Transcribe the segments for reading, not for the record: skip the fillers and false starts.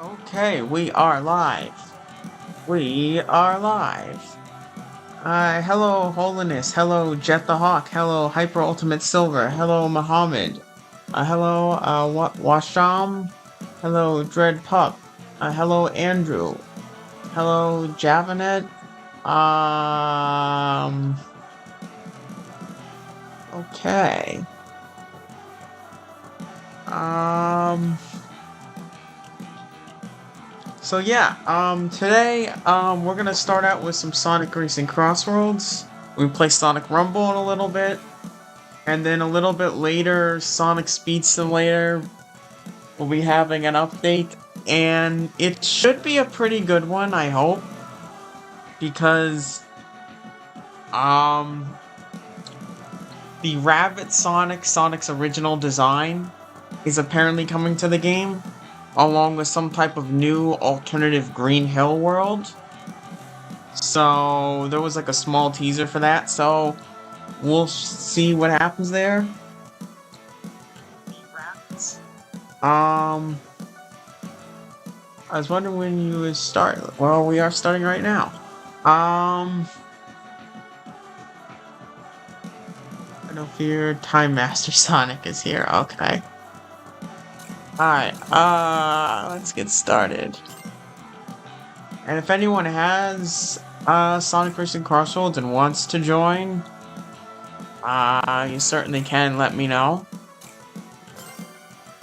Okay, we are live. We are live. Hello, Holiness. Hello, Jet the Hawk. Hello, Hyper Ultimate Silver. Hello, Muhammad. Hello, Washam. Hello, Dread Pup. Hello, Andrew. Hello, Javanet. Um, okay. Um, today, we're gonna start out with some Sonic Racing CrossWorlds. We play Sonic Rumble in a little bit, and then a little bit later, Sonic Speed Simulator will be having an update, and it should be a pretty good one, I hope, because, um, the Rabbit Sonic, Sonic's original design, is apparently coming to the game, along with some type of new alternative Green Hill world. So there was like a small teaser for that, so we'll see what happens there. Um, I was wondering when you would start. Well, we are starting right now. No fear, Time Master Sonic is here. Okay. Alright, let's get started. And if anyone has Sonic Racing Crossroads and wants to join, you certainly can let me know.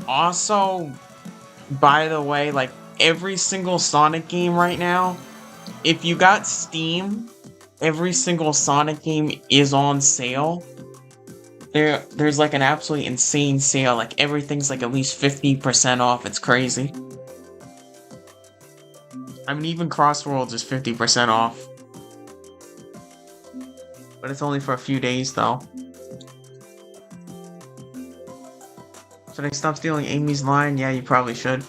Also, by the way, like every single Sonic game right now, if you got Steam, every single Sonic game is on sale. There's like an absolutely insane sale, like everything's like at least 50% off, it's crazy. I mean, even CrossWorlds is 50% off. But it's only for a few days, though. Should I stop stealing Amy's line? Yeah, you probably should.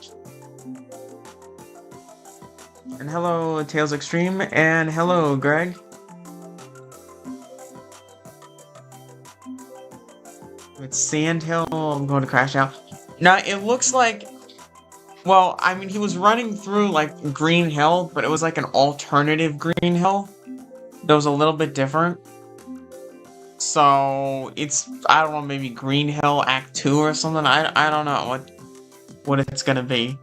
And hello, Tails Extreme, and hello, Greg. It's Sandhill, I'm going to crash out. Now, it looks like... Well, I mean, he was running through, like, Green Hill, but it was like an alternative Green Hill that was a little bit different. So, it's, I don't know, maybe Green Hill Act 2 or something? I don't know what it's gonna be.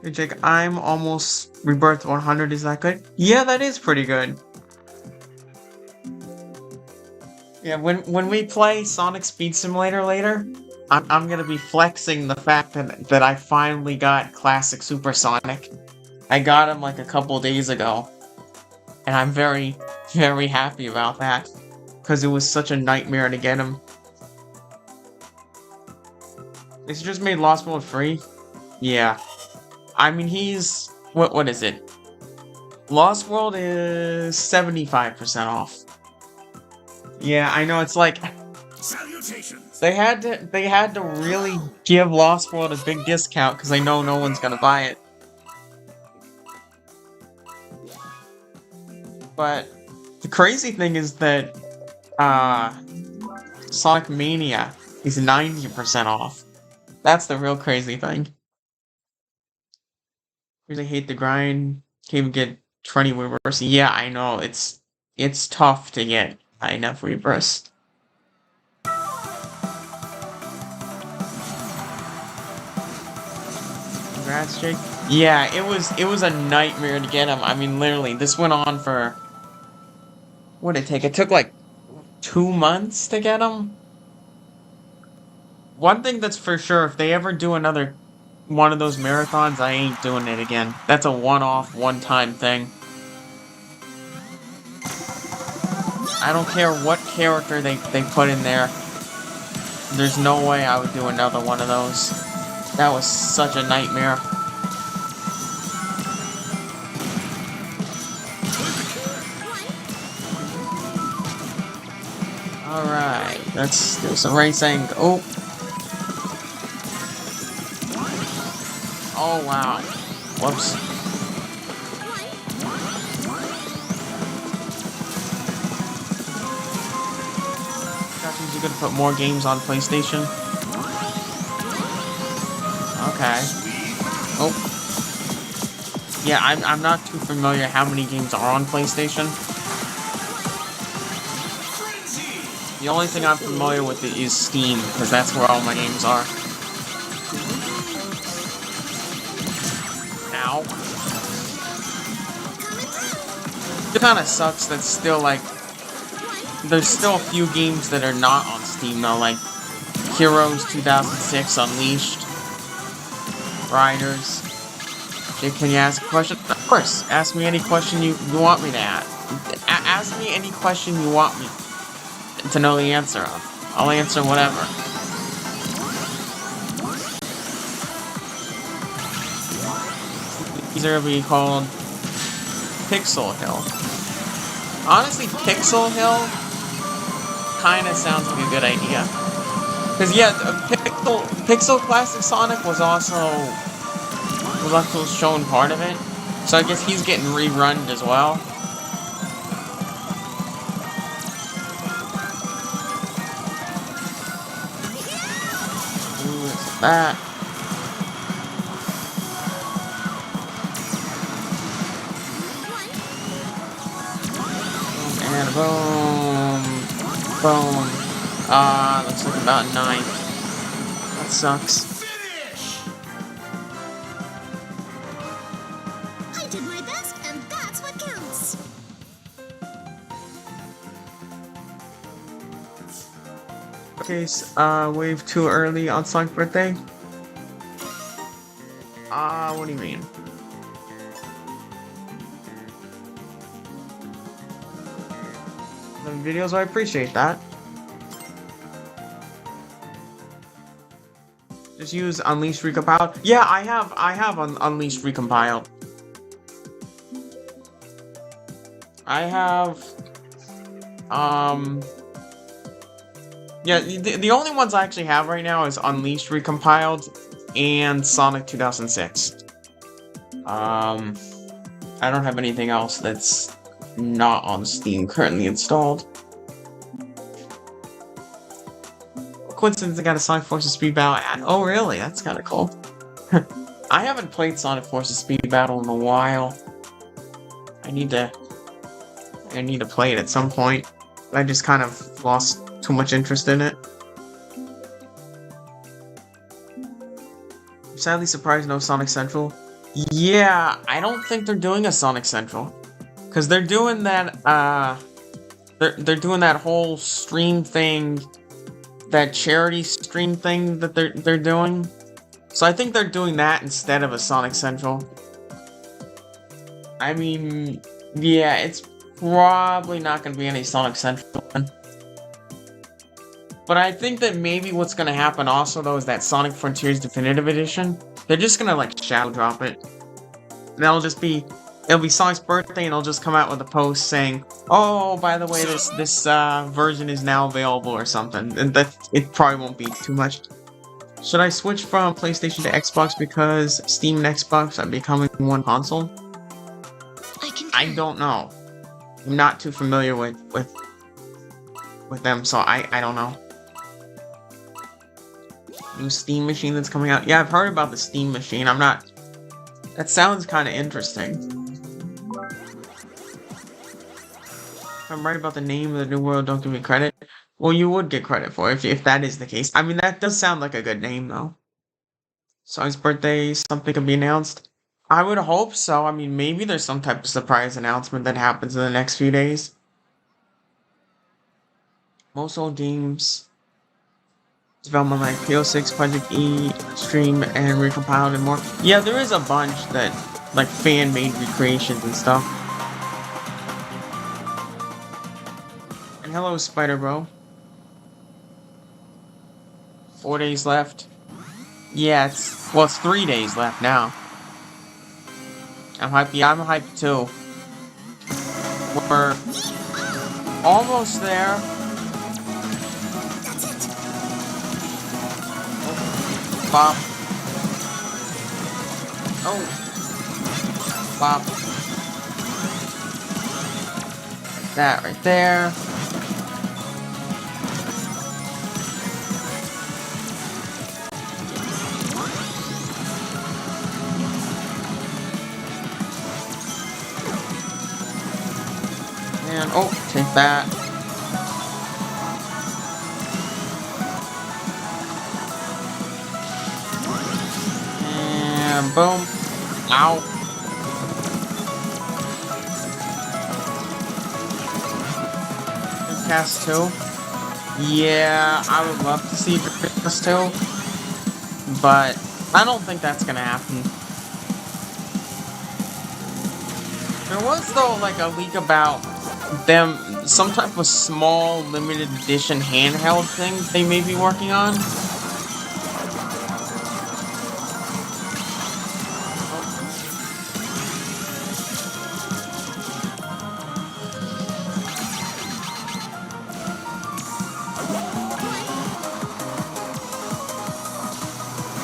Hey Jake, I'm almost Rebirth 100, is that good? Yeah, that is pretty good. Yeah, when we play Sonic Speed Simulator later, I'm gonna be flexing the fact that I finally got Classic Supersonic. I got him like a couple days ago, and I'm very, very happy about that, because it was such a nightmare to get him. It's just made Lost World free? Yeah. I mean, he's... What is it? Lost World is 75% off. Yeah, I know, it's like... Salutations. They had to really give Lost World a big discount because they know no one's gonna buy it. But the crazy thing is that Sonic Mania is 90% off. That's the real crazy thing. Really hate the grind. Can't even get 20 reverse. Yeah, I know, it's tough to get enough reverse. Congrats, Jake. Yeah, it was a nightmare to get him. I mean, literally, this went on for... What did it take? It took like 2 months to get him? One thing that's for sure, if they ever do another one of those marathons, I ain't doing it again. That's a one-off, one-time thing. I don't care what character they put in there. There's no way I would do another one of those. That was such a nightmare. Alright, let's do some racing. Oh! Oh, wow. Whoops. You're gonna put more games on PlayStation? Okay. Oh. Yeah, I'm not too familiar how many games are on PlayStation. The only thing I'm familiar with is Steam, because that's where all my games are. Ow. It kinda sucks that still, like, there's still a few games that are not on Steam, though, like Heroes 2006 Unleashed, Riders. Jake, can you ask a question? Of course, ask me any question you want me to ask. Ask me any question you want me to know the answer of. I'll answer whatever. These are be called Pixel Hill. Honestly, Pixel Hill kinda sounds like a good idea. Cause yeah, Pixel Classic Sonic was also shown part of it. So I guess he's getting rerun as well. Who is that? And boom. Boom. Looks like about 9. That sucks. I did my best, and that's what counts. Okay, wave too early on Sonic's birthday? What do you mean? The videos, I appreciate that. Just use Unleashed Recompiled. Yeah, I have Unleashed Recompiled. I have, yeah, the only ones I actually have right now is Unleashed Recompiled and Sonic 2006. I don't have anything else that's not on Steam currently installed. Coincidence, I got a Sonic Forces Speed Battle ad. Oh, really? That's kind of cool. I haven't played Sonic Forces Speed Battle in a while. I need to play it at some point. I just kind of lost too much interest in it. I'm sadly surprised no Sonic Central. Yeah, I don't think they're doing a Sonic Central. Cause they're doing that they're doing that whole stream thing, that charity stream thing that they're doing. So I think they're doing that instead of a Sonic Central. I mean, yeah, it's probably not gonna be any Sonic Central. But I think that maybe what's gonna happen also though is that Sonic Frontiers Definitive Edition, they're just gonna like shadow drop it. It'll be Sonic's birthday and it'll just come out with a post saying, "Oh, by the way, this version is now available" or something. And that it probably won't be too much. Should I switch from PlayStation to Xbox because Steam and Xbox are becoming one console? I don't know. I'm not too familiar with them, so I don't know. New Steam machine that's coming out. Yeah, I've heard about the Steam machine. That sounds kind of interesting. If I'm right about the name of the new world, don't give me credit. Well, you would get credit for it if that is the case. I mean, that does sound like a good name, though. Sonic's birthday, something could be announced. I would hope so. I mean, maybe there's some type of surprise announcement that happens in the next few days. Most old games. Development like PO6, Project E, Stream, and Recompiled, and more. Yeah, there is a bunch that, like, fan-made recreations and stuff. And hello, Spider Bro. 4 days left. Yeah, it's 3 days left now. I'm hyped. Yeah, I'm hyped too. We're almost there. Bop. Oh. Bop. That right there. Oh, take that. And boom. Ow. Dreamcast 2. Yeah, I would love to see Dreamcast 2. But I don't think that's gonna happen. There was, though, like a leak about them, some type of small limited edition handheld thing they may be working on.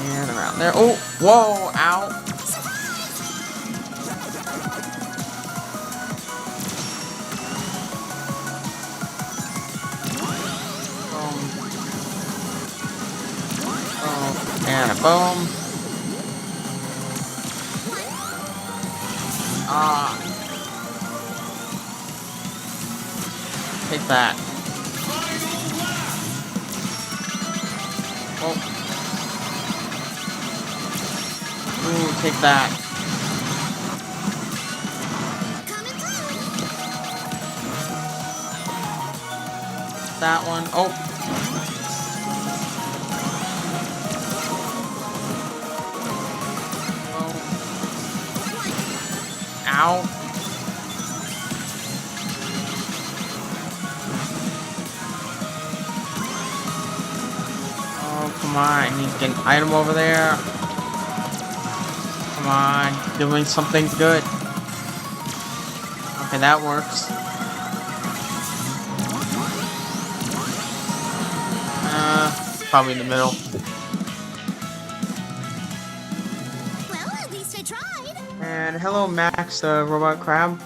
And around there. Oh, whoa, ow. And a boom. Take that. Oh. Ooh, take that. That one. Oh. Ow. Oh, come on. I need to get an item over there. Come on. Doing something good. Okay, that works. Probably in the middle. Well, at least I tried. And hello, Max, the robot crab.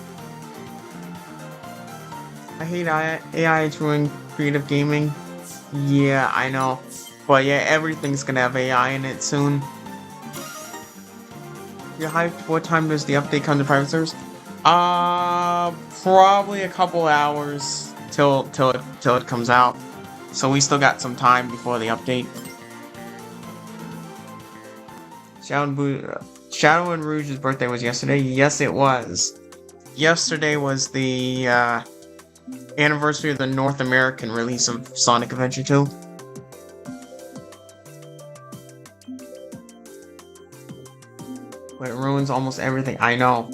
I hate AI. It's ruining creative gaming. Yeah, I know. But yeah, everything's gonna have AI in it soon. You're hyped? What time does the update come to private servers? Probably a couple hours till it comes out. So we still got some time before the update. Shadow and Rouge's birthday was yesterday. Yes, it was. Yesterday was the anniversary of the North American release of Sonic Adventure 2. But it ruins almost everything. I know.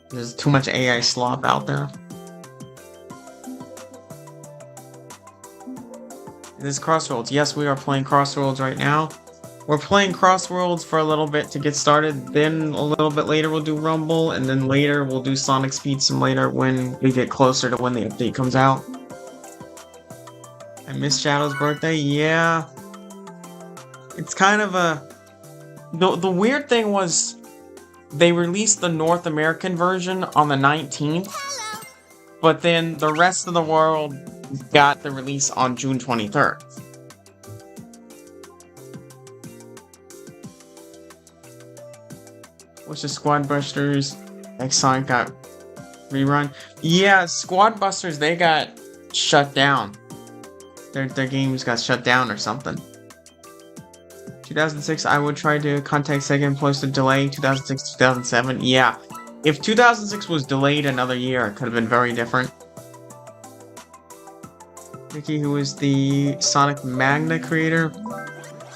There's too much AI slop out there. This is CrossWorlds. Yes, we are playing CrossWorlds right now. We're playing CrossWorlds for a little bit to get started. Then a little bit later we'll do Rumble, and then later we'll do Sonic Speed Simulator when we get closer to when the update comes out. I missed Shadow's birthday. Yeah. It's kind of a... The weird thing was they released the North American version on the 19th, but then the rest of the world got the release on June 23rd. Which is Squad Busters, like Sonic got rerun. Yeah, Squad Busters, they got shut down. Their games got shut down or something. 2006, I would try to contact Sega employees to delay 2006 2007. Yeah, if 2006 was delayed another year, it could have been very different. Mickey, who is the Sonic Magna creator.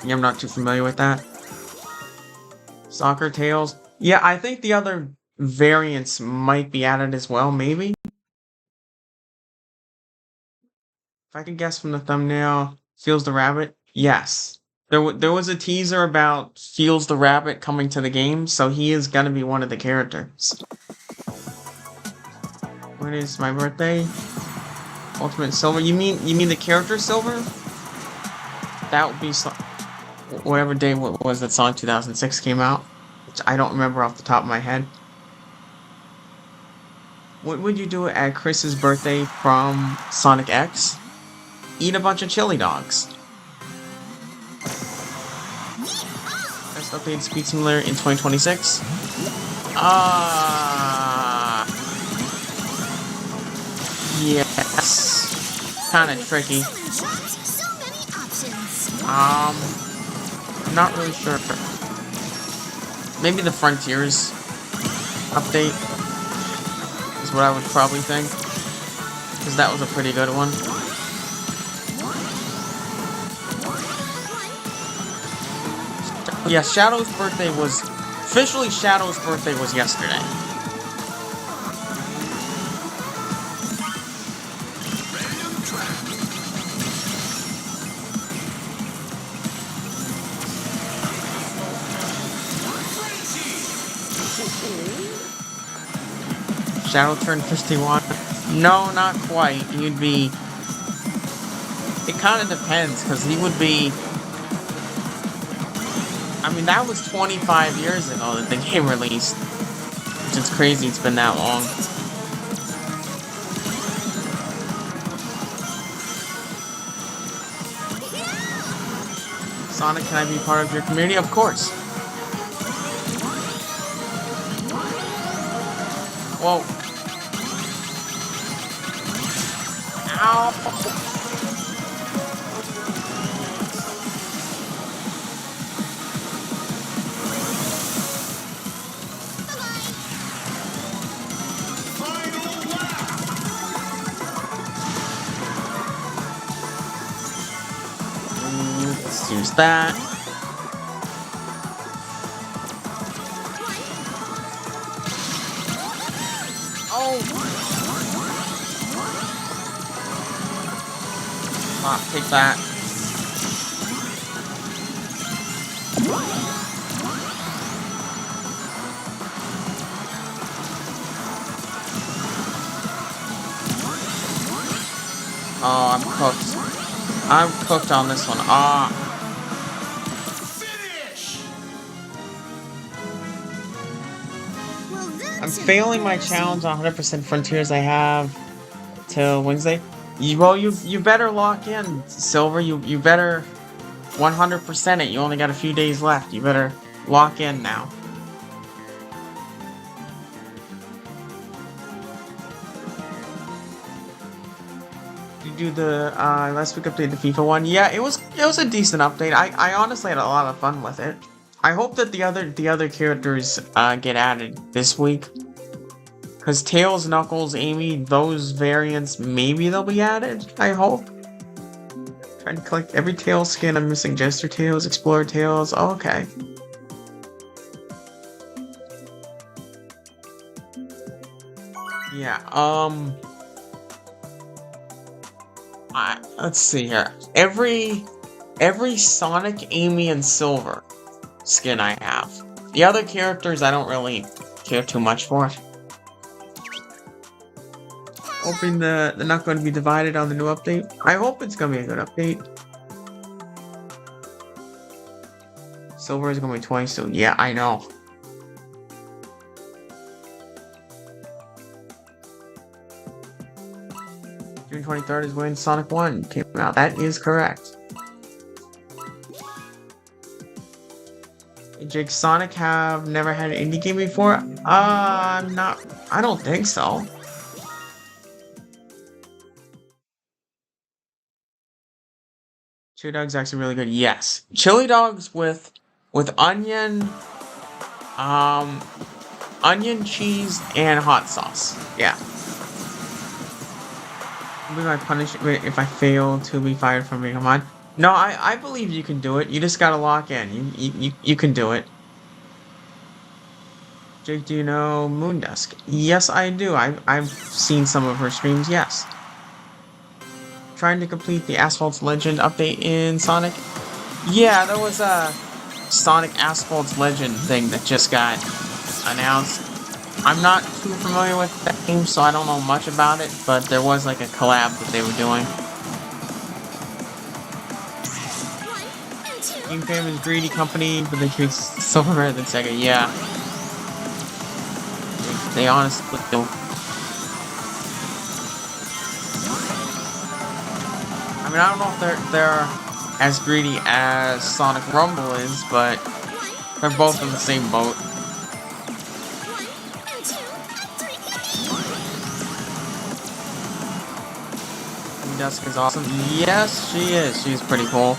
Yeah, I'm not too familiar with that. Soccer Tales. Yeah, I think the other variants might be added as well, maybe. If I can guess from the thumbnail, Feels the Rabbit. Yes. There was a teaser about Feels the Rabbit coming to the game, so he is gonna be one of the characters. When is my birthday? Ultimate Silver. You mean the character Silver? That would be whatever day was that Sonic 2006 came out, which I don't remember off the top of my head. What would you do at Chris's birthday from Sonic X? Eat a bunch of chili dogs. Best updated Speed Simulator in 2026. That's kind of tricky. So many shops, so many options. I'm not really sure. Maybe the Frontiers update is what I would probably think, because that was a pretty good one. Yeah, Shadow's birthday was officially Shadow's birthday was yesterday. Shadow turned 51. No, not quite. He'd be. It kind of depends, because he would be. I mean, that was 25 years ago that the game released. Which is crazy it's been that long. Sonic, can I be part of your community? Of course. Whoa. Ow. Let's use that. Oh! Ah, take that. Oh, I'm cooked. I'm cooked on this one. Ah. I'm failing my challenge on 100% Frontiers I have till Wednesday. You better lock in, Silver. You better 100% it. You only got a few days left. You better lock in now. You do the last week update, the FIFA one. Yeah, it was a decent update. I honestly had a lot of fun with it. I hope that the other characters get added this week. Because Tails, Knuckles, Amy, those variants, maybe they'll be added, I hope. Trying to collect every Tails skin. I'm missing Jester Tails, Explorer Tails. Oh, okay. Yeah, let's see here. Every Sonic, Amy, and Silver skin I have. The other characters I don't really care too much for. Hoping they're not going to be divided on the new update. I hope it's going to be a good update. Silver is going to be 20 soon. Yeah, I know. June 23rd is when Sonic 1 came out. That is correct. Hey, Jake, Sonic have never had an indie game before? I don't think so. Chili dog's actually really good. Yes, chili dogs with onion, onion, cheese, and hot sauce. Yeah. Will be my punishment if I fail to be fired from being on. No, I believe you can do it. You just gotta lock in. You can do it. Jake, do you know Moondusk? Yes, I do. I've seen some of her streams. Yes. Trying to complete the Asphalt's Legend update in Sonic. Yeah, there was a Sonic Asphalt's Legend thing that just got announced. I'm not too familiar with that game, so I don't know much about it, but there was like a collab that they were doing. Game Fam is greedy company, but they treat Silver better than Sega. Yeah. They honestly do. I mean, I don't know if they're as greedy as Sonic Rumble is, but they're both in the same boat. Dusk is awesome. Yes, she is. She's pretty cool.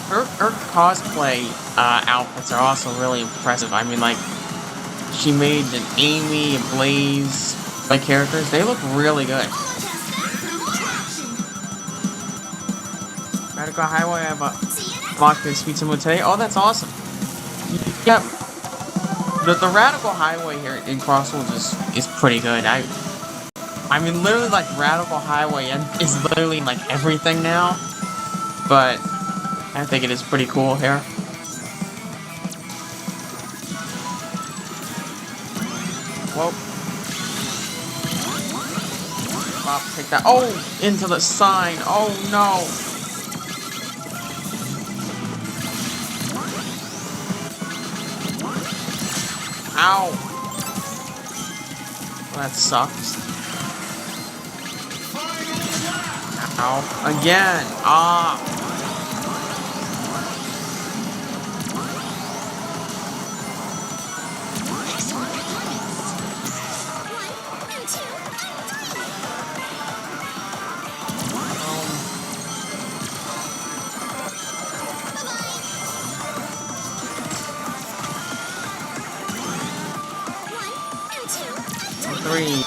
Her cosplay outfits are also really impressive. I mean, like, she made an Amy, a Blaze, like characters. They look really good. Radical Highway, I have locked in Sweet Simulator today. Oh, that's awesome. Yep. The Radical Highway here in CrossWorlds is pretty good. I mean, literally, like, Radical Highway is literally, like, everything now. But I think it is pretty cool here. Whoa. Bob, take that. Oh! Into the sign! Oh, no! Ow! Well, that sucks. Ow. Again! Ah! Three.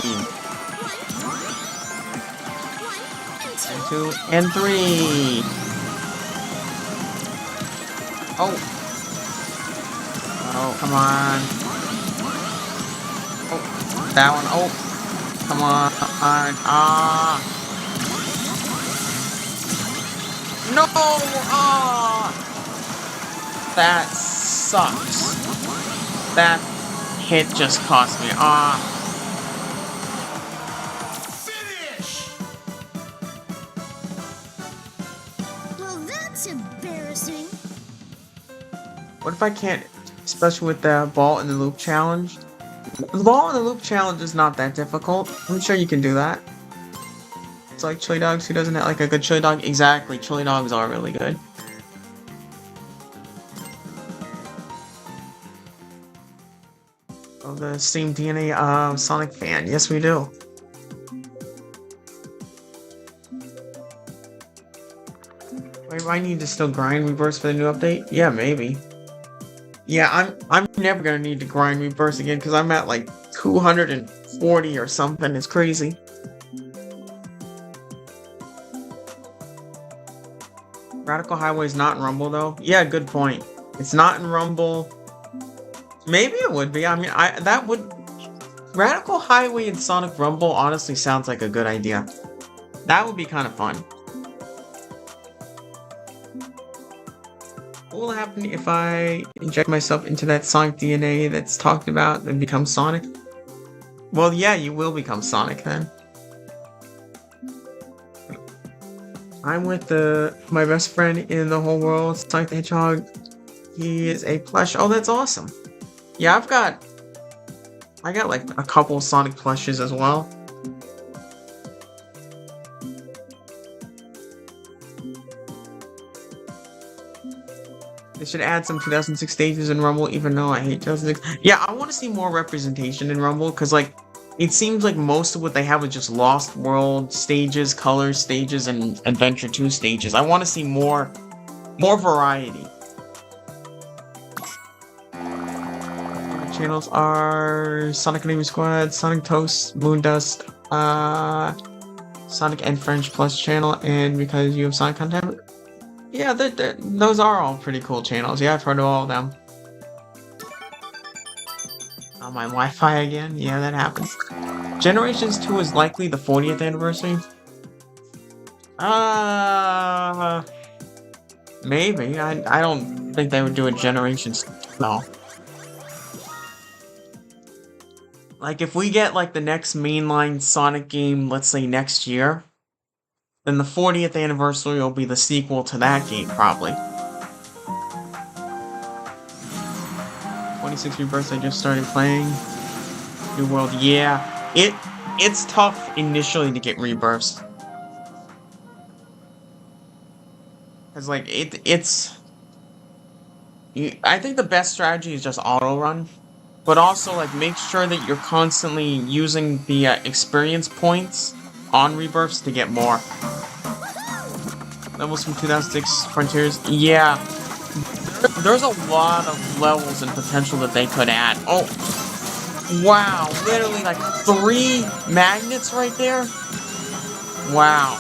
And two. And three. Oh. Oh, come on. Oh, that one. Oh. Come on. Ah. No. Ah. That sucks. That hit just cost me. Ah. Embarrassing. What if I can't, especially with the ball in the loop challenge? The ball in the loop challenge is not that difficult. I'm sure you can do that. It's like chili dogs. Who doesn't have like a good chili dog? Exactly, chili dogs are really good. Oh, the Steam DNA Sonic fan. Yes, we do. Wait, I need to still grind reverse for the new update? Yeah, maybe. Yeah, I'm never gonna need to grind reverse again because I'm at like 240 or something. It's crazy. Radical Highway is not in Rumble though. Yeah, good point. It's not in Rumble. Maybe it would be. I mean, that would Radical Highway and Sonic Rumble honestly sounds like a good idea. That would be kind of fun. What will happen if I inject myself into that Sonic DNA that's talked about and become Sonic? Well, yeah, you will become Sonic then. I'm with my best friend in the whole world, Sonic the Hedgehog. He is a plush. Oh, that's awesome. Yeah, I got like a couple Sonic plushes as well. They should add some 2006 stages in Rumble, even though I hate 2006. Yeah, I want to see more representation in Rumble, because, like, it seems like most of what they have is just Lost World stages, Color stages, and Adventure 2 stages. I want to see more variety. Channels are Sonic Enemy Squad, Sonic Toast, Moondust, Sonic and French Plus channel, and because you have Sonic content. Yeah, those are all pretty cool channels. Yeah, I've heard of all of them. On my Wi-Fi again? Yeah, that happens. Generations 2 is likely the 40th anniversary? Maybe. I don't think they would do a Generations... No. Like, if we get, like, the next mainline Sonic game, let's say next year, then the 40th anniversary will be the sequel to that game, probably. 26th Rebirth, I just started playing. New World, yeah. It's tough initially to get rebirths. Cause like, I think the best strategy is just auto-run. But also, like, make sure that you're constantly using the experience points on Rebirths to get more. Levels from 2006 Frontiers. Yeah. There's a lot of levels and potential that they could add. Oh. Wow. Literally like 3 magnets right there. Wow.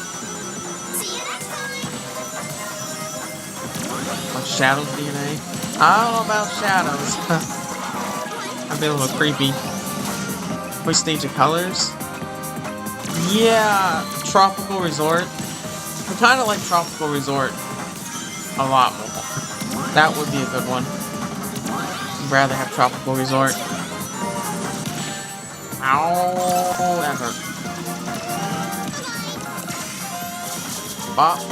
Shadows DNA? I don't know about shadows. I've been a little creepy. Which stage of colors? Yeah, Tropical Resort. I kind of like Tropical Resort a lot more. That would be a good one. I'd rather have Tropical Resort. Ow, that hurt. Bop.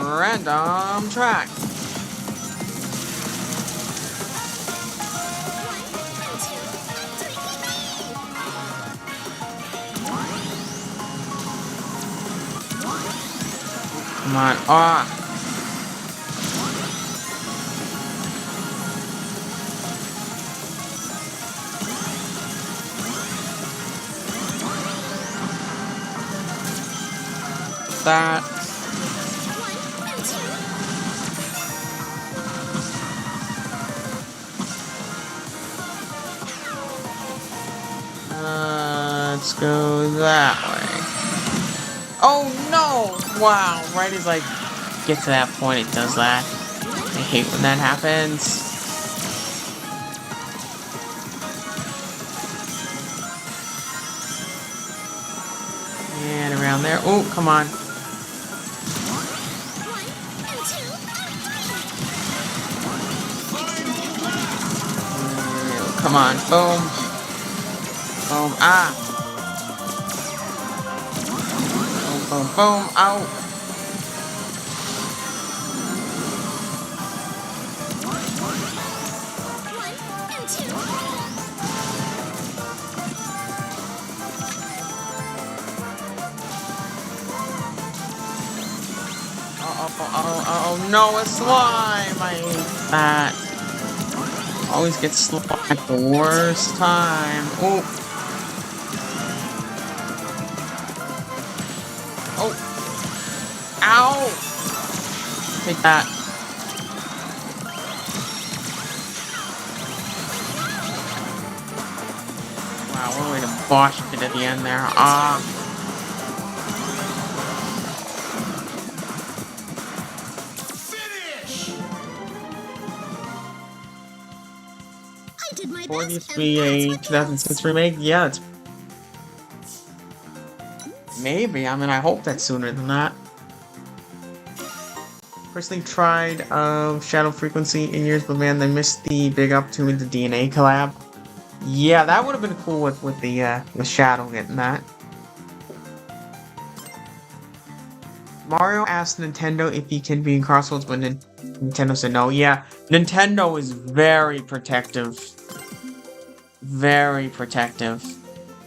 Random track. Come on. Ah. That. Let's go that way. Oh no! Wow, right as I get to that point, it does that. I hate when that happens. And around there. Oh, come on. Come on. Boom. Boom. Ah. Boom, boom, out. Oh, no, a slime! I hate that. Always get slime at the worst time. Oh. Oh. Ow! Take that. Wow, what a way to bosh it at the end there. Ah. I did my For best. this to be a 2006 remake? Yeah, it's... Maybe. I mean, I hope that's sooner than that. Personally tried Shadow Frequency in years, but man, they missed the big opportunity with the DNA collab. Yeah, that would have been cool with the Shadow getting that. Mario asked Nintendo if he can be in CrossWorlds, but Nintendo said no. Yeah, Nintendo is very protective. Very protective.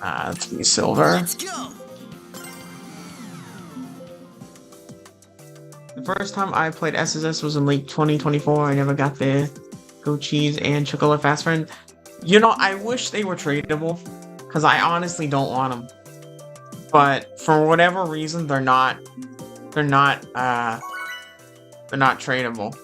Let's be silver. Let's go. The first time I played SSS was in late 2024. I never got the Go Cheese and Chocolate Fast Friend. You know, I wish they were tradable, because I honestly don't want them. But for whatever reason, they're not tradable.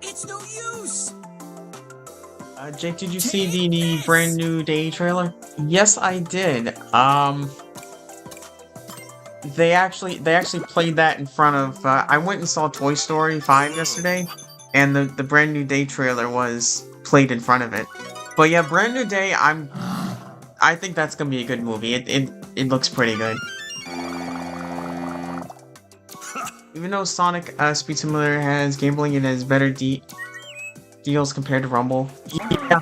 It's no use. Jake, did you see the brand new Day trailer? Yes, I did. They actually played that in front of. I went and saw Toy Story 5 yesterday, and the brand new Day trailer was played in front of it. But yeah, brand new Day. I think that's gonna be a good movie. It looks pretty good. Even though Sonic Speed Simulator has gambling, it has better deals compared to Rumble. Yeah.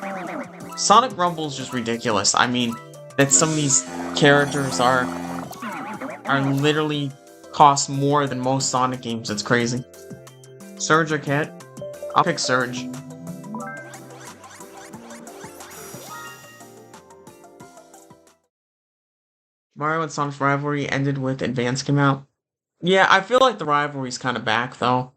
Sonic Rumble's just ridiculous. I mean, that some of these characters are literally cost more than most Sonic games. It's crazy. Surge or Cat? I'll pick Surge. Mario and Sonic's rivalry ended with Advance came out. Yeah, I feel like the rivalry's kind of back though.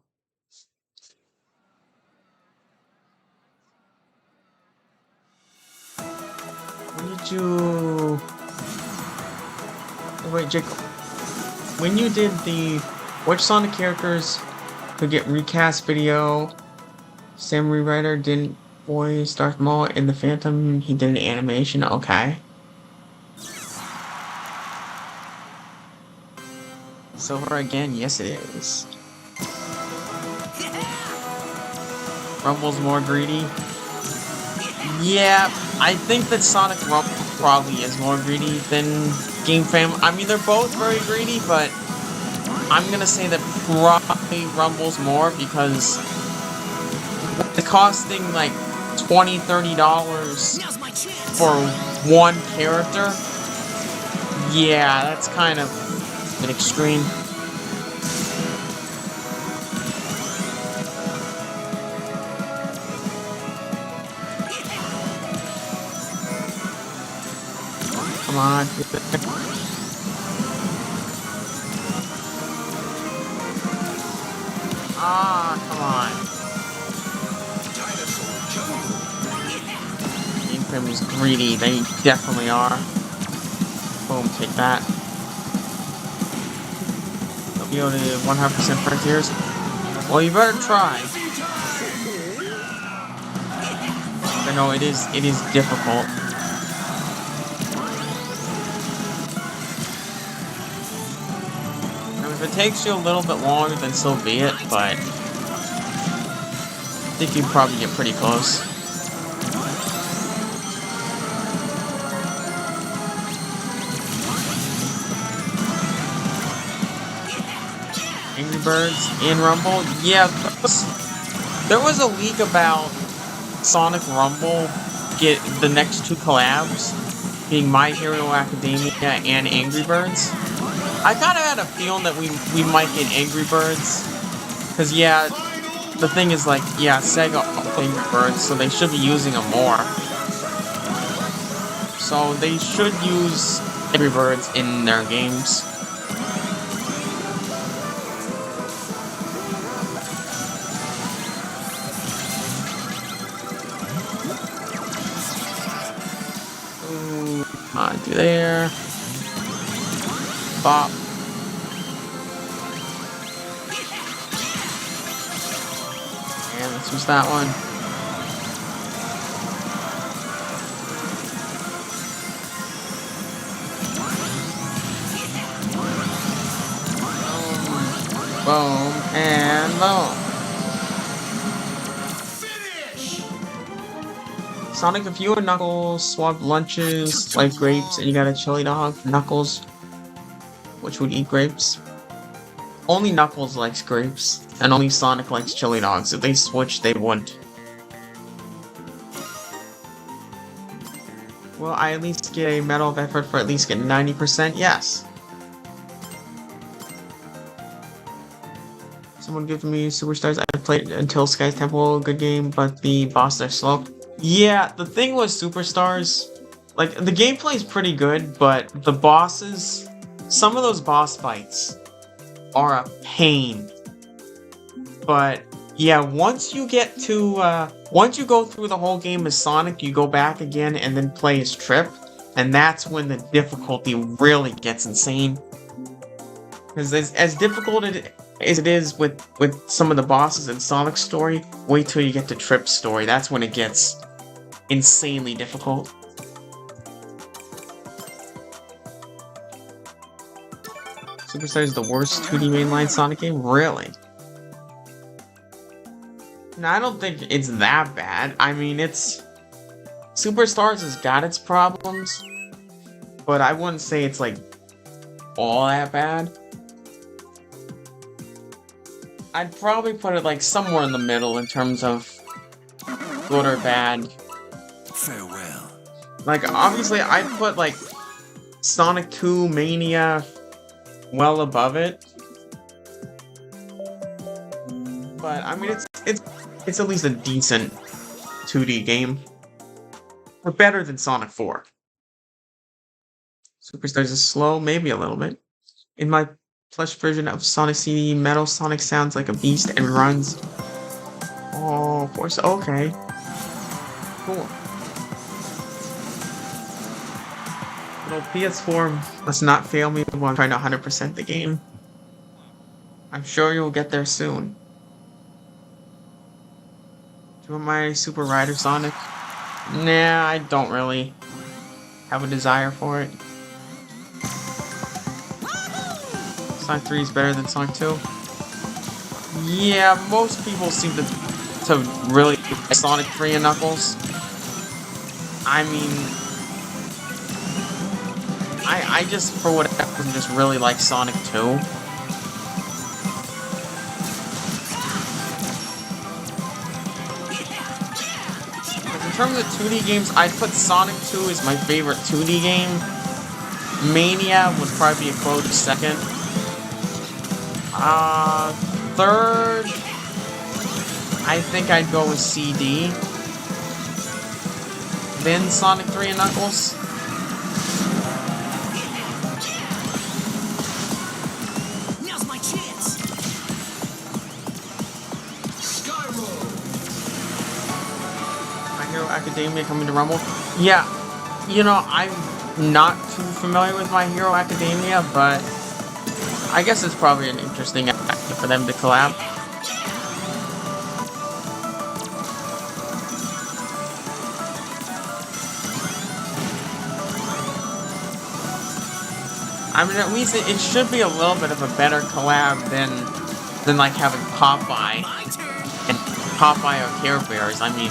When did you? Wait, Jake. When you did the which Sonic characters could get recast video? Sam Rewriter didn't voice Darth Maul in the Phantom. He did an animation. Okay. Silver again? Yes, it is. Rumble's more greedy. Yeah, I think that Sonic Rumble probably is more greedy than Game Fam. I mean, they're both very greedy, but I'm gonna say that probably Rumble's more because it's costing like $20, $30 for one character. Yeah, that's kind of an extreme. Come on. Ah, come on. Game Fam is greedy. They definitely are. Boom, take that. They'll be able to 100% frontiers. Well, you better try. I know it is difficult. I mean, if it takes you a little bit longer, then so be it, but I think you'd probably get pretty close. Angry Birds in Rumble? Yeah, there was a leak about Sonic Rumble get the next two collabs being My Hero Academia and Angry Birds. I kind of had a feeling that we might get Angry Birds, because yeah, the thing is like, yeah, Sega Angry Birds, so they should be using them more. So they should use Angry Birds in their games. Do there. Bop. And let's use that one. Boom, and boom. Sonic, if you and Knuckles swap lunches like grapes and you got a chili dog, Knuckles, which would eat grapes? Only Knuckles likes grapes, and only Sonic likes chili dogs. If they switch, they wouldn't. Will I at least get a medal of effort for at least getting 90%? Yes. Someone give me Superstars. I played until Sky's Temple, good game, but the bosses are slow. Yeah, the thing with Superstars, like, the gameplay is pretty good, but the bosses, some of those boss fights are a pain. But, yeah, once you get to, once you go through the whole game as Sonic, you go back again and then play as Trip, and that's when the difficulty really gets insane. Because as difficult as it is with some of the bosses in Sonic's story, wait till you get to Trip's story, that's when it gets insanely difficult. Superstar is the worst 2D mainline Sonic game? Really? No, I don't think it's that bad. I mean, Superstars has got its problems, but I wouldn't say it's, like, all that bad. I'd probably put it, like, somewhere in the middle in terms of good or bad. Farewell. Like, obviously, I'd put, like, Sonic 2 Mania well above it. But, I mean, it's at least a decent 2D game. Or better than Sonic 4. Superstars is slow, maybe a little bit. In my plush version of Sonic CD, Metal Sonic sounds like a beast and runs. Oh, Force. Okay. Cool. Well, PS4 must not fail me while I'm trying to 100% the game. I'm sure you'll get there soon. Do you want my Super Rider Sonic? Nah, I don't really have a desire for it. Sonic 3 is better than Sonic 2. Yeah, most people seem to really like Sonic 3 and Knuckles. I mean, I just, for whatever reason, just really like Sonic 2. In terms of 2D games, I'd put Sonic 2 as my favorite 2D game. Mania would probably be a close second. Third, I think I'd go with CD. Then Sonic 3 and Knuckles. Now's my chance. My Hero Academia coming to Rumble. Yeah, you know, I'm not too familiar with My Hero Academia, but I guess it's probably an interesting idea for them to collab. I mean, at least it should be a little bit of a better collab than like having Popeye and Popeye or Care Bears. I mean,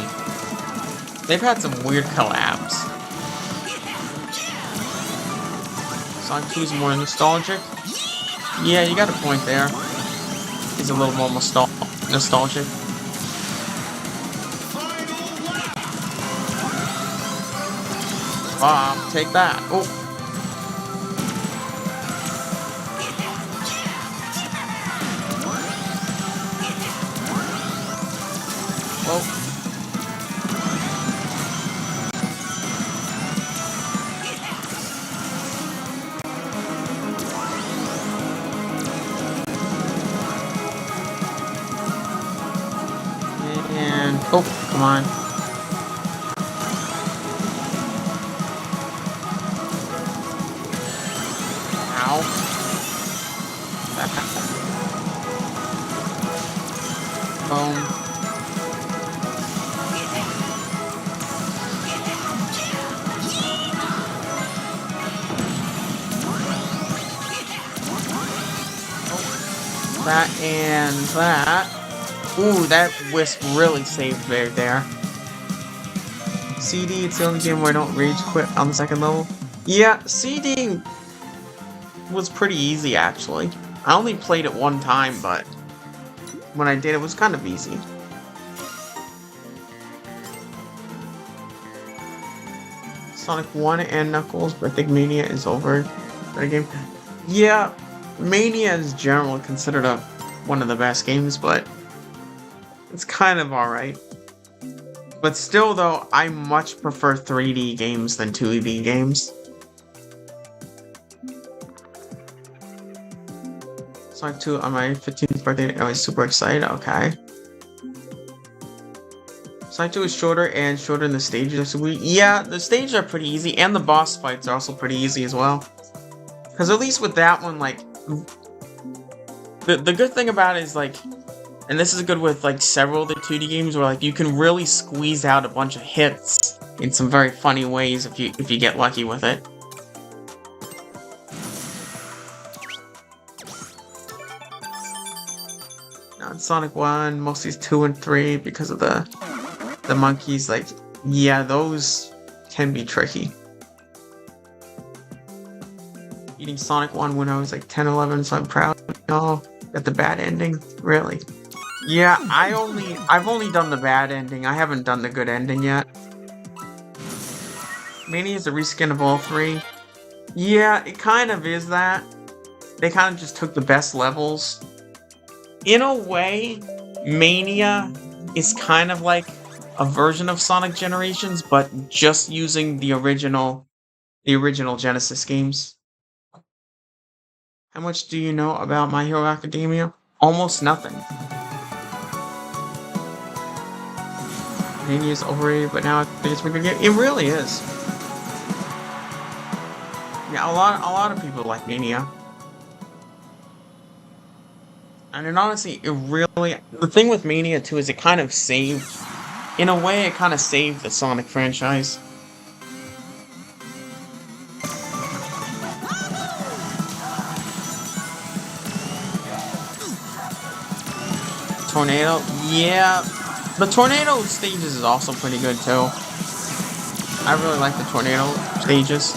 they've had some weird collabs. Sonic 2 is more nostalgic. Yeah, you got a point there. He's a little more nostalgic. Take that. Oh. Oh. And oh, come on. Ow. Boom. That and that. Ooh, that Wisp really saved me there. CD, it's the only game where I don't rage quit on the second level. Yeah, CD was pretty easy, actually. I only played it one time, but when I did, it was kind of easy. Sonic 1 and Knuckles, but I think Mania is over the game. Yeah, Mania is generally considered one of the best games, but it's kind of alright. But still, though, I much prefer 3D games than 2D games. Sonic 2 on my 15th birthday, I was super excited, okay. Sonic 2 is shorter and shorter than the stages are super easy. Yeah, the stages are pretty easy, and the boss fights are also pretty easy as well. Because at least with that one, like, the good thing about it is, like, and this is good with, like, several of the 2D games where, like, you can really squeeze out a bunch of hits in some very funny ways if you get lucky with it. Now in Sonic 1, mostly it's 2 and 3 because of the monkeys, like, yeah, those can be tricky. Beating Sonic 1 when I was like 10, 11, so I'm proud. Oh, got the bad ending? Really? Yeah, I've only done the bad ending. I haven't done the good ending yet. Mania is a reskin of all three. Yeah, it kind of is that. They kind of just took the best levels. In a way, Mania is kind of like a version of Sonic Generations, but just using the original The original Genesis games. How much do you know about My Hero Academia? Almost nothing. Mania is overrated, but now I think it's a good game. It really is. Yeah, a lot of people like Mania. And then honestly, it really the thing with Mania too is it kind of saved in a way it kind of saved the Sonic franchise. Tornado, yeah. The tornado stages is also pretty good too. I really like the tornado stages.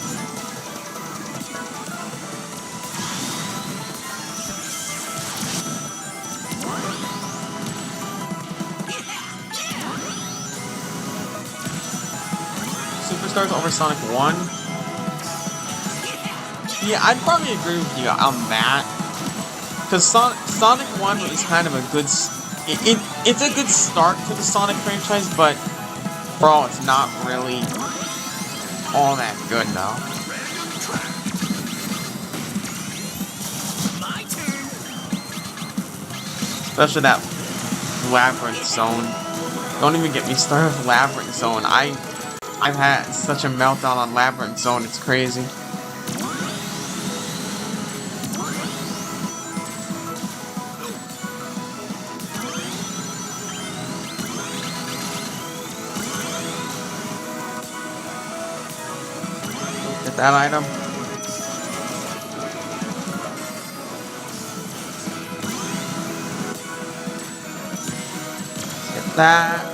Superstars over Sonic 1? Yeah, I'd probably agree with you on that. Because Sonic 1 is kind of a good... It's a good start to the Sonic franchise, but overall it's not really all that good, though. Especially that Labyrinth Zone. Don't even get me started with Labyrinth Zone. I've had such a meltdown on Labyrinth Zone, it's crazy. Get that item. Get that.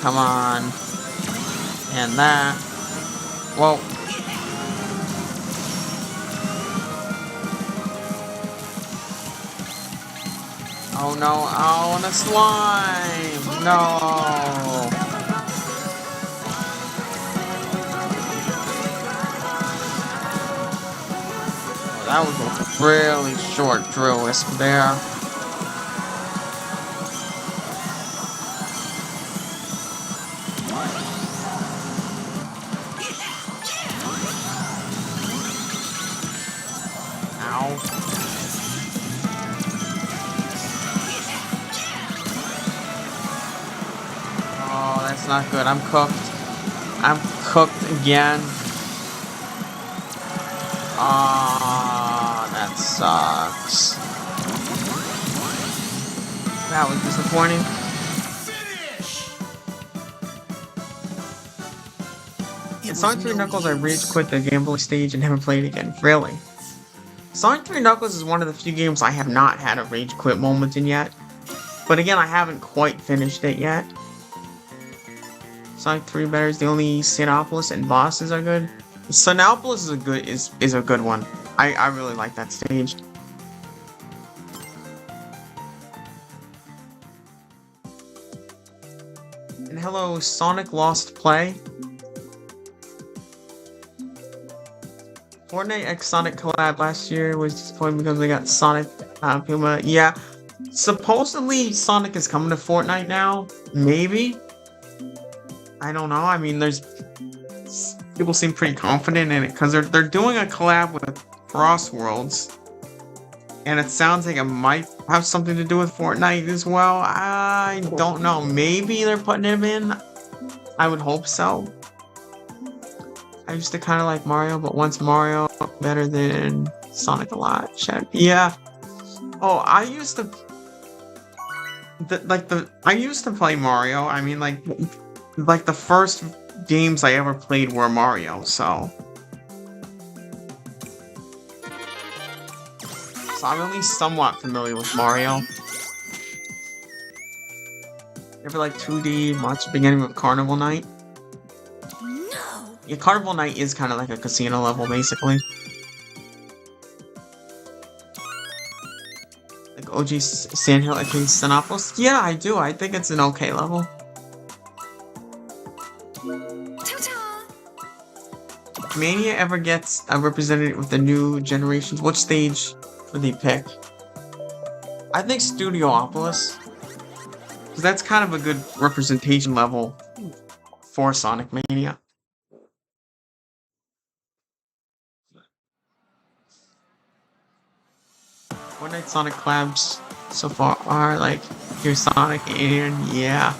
Come on. And that. Whoa. Oh no. Oh, and a slime. No. Oh, that was a really short drill wisp there. That's not good. I'm cooked. I'm cooked again. Ah, that sucks. That was disappointing. In Sonic 3 Knuckles, I rage quit the Game Boy stage and never played again. Really? Sonic 3 Knuckles is one of the few games I have not had a rage quit moment in yet. But again, I haven't quite finished it yet. Sonic 3 better is the only Sinopolis and bosses are good. Sinopolis is a good one. I really like that stage. And hello, Sonic Lost Play. Fortnite x Sonic collab last year was disappointing because we got Sonic Puma. Yeah, supposedly Sonic is coming to Fortnite now. Maybe. I don't know. I mean, there's people seem pretty confident in it because they're doing a collab with CrossWorlds, and it sounds like it might have something to do with Fortnite as well. I don't know. Maybe they're putting him in. I would hope so. I used to kind of like Mario, but once Mario better than Sonic a lot. Yeah. Oh, I used to I used to play Mario. I mean, like the first games I ever played were Mario, so I'm at least somewhat familiar with Mario. Ever like 2D much beginning with Carnival Night? No. Yeah, Carnival Night is kind of like a casino level, basically. Like OG Sandhill against Sinopolis? Yeah, I do. I think it's an okay level. Mania ever gets a representative with the new generations, what stage would they pick? I think Studiopolis. 'Cause that's kind of a good representation level for Sonic Mania. Fortnite Sonic collabs so far are like here's Sonic and yeah.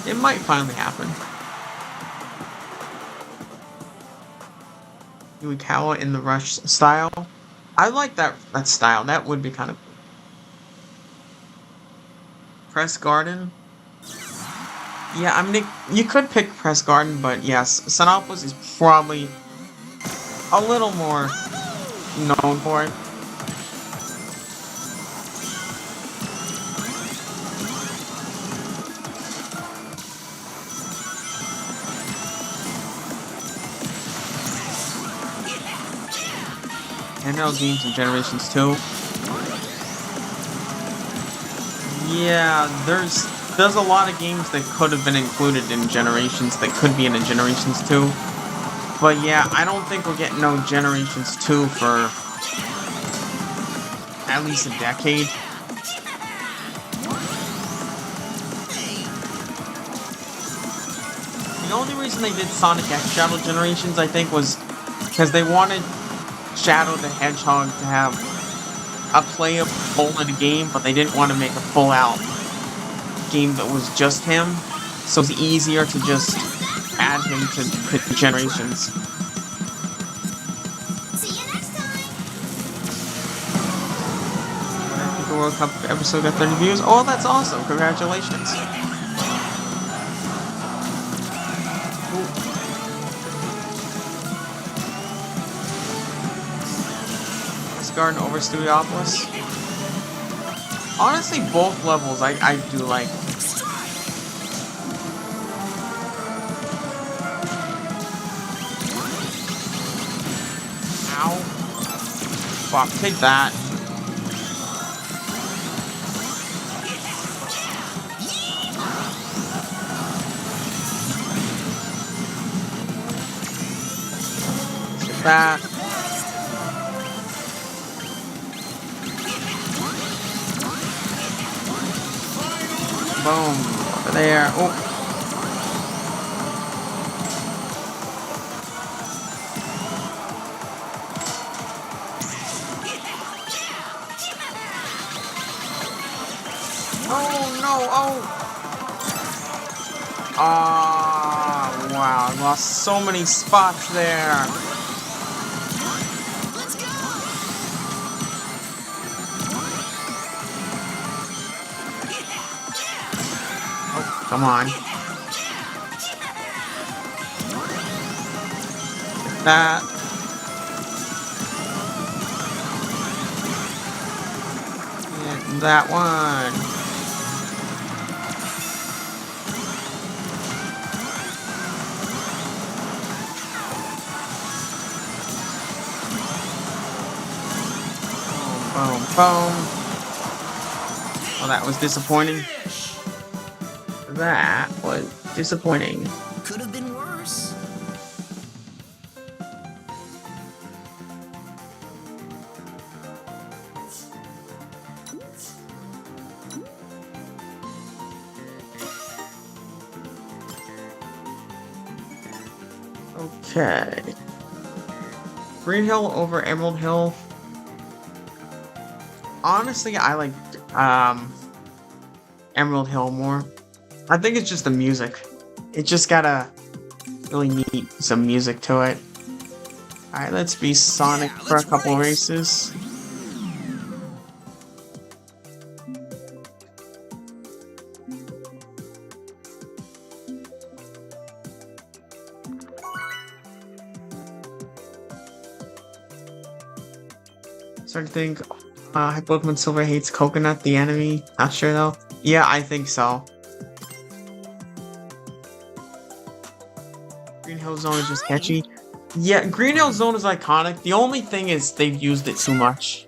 It might finally happen. Yuikawa in the Rush style. I like that style. That would be kind of cool. Press Garden. Yeah, I mean, you could pick Press Garden, but yes, Sinopolis is probably a little more known for it. Handheld games in Generations 2. Yeah, there's a lot of games that could have been included in Generations that could be in a Generations 2. But yeah, I don't think we're getting no Generations 2 for at least a decade. The only reason they did Sonic X Shadow Generations, I think, was because they wanted Shadow the Hedgehog to have a playable in a game, but they didn't want to make a full-out game that was just him. So it's easier to just add him to Generations. See you next time. The World Cup episode got 30 views. Oh, that's awesome! Congratulations. Garden over Studiopolis. Honestly, both levels I do like. Ow. Fuck, take that. Take that. Boom. Over there. Oh. Oh, no. Oh. Ah, wow. I lost so many spots there. Let's go. Oh, come on. That. And that one. Boom, boom. Well, that was disappointing. That was disappointing. Could have been worse. Okay. Green Hill over Emerald Hill. Honestly, I like Emerald Hill more. I think it's just the music. It just gotta really need some music to it. Alright, let's be Sonic for a couple races. Starting to think, Pokemon Silver hates Coconut, the enemy. Not sure though. Yeah, I think so. Green Hill Zone is just catchy. Yeah, Green Hill Zone is iconic. The only thing is they've used it too much.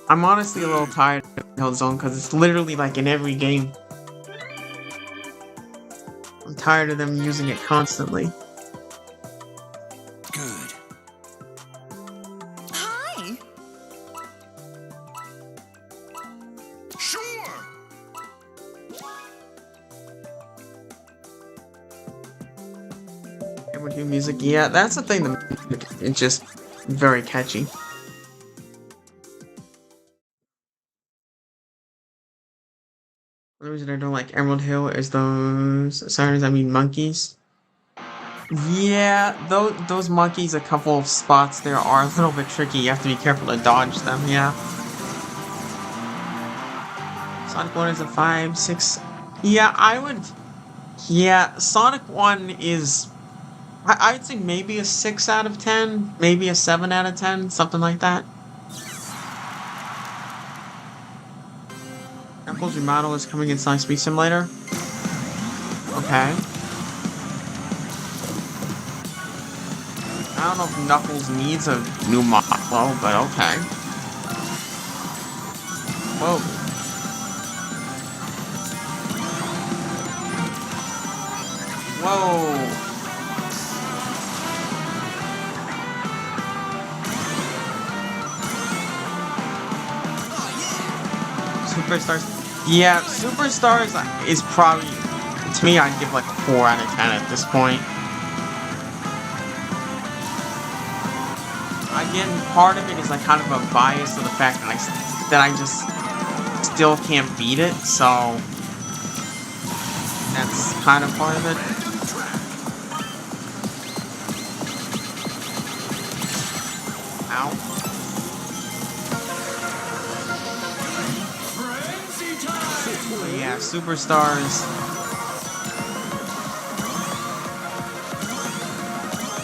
I'm honestly a little tired of Green Hill Zone because it's literally like in every game. I'm tired of them using it constantly. Good. Hi. Sure. Edward Hugh music, yeah, that's the thing. It's just very catchy. The reason I don't like Emerald Hill is those sirens, I mean monkeys. Yeah, those monkeys, a couple of spots there are a little bit tricky. You have to be careful to dodge them, yeah. Sonic 1 is a 5, 6. Yeah, I would. Yeah, Sonic 1 is. I'd say maybe a 6 out of 10, maybe a 7 out of 10, something like that. Knuckles remodel is coming in Sonic Speed Simulator. Okay. I don't know if Knuckles needs a new model, but okay. Whoa. Whoa. Superstars. Yeah, Superstars is probably, to me, I'd give like a 4 out of 10 at this point. Again, part of it is like kind of a bias of the fact that I just still can't beat it, so that's kind of part of it. Ow. But yeah, Superstars.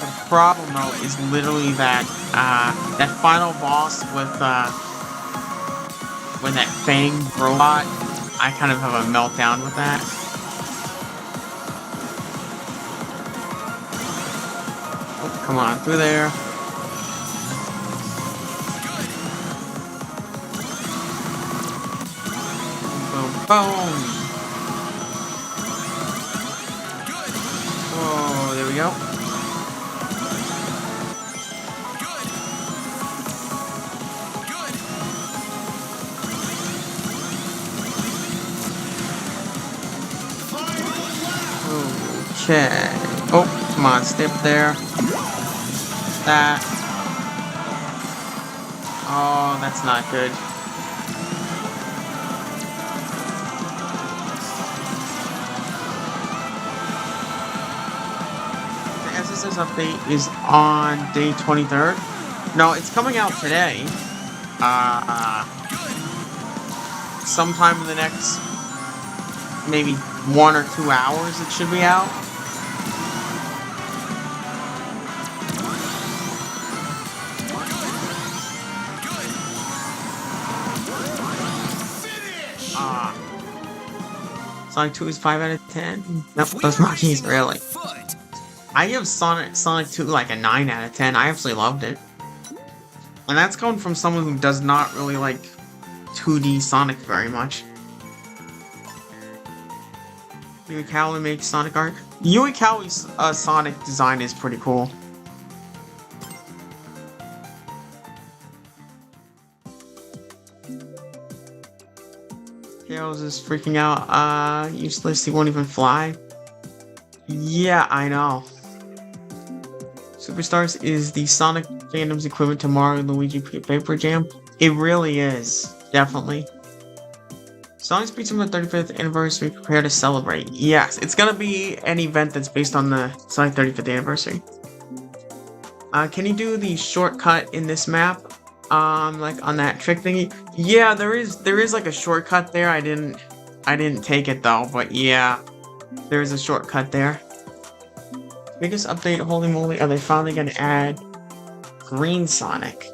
The problem though is literally that that final boss with when that Fang robot, I kind of have a meltdown with that. Oh, come on, through there. Boom, boom. Oh, there we go. Okay. Oh, come on, stay up there. That. Oh, that's not good. The SSS update is on day 23rd. No, it's coming out today. Sometime in the next maybe 1 or 2 hours it should be out. Sonic 2 is 5 out of 10. Nope, those monkeys, really. I give Sonic 2 like a 9 out of 10. I absolutely loved it. And that's coming from someone who does not really like 2D Sonic very much. Yui Kawaii makes Sonic art. Yui Kawaii's Sonic design is pretty cool. Tails is freaking out. Useless, he won't even fly. Yeah, I know. Superstars is the Sonic fandom's equivalent to Mario and Luigi Paper Jam. It really is, definitely. Sonic Speed Simulator 35th anniversary, prepare to celebrate. Yes, it's gonna be an event that's based on the Sonic 35th anniversary. Can you do the shortcut in this map? Like on that trick thingy? Yeah, there is like a shortcut there. I didn't take it though, but yeah, there is a shortcut there. Biggest update, holy moly, are they finally gonna add Green Sonic?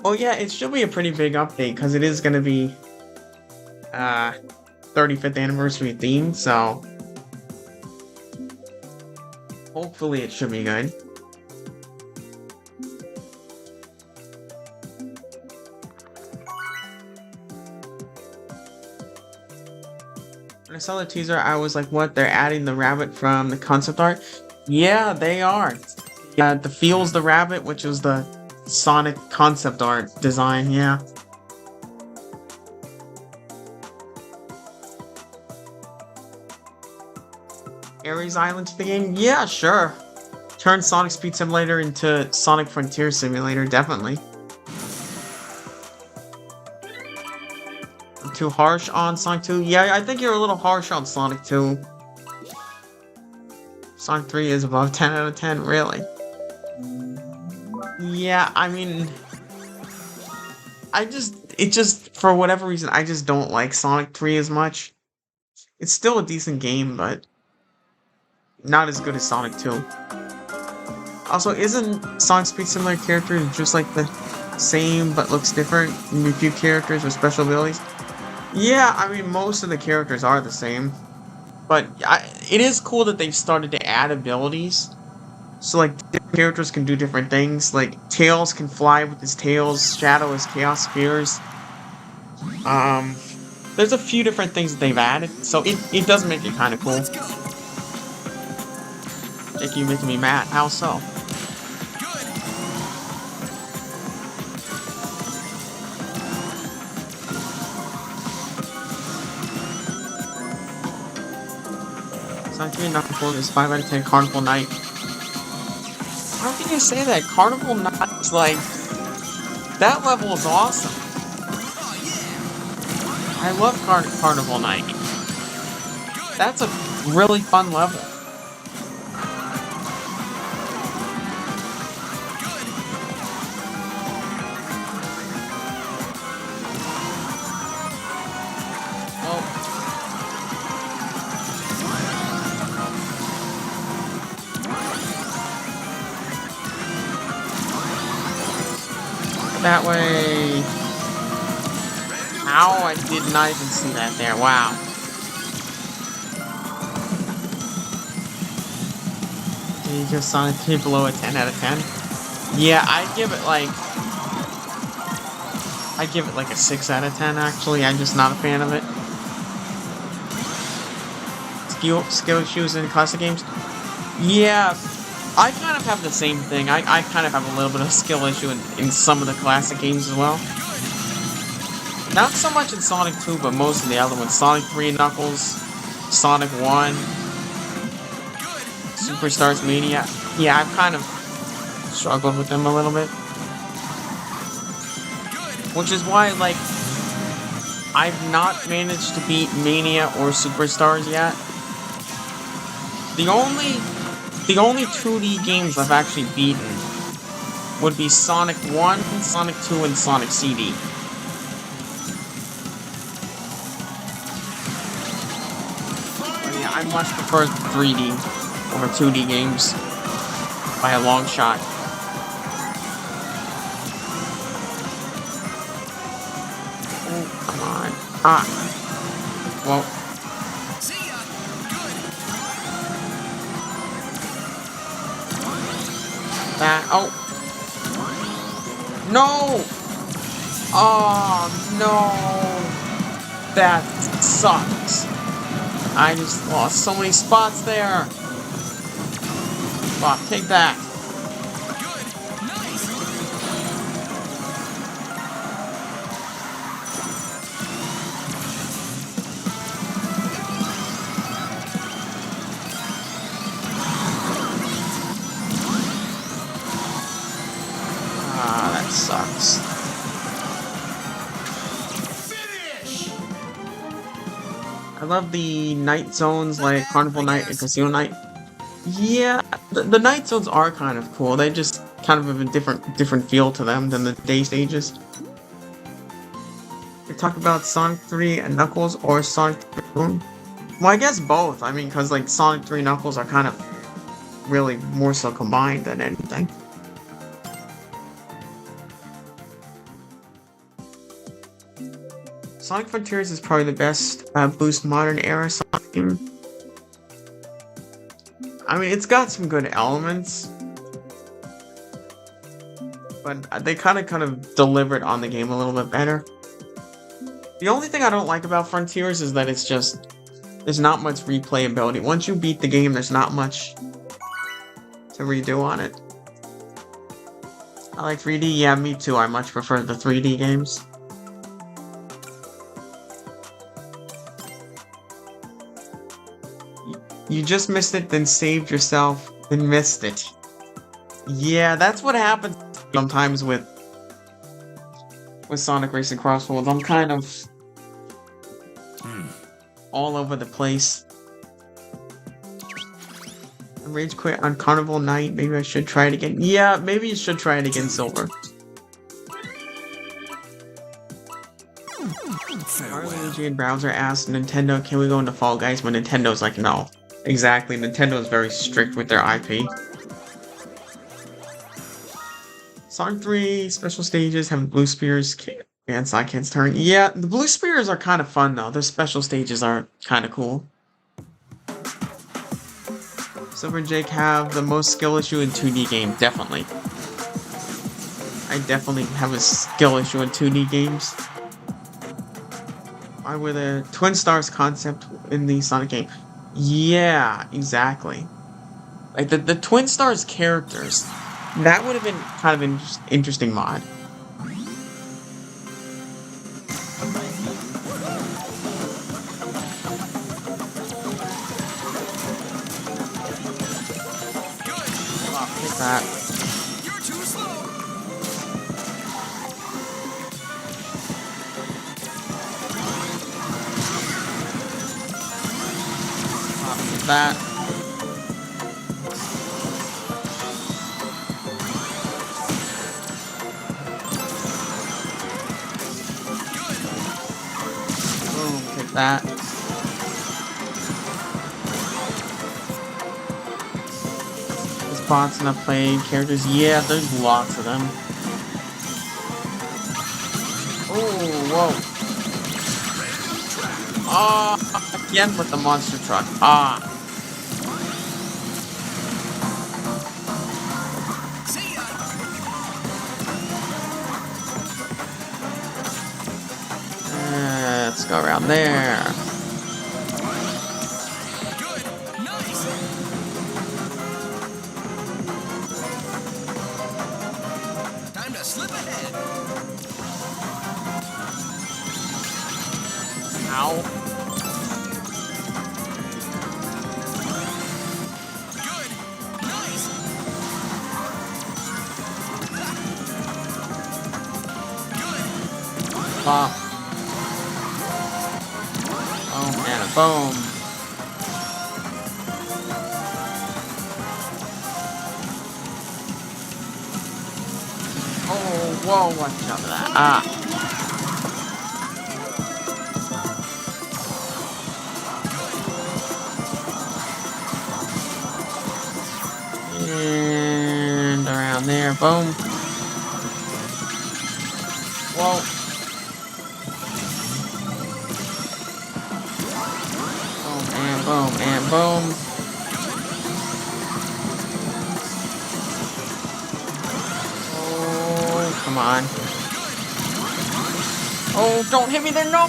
Oh yeah, it should be a pretty big update because it is gonna be 35th anniversary theme, so hopefully it should be good. When I saw the teaser, I was like, what? They're adding the rabbit from the concept art? Yeah, they are. Yeah, the Feels the Rabbit, which was the Sonic concept art design, yeah. Ares Island to the game? Yeah, sure. Turn Sonic Speed Simulator into Sonic Frontier Simulator, definitely. I'm too harsh on Sonic 2? Yeah, I think you're a little harsh on Sonic 2. Sonic 3 is above 10 out of 10, really. Yeah, I mean... for whatever reason, I just don't like Sonic 3 as much. It's still a decent game, but not as good as Sonic 2. Also, isn't Sonic Speed Simulator characters just like the same but looks different? Maybe a few characters with special abilities? Yeah, I mean, most of the characters are the same. But it is cool that they've started to add abilities. So, like, different characters can do different things. Like, Tails can fly with his tails, Shadow has Chaos Spears. There's a few different things that they've added, so it does make it kind of cool. Jake, you making me mad. How so? Sonic 3 Knuckles is 5 out of 10 Carnival Night. How can you say that? Carnival Night is like... That level is awesome. I love Carnival Night. That's a really fun level. That way... Ow, I did not even see that there, wow. Did you give Sonic 3 below a 10 out of 10? Yeah, I'd give it like a 6 out of 10, actually. I'm just not a fan of it. Skill issues in classic games? Yeah, I kind of have the same thing. I kind of have a little bit of skill issue in some of the classic games as well. Not so much in Sonic 2, but most of the other ones. Sonic 3 and Knuckles, Sonic 1, Superstars Mania. Yeah, I've kind of struggled with them a little bit. Which is why, like, I've not managed to beat Mania or Superstars yet. The only 2D games I've actually beaten would be Sonic 1, Sonic 2, and Sonic CD. But yeah, I much prefer 3D over 2D games by a long shot. Oh, come on. Ah. Well. That, oh. No! Oh, no! That sucks. I just lost so many spots there. Fuck, take that. Sucks. I love the night zones like Carnival Night and Casino Night. Yeah, the night zones are kind of cool. They just kind of have a different feel to them than the day stages. We talk about Sonic 3 and Knuckles or Sonic 3 Moon. Well, I guess both. I mean, because like Sonic 3 and Knuckles are kind of really more so combined than anything. Sonic Frontiers is probably the best boost modern era Sonic game. I mean, it's got some good elements, but they kind of delivered on the game a little bit better. The only thing I don't like about Frontiers is that it's just there's not much replayability. Once you beat the game, there's not much to redo on it. I like 3D, yeah, me too. I much prefer the 3D games. You just missed it, then saved yourself, then missed it. Yeah, that's what happens sometimes with Sonic Racing CrossWorlds. I'm kind of all over the place. Rage quit on Carnival Night. Maybe I should try it again. Yeah, maybe you should try it again, Silver. Luigi and Browser asked Nintendo, can we go into Fall Guys? But Nintendo's like, no. Exactly, Nintendo's very strict with their IP. Sonic 3 special stages have blue spears and Sidekicks turn. Yeah, the blue spears are kind of fun though. Their special stages are kind of cool. Silver and Jake have the most skill issue in 2D game, definitely. I definitely have a skill issue in 2D games. Why were the Twin Stars concept in the Sonic game? Yeah, exactly. Like the Twin Stars characters, that would have been kind of an interesting mod. That. You're too slow. That. Boom, take that. Spots enough playing characters. Yeah, there's lots of them. Oh, whoa. Again with the monster truck. Let's go around there. Good. Nice. Time to slip ahead. Ow. Good. Nice. Good. Pop. Boom and a boom. Oh, whoa, watch out for that. And around there, boom. Whoa. Boom and boom. Oh, come on. Oh, don't hit me there, no!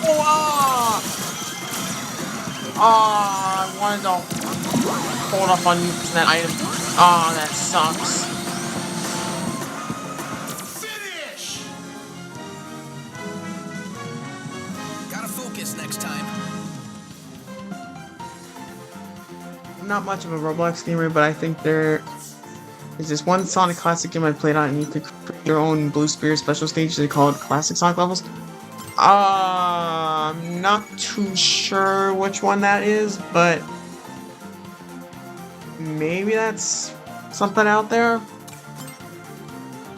I wanted to hold up on using that item. That sucks. Finish. Gotta focus next time. I'm not much of a Roblox gamer, but I think there is this one Sonic Classic game I played on, and you could create your own Blue Spear special stage. They call it Classic Sonic levels. I'm not too sure which one that is, but maybe that's something out there.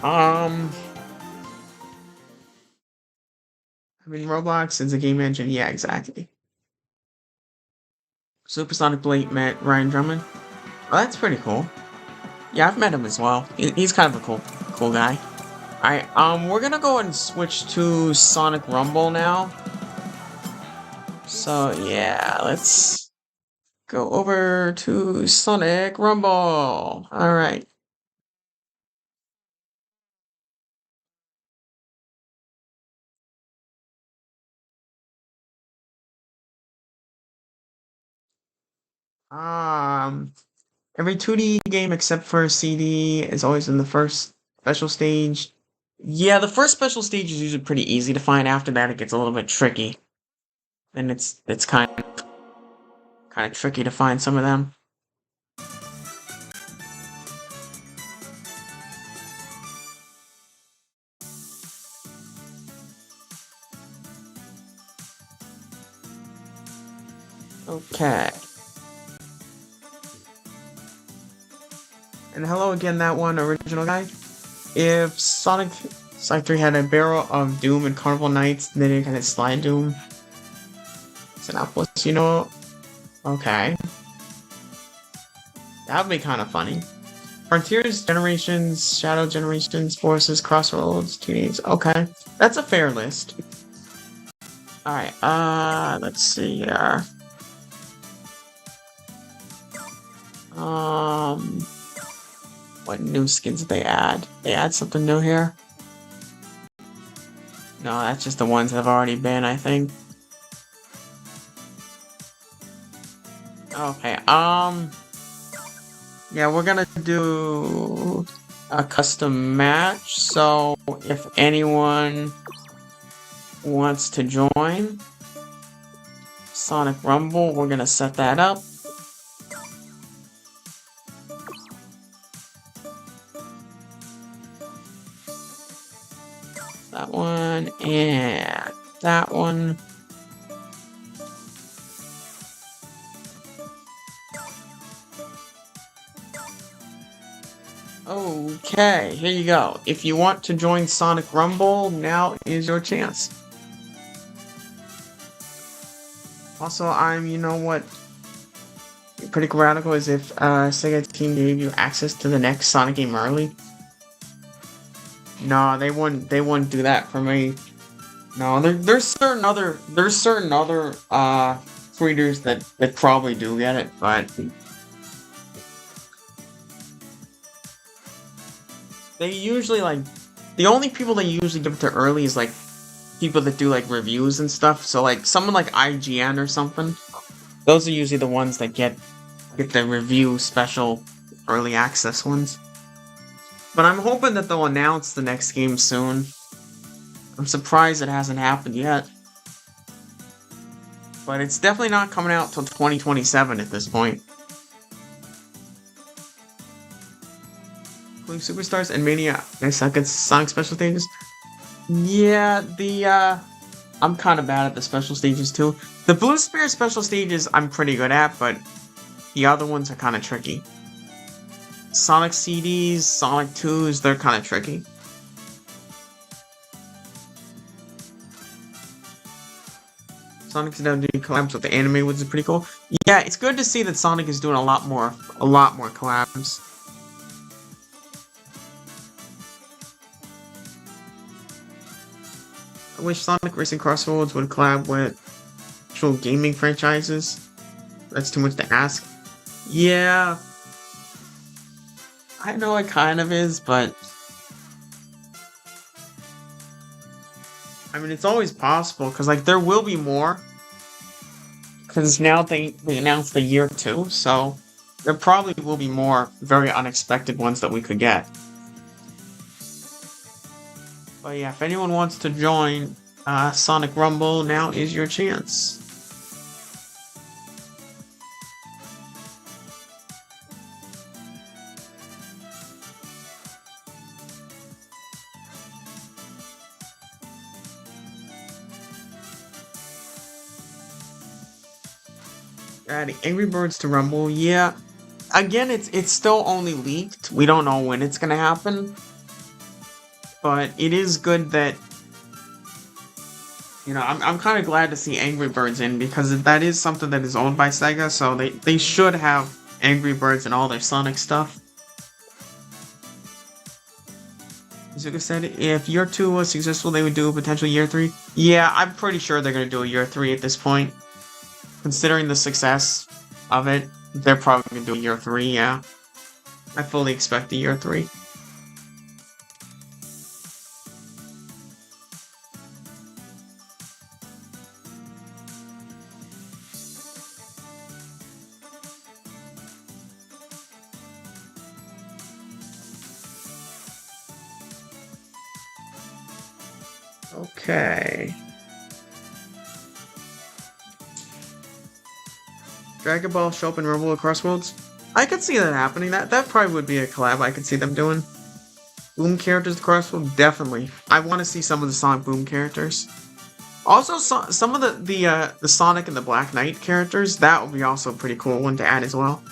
I mean, Roblox is a game engine. Yeah, exactly. Supersonic Blade met Ryan Drummond. Oh, that's pretty cool. Yeah, I've met him as well. He's kind of a cool guy. Alright, we're gonna go and switch to Sonic Rumble now. So, yeah, let's go over to Sonic Rumble. Alright. Every 2D game except for CD is always in the first special stage. Yeah, the first special stage is usually pretty easy to find. After that, it gets a little bit tricky. And it's kind Kind of tricky to find some of them. Okay. And hello again, that one original guy. If Sonic 3 had a barrel of Doom and Carnival Nights, then it had a Slide Doom. Sinopoulos, you know? Okay. That would be kind of funny. Frontiers, Generations, Shadow Generations, Forces, CrossWorlds, Teenage. Okay. That's a fair list. Alright, let's see here. What new skins did they add? They add something new here? No, that's just the ones that have already been, I think. Okay, yeah, we're gonna do a custom match, so if anyone wants to join Sonic Rumble, we're gonna set that up. That one, and that one. Okay, here you go. If you want to join Sonic Rumble, now is your chance. Also, you know what? Pretty radical is if Sega Team gave you access to the next Sonic game early. No, they wouldn't do that for me. No, there's certain other creators that probably do get it, but they usually the only people they usually give it to early is people that do reviews and stuff. So someone like IGN or something. Those are usually the ones that get the review special early access ones. But I'm hoping that they'll announce the next game soon. I'm surprised it hasn't happened yet. But it's definitely not coming out till 2027 at this point. Including Superstars and Mania and Sonic special stages. Yeah, I'm kind of bad at the special stages too. The Blue Spear special stages I'm pretty good at, but the other ones are kind of tricky. Sonic CDs, Sonic 2s, they're kind of tricky. Sonic's now doing collabs with the anime, which is pretty cool. Yeah, it's good to see that Sonic is doing a lot more collabs. I wish Sonic Racing CrossWorlds would collab with actual gaming franchises. That's too much to ask. Yeah. I know it kind of is, but I mean, it's always possible, because there will be more. Because now they announced the year 2, so there probably will be more very unexpected ones that we could get. But yeah, if anyone wants to join Sonic Rumble, now is your chance. Adding Angry Birds to Rumble, yeah. Again, it's still only leaked. We don't know when it's gonna happen. But it is good that, I'm kind of glad to see Angry Birds in, because that is something that is owned by Sega, so they should have Angry Birds in all their Sonic stuff. Zuka said if year 2 was successful, they would do a potential year 3. Yeah, I'm pretty sure they're gonna do a year 3 at this point. Considering the success of it, they're probably gonna do a year 3, yeah. I fully expect a year 3. Okay. Dragon Ball show up in Rumble CrossWorlds? I could see that happening. That probably would be a collab I could see them doing. Boom characters CrossWorlds? Definitely. I want to see some of the Sonic Boom characters. Also, some of the Sonic and the Black Knight characters, that would be also a pretty cool one to add as well.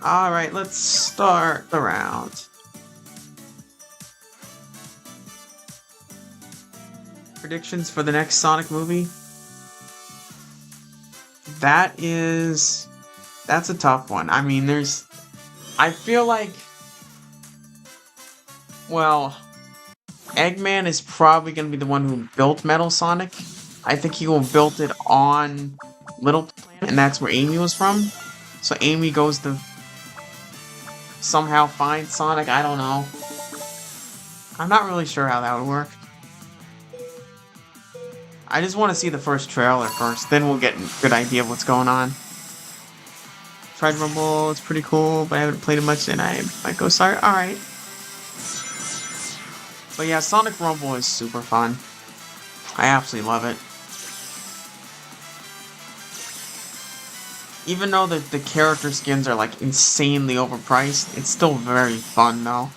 Alright, let's start the round. Predictions for the next Sonic movie? That's a tough one. I mean, I feel like, well, Eggman is probably going to be the one who built Metal Sonic. I think he will build it on Little Planet, and that's where Amy was from. So Amy goes to somehow find Sonic. I don't know. I'm not really sure how that would work. I just want to see the first trailer first, then we'll get a good idea of what's going on. Tried Rumble, it's pretty cool, but I haven't played it much, and I might go sorry. Alright. But yeah, Sonic Rumble is super fun. I absolutely love it. Even though the character skins are like insanely overpriced, it's still very fun though.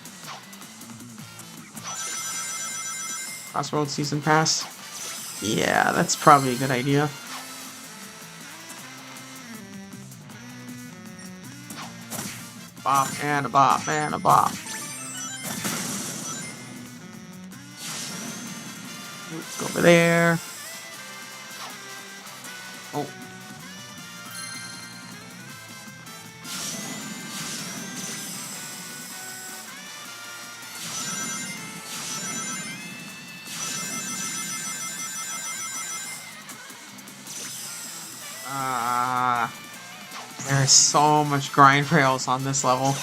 CrossWorlds Season Pass? Yeah, that's probably a good idea. Bop and a bop and a bop. Go over there. Oh. There's so much grind rails on this level.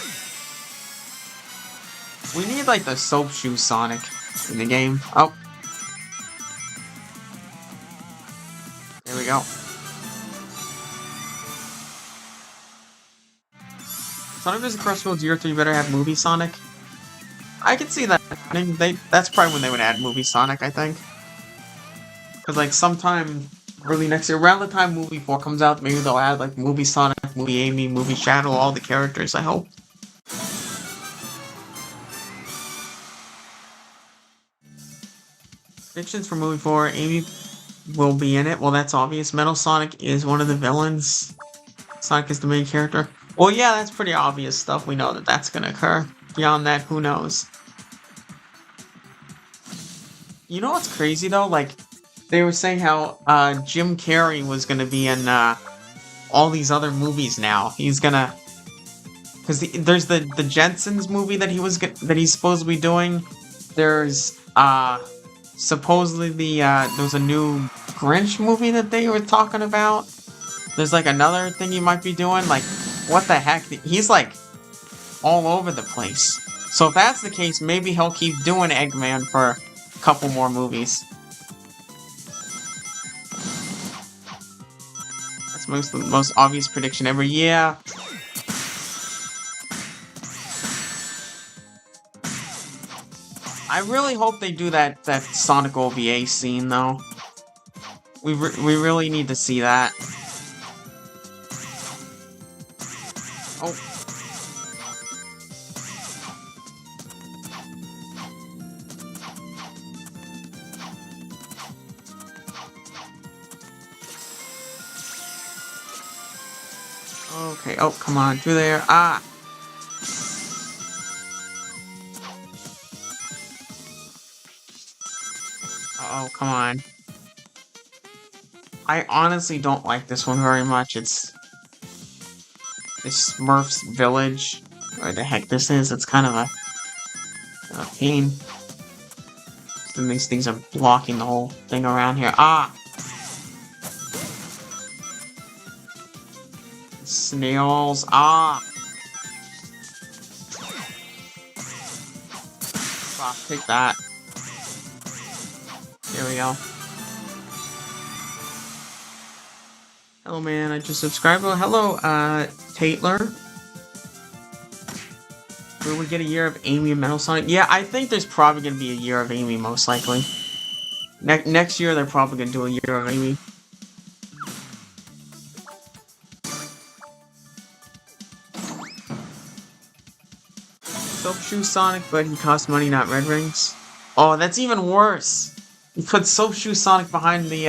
We need like the soap shoe Sonic in the game. Oh. There we go. Sonic vs. CrossWorlds Year 3 better have movie Sonic. I can see that happening. That's probably when they would add movie Sonic, I think. Because like sometime early next year, around the time movie 4 comes out, maybe they'll add like movie Sonic, movie Amy, movie Shadow, all the characters, I hope. Predictions for movie 4, Amy will be in it. Well, that's obvious. Metal Sonic is one of the villains. Sonic is the main character. Well, yeah, that's pretty obvious stuff. We know that that's gonna occur. Beyond that, who knows? You know what's crazy though? Like, they were saying how Jim Carrey was gonna be in all these other movies now. He's gonna, because there's the Jensens movie that he's supposed to be doing. There's supposedly there's a new Grinch movie that they were talking about. There's like another thing he might be doing. Like, what the heck? He's like all over the place. So if that's the case, maybe he'll keep doing Eggman for a couple more movies. That's the most obvious prediction ever. Yeah. I really hope they do that Sonic OVA scene though. We really need to see that. Oh. Okay, oh, come on, through there. Ah! Uh-oh, come on. I honestly don't like this one very much. It's this Smurfs Village, or the heck this is. It's kind of a pain. Then these things are blocking the whole thing around here. Ah! Snails. Ah! Ah, take that. There we go. Hello, man. I just subscribed. Oh, hello, Tatler. Will we get a year of Amy and Metal Sonic? Yeah, I think there's probably gonna be a year of Amy, most likely. Next year they're probably gonna do a year maybe. Soap Shoe Sonic, but he costs money, not red rings. Oh, that's even worse. You put Soap Shoe Sonic behind the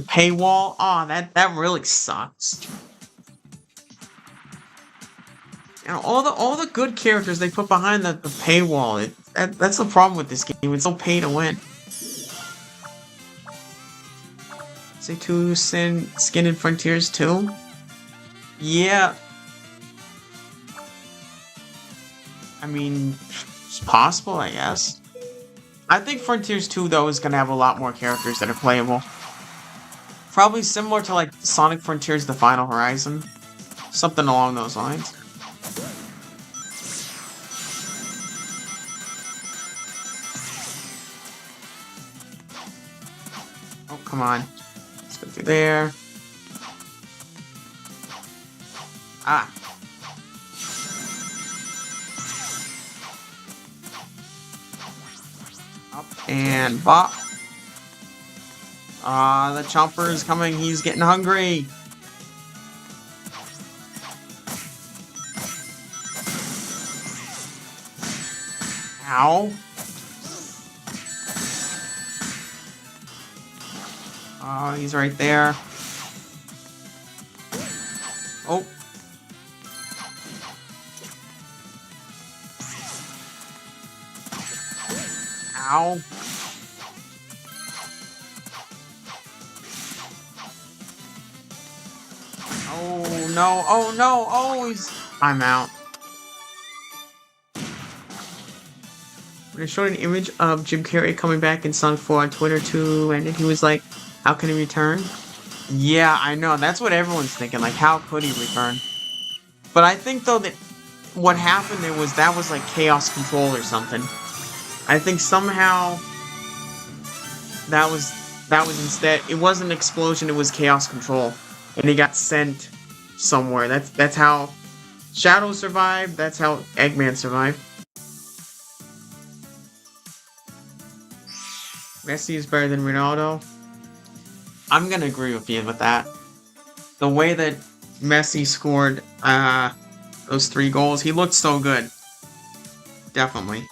paywall. Oh, that really sucks. And all the good characters they put behind the paywall. That's the problem with this game. It's so pay to win. Say two Skin in Frontiers 2? Yeah. I mean, it's possible, I guess. I think Frontiers 2, though, is going to have a lot more characters that are playable. Probably similar to, like, Sonic Frontiers The Final Horizon. Something along those lines. Oh, come on. Let's go through there. Ah. Up and bop. Ah, the Chomper is coming. He's getting hungry. Ow. Oh, he's right there. Oh. Ow. Oh no, oh no, oh, I'm out. When I showed an image of Jim Carrey coming back in Sonic 4 on Twitter too, and he was like, how can he return? Yeah, I know, that's what everyone's thinking, like, how could he return? But I think, though, that what happened there was that was like Chaos Control or something. I think somehow that was instead, it wasn't an explosion, it was Chaos Control. And he got sent somewhere. That's how Shadow survived, that's how Eggman survived. Messi is better than Ronaldo. I'm gonna agree with you with that. The way that Messi scored those 3 goals, he looked so good. Definitely.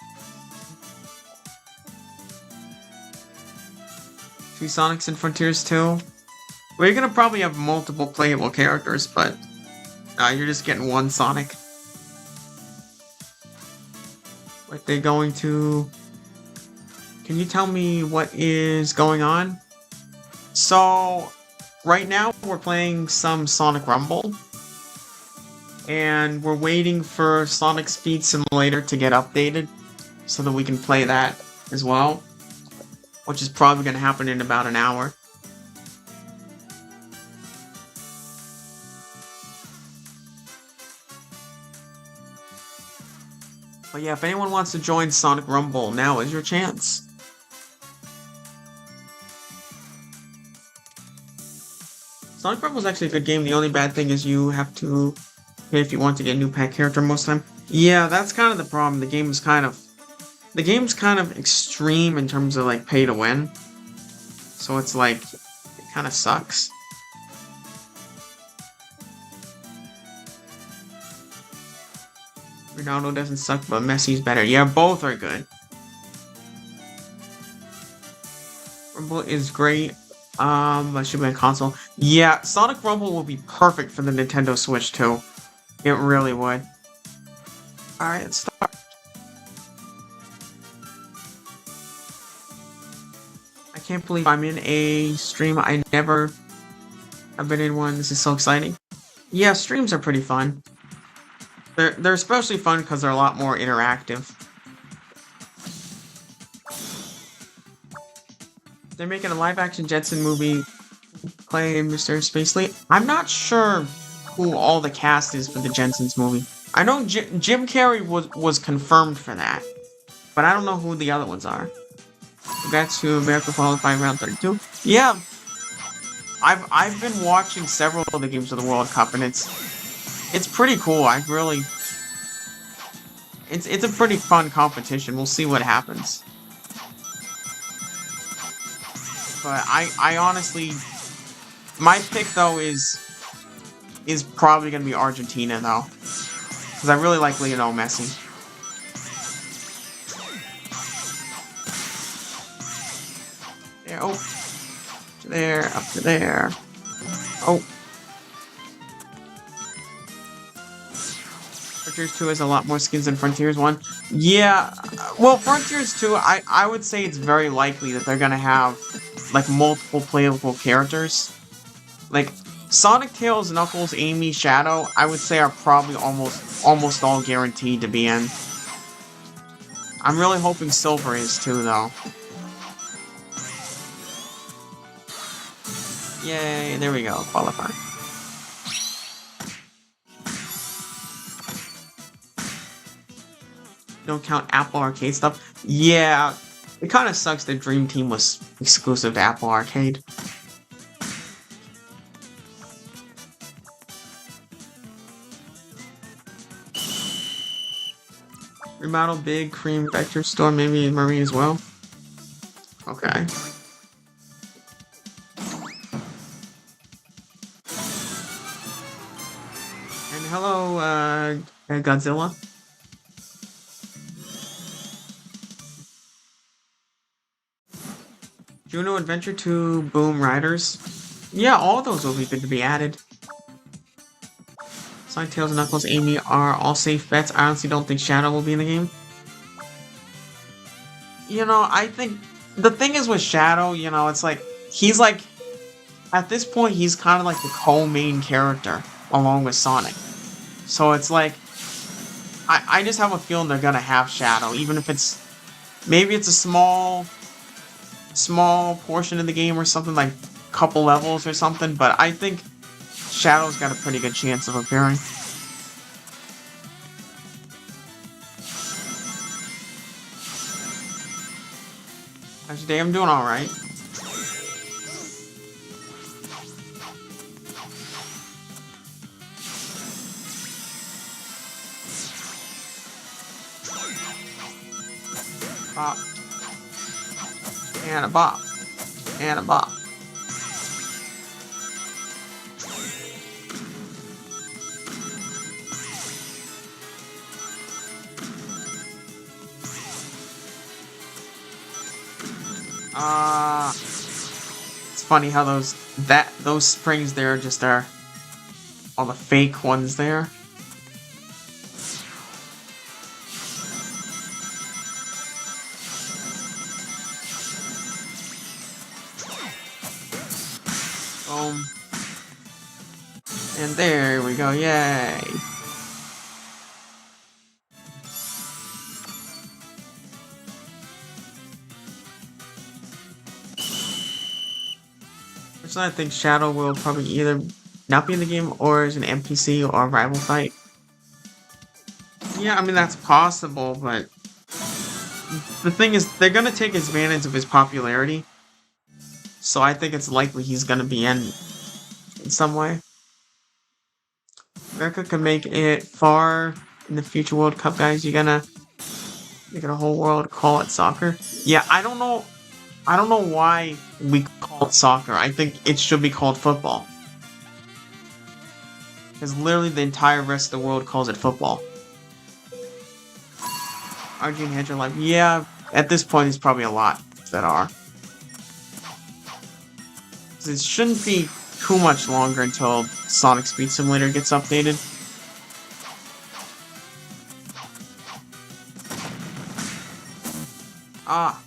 2 Sonics in Frontiers 2. We're gonna probably have multiple playable characters, but you're just getting one Sonic. What they going to... Can you tell me what is going on? So, right now we're playing some Sonic Rumble. And we're waiting for Sonic Speed Simulator to get updated so that we can play that as well. Which is probably going to happen in about an hour. But yeah, if anyone wants to join Sonic Rumble, now is your chance. Sonic Rumble is actually a good game. The only bad thing is you have to pay if you want to get a new pet character most of the time. Yeah, that's kind of the problem. The game's kind of extreme in terms of like pay to win. So it's like, it kind of sucks. Ronaldo doesn't suck, but Messi's better. Yeah, both are good. Rumble is great. That should be a console. Yeah, Sonic Rumble will be perfect for the Nintendo Switch too. It really would. Alright, let's start. I can't believe I'm in a stream. I never have been in one. This is so exciting. Yeah, streams are pretty fun. They're especially fun because they're a lot more interactive. They're making a live-action Jetson movie playing Mr. Spacely. I'm not sure who all the cast is for the Jetsons movie. I know Jim Carrey was confirmed for that, but I don't know who the other ones are. Congrats to America qualifying round 32. Yeah, I've been watching several of the games of the World Cup, and it's pretty cool. It's a pretty fun competition. We'll see what happens. But I honestly, my pick though is probably gonna be Argentina though, because I really like Lionel Messi. There, oh, to there, up to there. Oh. Frontiers 2 has a lot more skins than Frontiers 1. Yeah, well, Frontiers 2, I would say it's very likely that they're gonna have, like, multiple playable characters. Like, Sonic, Tails, Knuckles, Amy, Shadow, I would say are probably almost all guaranteed to be in. I'm really hoping Silver is too, though. Yay, there we go, qualify. Don't count Apple Arcade stuff. Yeah, it kind of sucks that Dream Team was exclusive to Apple Arcade. Remodel Big Cream Vector Store, maybe Marine as well. Okay. And hello, Godzilla. Juno Adventure 2 Boom Riders. Yeah, all those will be good to be added. Sonic, Tails, Knuckles, Amy are all safe bets. I honestly don't think Shadow will be in the game. You know, I think the thing is with Shadow, you know, it's like he's like at this point he's kind of like the co-main character along with Sonic. So it's like I just have a feeling they're gonna have Shadow, even if it's maybe it's a small portion of the game or something, like a couple levels or something, but I think Shadow's got a pretty good chance of appearing. How's your day? I'm doing alright. Bop. And a bop. And a bop. It's funny how those springs there just are all the fake ones there. Boom. And there we go, yay! Personally, I think Shadow will probably either not be in the game or as an NPC or a rival fight. Yeah, I mean, that's possible, but the thing is, they're gonna take advantage of his popularity. So I think it's likely he's gonna be in some way. America could make it far in the future World Cup, guys. You're gonna make it a whole world call it soccer. Yeah, I don't know why we call it soccer. I think it should be called football. Because literally the entire rest of the world calls it football. Arjun Hedger Life. Yeah, at this point it's probably a lot that are. It shouldn't be too much longer until Sonic Speed Simulator gets updated. Ah.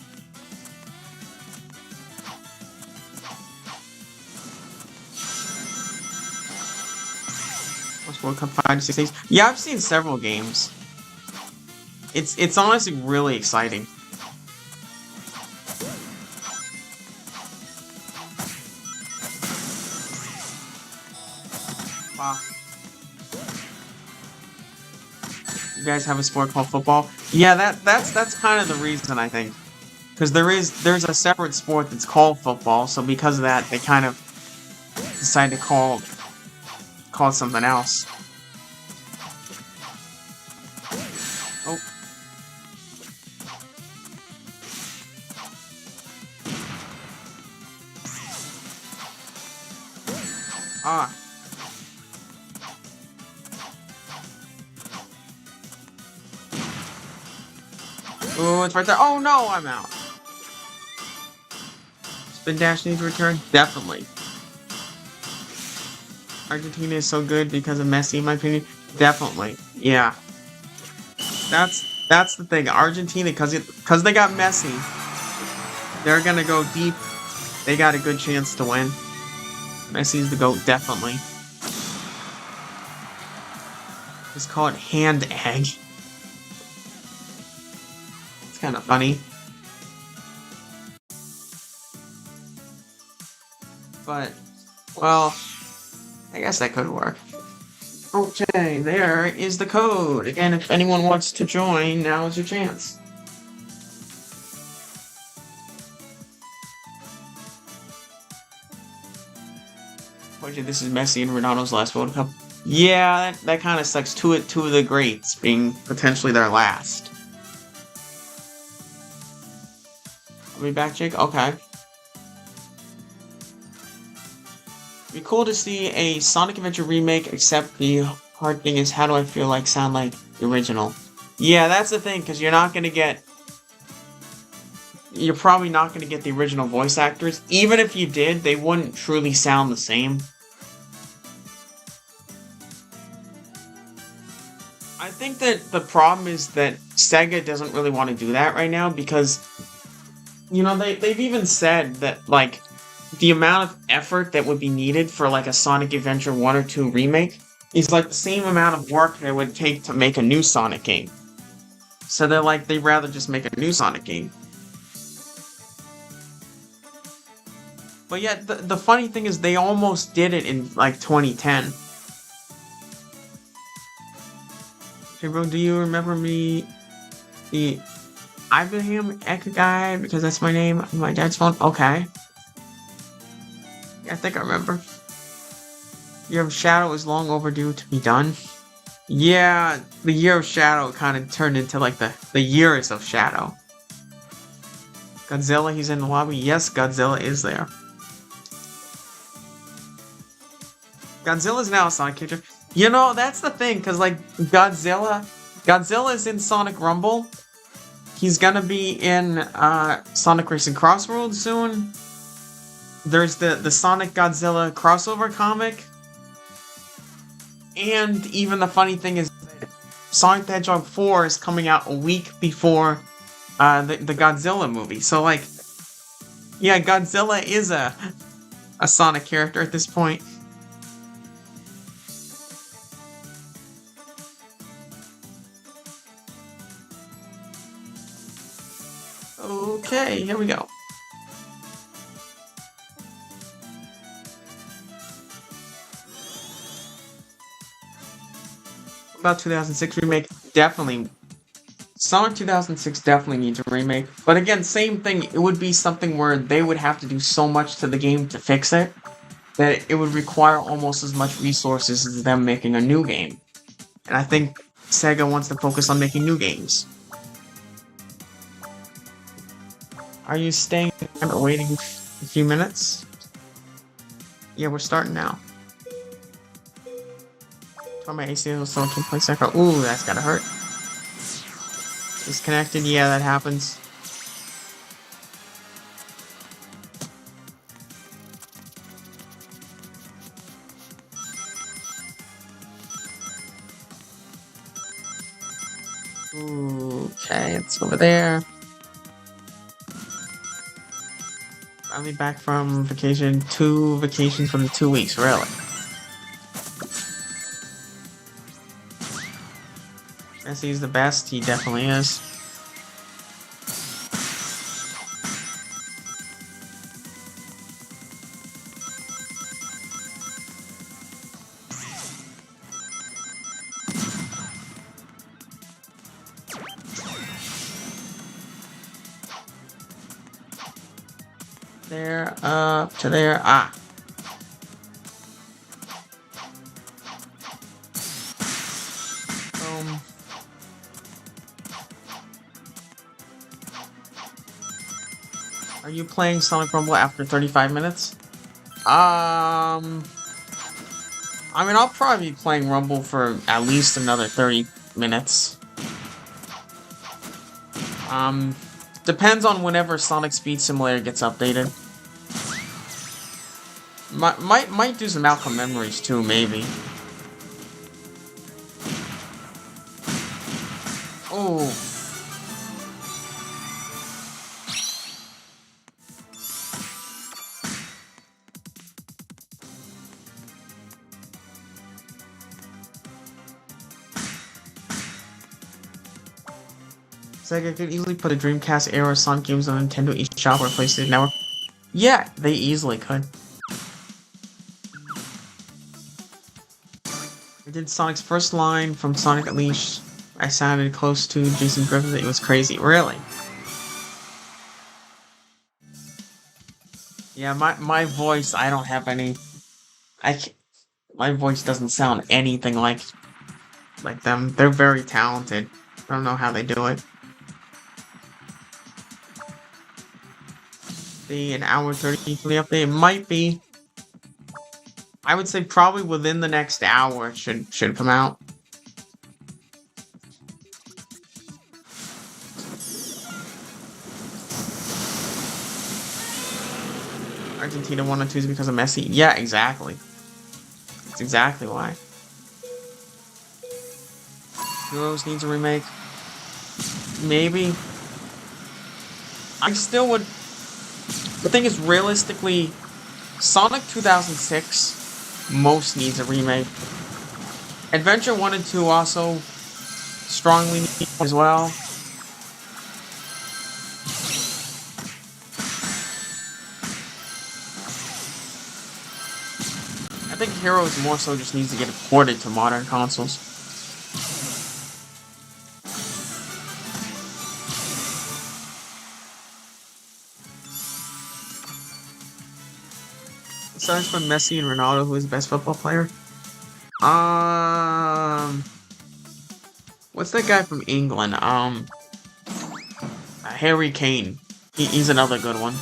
World Cup 5 to 6 days. Yeah, I've seen several games. It's honestly really exciting. Wow. You guys have a sport called football? Yeah, that's kind of the reason, I think. Because there's a separate sport that's called football, so because of that they kind of decided to call it something else. Oh. Ah. Oh, it's right there. Oh no, I'm out. Spin dash needs to return? Definitely. Argentina is so good because of Messi, in my opinion. Definitely. Yeah. That's the thing. Argentina, because they got Messi, they're gonna go deep. They got a good chance to win. Messi's the GOAT, definitely. Just call it hand egg. It's kind of funny. But, well, I guess that could work. Okay, there is the code. Again, if anyone wants to join, now is your chance. Told you this is Messi and Ronaldo's last World Cup. Yeah, that kind of sucks. Two of the greats being potentially their last. Are we back, Jake? Okay. It'd be cool to see a Sonic Adventure remake, except the hard thing is, how do I feel like sound like the original? Yeah, that's the thing, because you're probably not going to get the original voice actors. Even if you did, they wouldn't truly sound the same. I think that the problem is that Sega doesn't really want to do that right now, because, you know, they've even said that, like, the amount of effort that would be needed for, like, a Sonic Adventure 1 or 2 remake is, like, the same amount of work that it would take to make a new Sonic game. So they're like, they'd rather just make a new Sonic game. But yeah, the funny thing is they almost did it in, like, 2010. Hey bro, do you remember me, the Ibrahim Ek guy? Because that's my name on my dad's phone? Okay. Yeah, I think I remember. Year of Shadow is long overdue to be done. Yeah, the Year of Shadow kind of turned into, like, the Years of Shadow. Godzilla, he's in the lobby. Yes, Godzilla is there. Godzilla's now a Sonic character. You know, that's the thing, because, like, Godzilla's in Sonic Rumble. He's gonna be in Sonic Racing CrossWorlds soon. There's the Sonic Godzilla crossover comic. And even the funny thing is that Sonic the Hedgehog 4 is coming out a week before the Godzilla movie. So, like, yeah, Godzilla is a Sonic character at this point. Okay, here we go. About 2006 remake, definitely. Sonic 2006 definitely needs a remake. But again, same thing, it would be something where they would have to do so much to the game to fix it, that it would require almost as much resources as them making a new game. And I think Sega wants to focus on making new games. Are you staying or waiting a few minutes? Yeah, we're starting now. Tore my ACL so I can play Sekiro. Ooh, that's gotta hurt. Disconnected, yeah, that happens. Ooh, okay, it's over there. Finally back from vacation. 2 vacations from the 2 weeks, really. Messi's the best, he definitely is. There, up to there. Ah. Are you playing Sonic Rumble after 35 minutes? I mean, I'll probably be playing Rumble for at least another 30 minutes. Depends on whenever Sonic Speed Simulator gets updated. Might do some Malcolm Memories too, maybe. Oh. Sega could easily put a Dreamcast era Sonic games on Nintendo eShop or PlayStation Network. Yeah, they easily could. I did Sonic's first line from Sonic Unleashed. I sounded close to Jason Griffith. It was crazy. Really? Yeah, my voice, I don't have any... my voice doesn't sound anything like them. They're very talented. I don't know how they do it. An hour 30 for the update. It might be. I would say probably within the next hour it should come out. Argentina 1 and 2 is because of Messi. Yeah, exactly. That's exactly why. Heroes needs a remake. Maybe. I still would... The thing is, realistically, Sonic 2006 most needs a remake. Adventure 1 and 2 also strongly need as well. I think Heroes more so just needs to get ported to modern consoles. Aside from Messi and Ronaldo, who is the best football player? What's that guy from England? Harry Kane. He's another good one.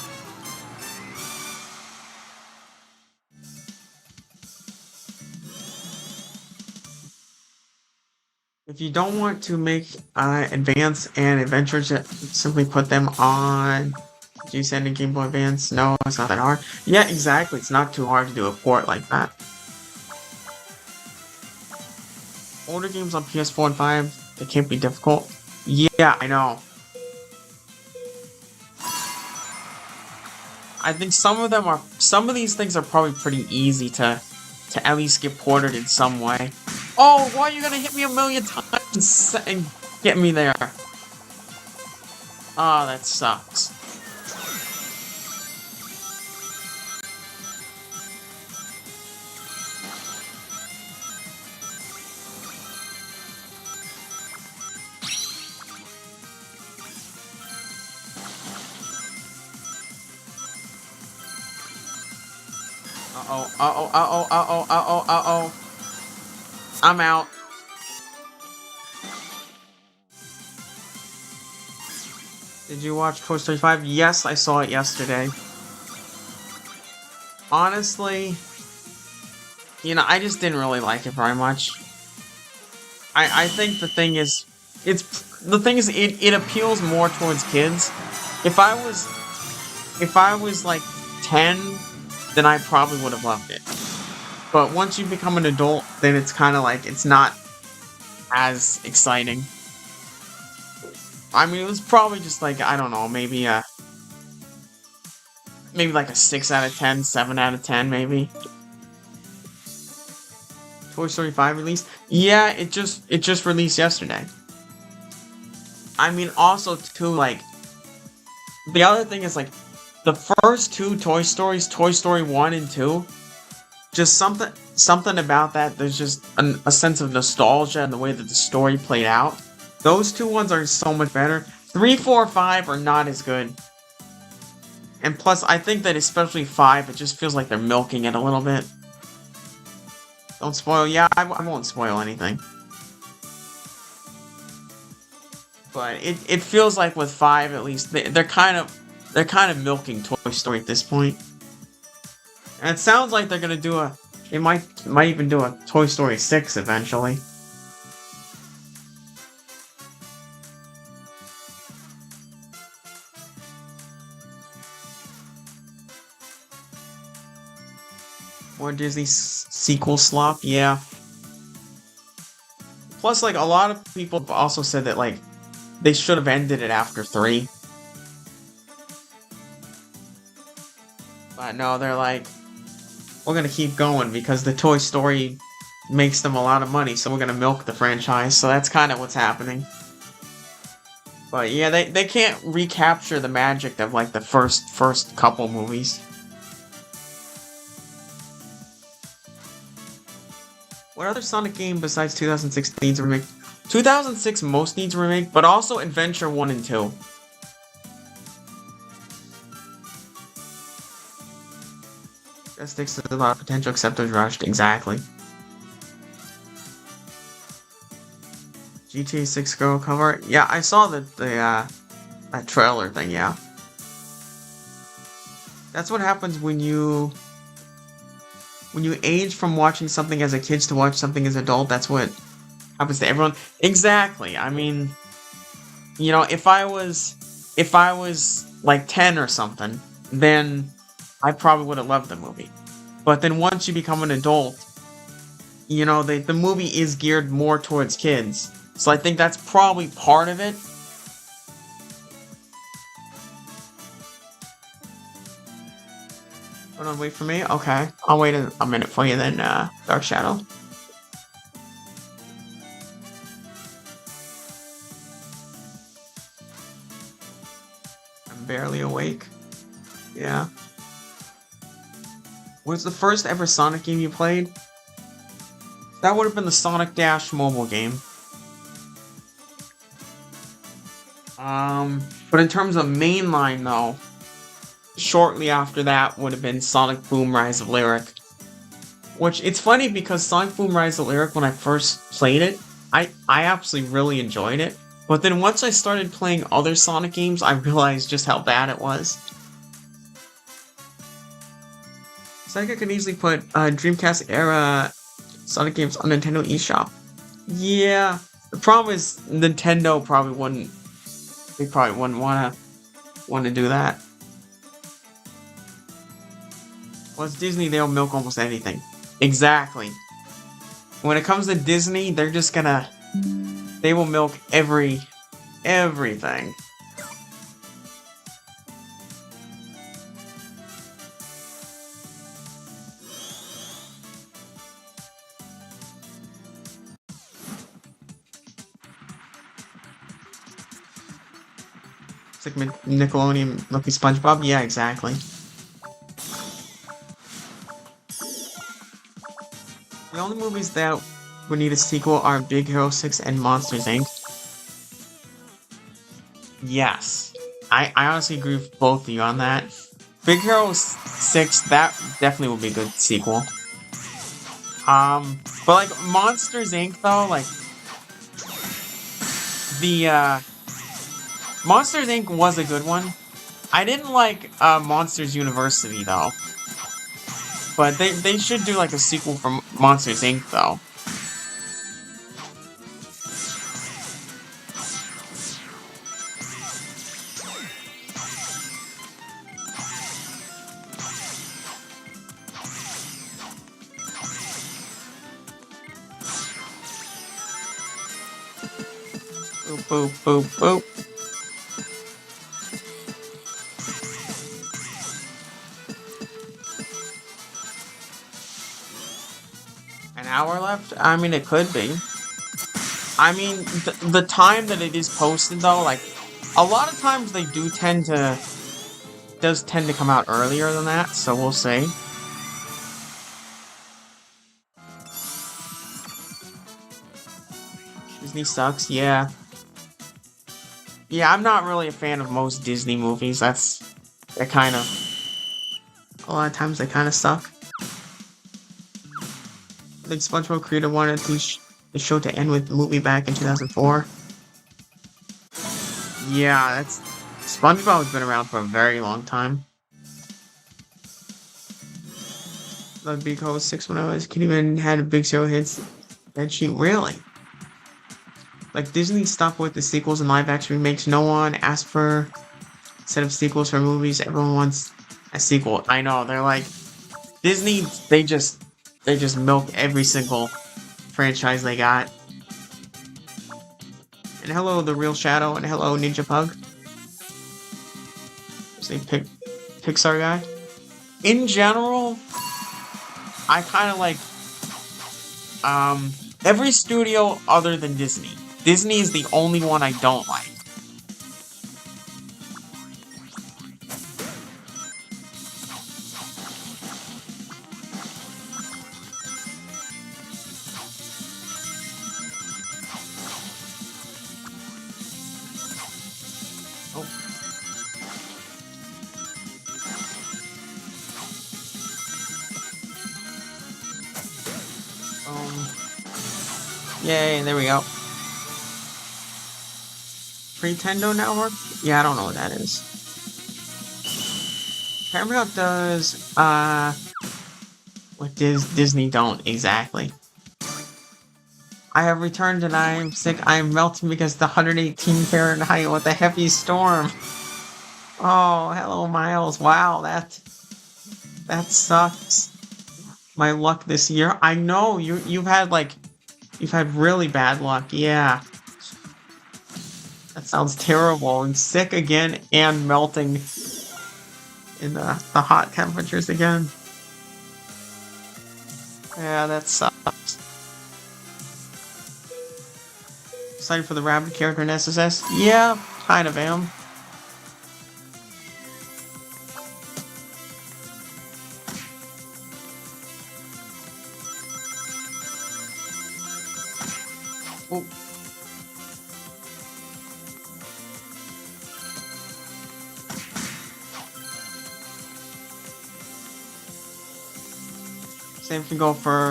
If you don't want to make Advance and Adventure, simply put them on G-Send and Game Boy Advance. No, it's not that hard. Yeah, exactly. It's not too hard to do a port like that. Older games on PS4 and 5, they can't be difficult. Yeah, I know. I think some of these things are probably pretty easy to at least get ported in some way. Oh, why are you gonna hit me a million times and get me there? Oh, that sucks. Uh-oh. I'm out. Did you watch Toy Story 5? Yes, I saw it yesterday. Honestly, you know, I just didn't really like it very much. I think the thing is, it appeals more towards kids. If I was like 10, then I probably would have loved it. But once you become an adult, then it's kind of like, it's not as exciting. I mean, it was probably just like, I don't know, maybe like a 6 out of 10, 7 out of 10, maybe. Toy Story 5 released? Yeah, it just released yesterday. I mean, also, too, like, the other thing is, like, the first two Toy Stories, Toy Story 1 and 2, just something about that, there's just a sense of nostalgia in the way that the story played out. Those two ones are so much better. 3, 4, 5 are not as good. And plus, I think that especially 5, it just feels like they're milking it a little bit. Don't spoil. Yeah, I won't spoil anything. But it feels like with 5, at least, they're kind of milking Toy Story at this point. And it sounds like they're gonna do a They might even do a Toy Story 6 eventually. More Disney sequel slop, yeah. Plus, like, a lot of people have also said that, like, they should have ended it after 3. But no, they're like, we're gonna keep going because the Toy Story makes them a lot of money, so we're gonna milk the franchise. So that's kind of what's happening. But yeah, they can't recapture the magic of like the first couple movies. What other Sonic game besides 2006 needs a remake? 2006 most needs a remake, but also Adventure 1 and 2. That sticks to a lot of potential except those rushed. Exactly. GTA 6 girl cover. Yeah, I saw that trailer thing. Yeah, that's what happens when you age from watching something as a kid to watch something as an adult. That's what happens to everyone. Exactly. I mean, you know, if I was like 10 or something, then I probably would have loved the movie. But then once you become an adult, you know, the movie is geared more towards kids. So I think that's probably part of it. Hold on, wait for me? Okay. I'll wait a minute for you then, Dark Shadow. I'm barely awake. Yeah. What's the first ever Sonic game you played? That would have been the Sonic Dash mobile game. But in terms of mainline though, shortly after that would have been Sonic Boom Rise of Lyric. Which, it's funny because Sonic Boom Rise of Lyric, when I first played it, I absolutely really enjoyed it. But then once I started playing other Sonic games, I realized just how bad it was. Sega could easily put Dreamcast era Sonic games on Nintendo eShop. Yeah, the problem is Nintendo probably wouldn't. They probably wouldn't want to do that. Well, it's Disney, they'll milk almost anything. Exactly. When it comes to Disney, they're just gonna... They will milk everything. It's like Nickelodeon milking SpongeBob? Yeah, exactly. The only movies that would need a sequel are Big Hero 6 and Monsters, Inc. Yes. I honestly agree with both of you on that. Big Hero 6, that definitely would be a good sequel. But like, Monsters, Inc. though, like... The, Monsters, Inc. was a good one. I didn't like, Monsters University, though. But they should do, like, a sequel for Monsters, Inc., though. Boop, boop, boop, boop. An hour left? I mean, it could be. I mean, the time that it is posted, though, like, a lot of times they do tend to... does tend to come out earlier than that, so we'll see. Disney sucks, yeah. Yeah, I'm not really a fan of most Disney movies. They're kind of... A lot of times they kind of suck. I think SpongeBob creator wanted the show to end with the movie back in 2004. Yeah, that's... SpongeBob has been around for a very long time. The Big Host 610 can even had a big show hits. And she really. Like Disney stopped with the sequels and live action remakes. No one asked for a set of sequels for movies. Everyone wants a sequel. I know, they're like Disney, they just milk every single franchise they got. And hello, The Real Shadow, and hello, Ninja Pug. Say Pixar guy. In general, I kind of like every studio other than Disney. Disney is the only one I don't like. Oh. Yay, there we go. Nintendo Network? Yeah, I don't know what that is. Paramount does, what Disney don't exactly. I have returned and I am sick. I am melting because the 118 Fahrenheit with a heavy storm. Oh, hello, Miles. Wow, that sucks. My luck this year. I know you've had really bad luck. Yeah, that sounds terrible. And sick again and melting in the hot temperatures again. Yeah, that sucks. Excited for the rabbit character in SSS? Yeah, kind of am. Oh. Same can go for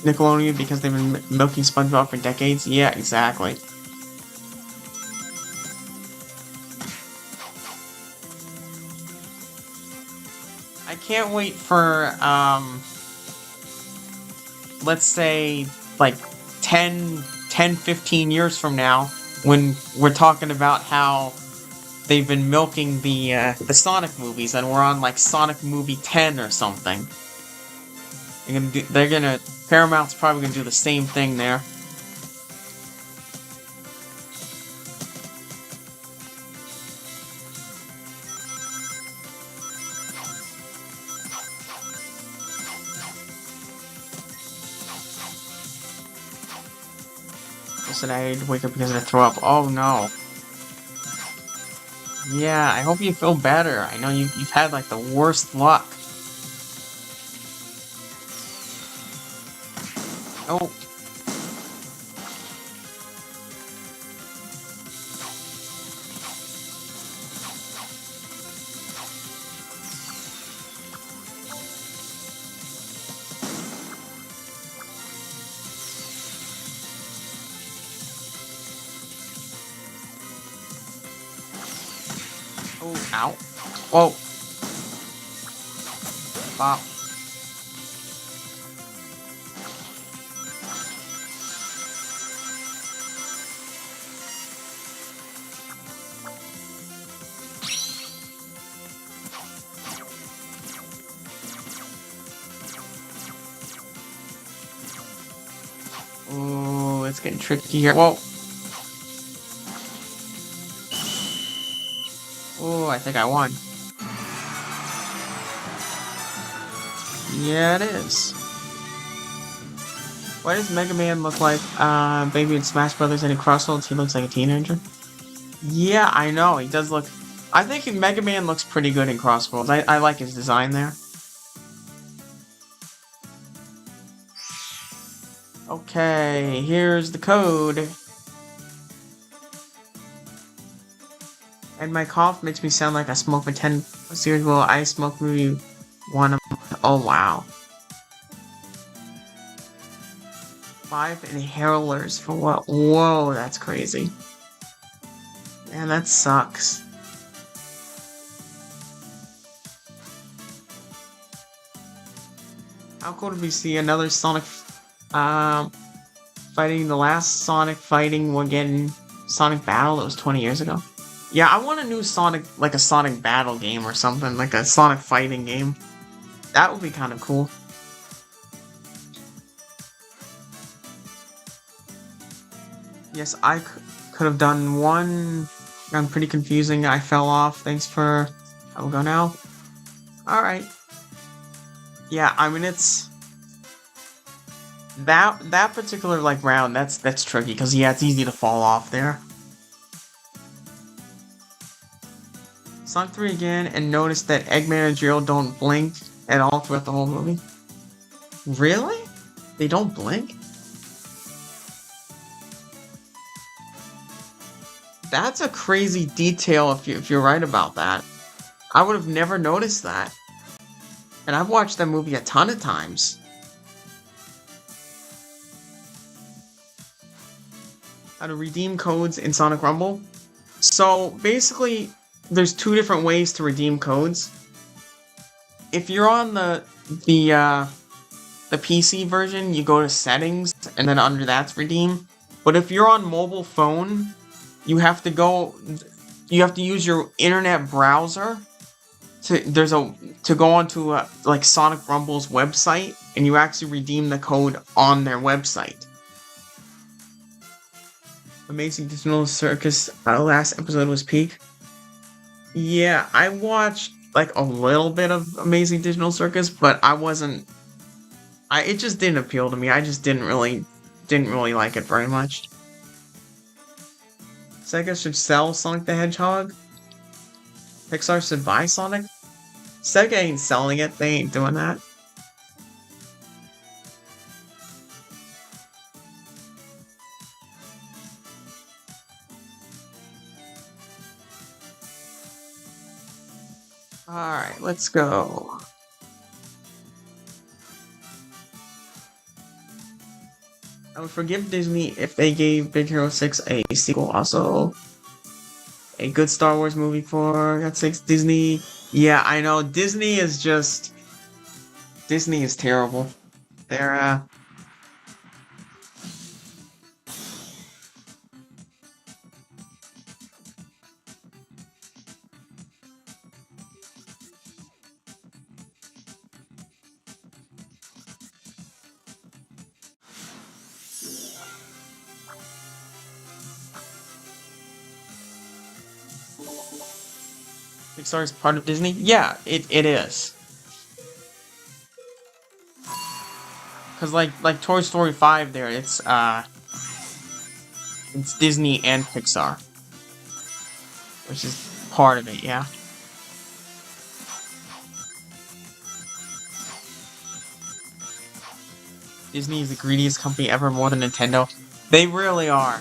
Nickelodeon because they've been milking SpongeBob for decades. Yeah, exactly. I can't wait for, let's say, like 15 years from now, when we're talking about how they've been milking the Sonic movies, and we're on like Sonic movie 10 or something. Paramount's probably gonna do the same thing there. Listen, I'd wake up because I throw up. Oh no. Yeah, I hope you feel better. I know you've had like the worst luck. Oh. Oh, ow. Whoa. Bop. Oh, it's getting tricky here. Whoa. Oh, I think I won. Yeah, it is. Why does Mega Man look like Baby in Smash Brothers and in CrossWorlds? He looks like a teenager. Yeah, I know. He does look. I think Mega Man looks pretty good in CrossWorlds. I like his design there. Okay, here's the code. And my cough makes me sound like I smoke for 10 series. Well, I smoke maybe one a month. Oh, wow. 5 inhalers for what? Whoa, that's crazy. Man, that sucks. How cool did we see another Sonic fighting? The last Sonic fighting we're getting Sonic Battle that was 20 years ago. Yeah, I want a new Sonic, like a Sonic Battle game or something, like a Sonic fighting game. That would be kind of cool. Yes, I could have done one. I'm pretty confusing. I fell off. Thanks for... I will go now. Alright. Yeah, I mean, it's... That particular, like, round, that's tricky, because, yeah, it's easy to fall off there. Sonic 3 again, and notice that Eggman and Jill don't blink at all throughout the whole movie. Really? They don't blink? That's a crazy detail if you're right about that. I would have never noticed that. And I've watched that movie a ton of times. How to redeem codes in Sonic Rumble. So basically, there's two different ways to redeem codes. If you're on the PC version, you go to settings, and then under that's redeem. But if you're on mobile phone, you have to use your internet browser to go onto like Sonic Rumble's website, and you actually redeem the code on their website. Amazing Digital Circus last episode was peak. Yeah, I watched like a little bit of Amazing Digital Circus, but I wasn't. It just didn't appeal to me. I just didn't really like it very much. Sega should sell Sonic the Hedgehog. Pixar should buy Sonic. Sega ain't selling it. They ain't doing that. Alright, let's go. I would forgive Disney if they gave Big Hero 6 a sequel. Also, a good Star Wars movie for God sakes, Disney. Yeah, I know. Disney is terrible. They're, Pixar is part of Disney? Yeah, it is. Cause like Toy Story 5 there, it's Disney and Pixar. Which is part of it, yeah. Disney is the greediest company ever, more than Nintendo. They really are.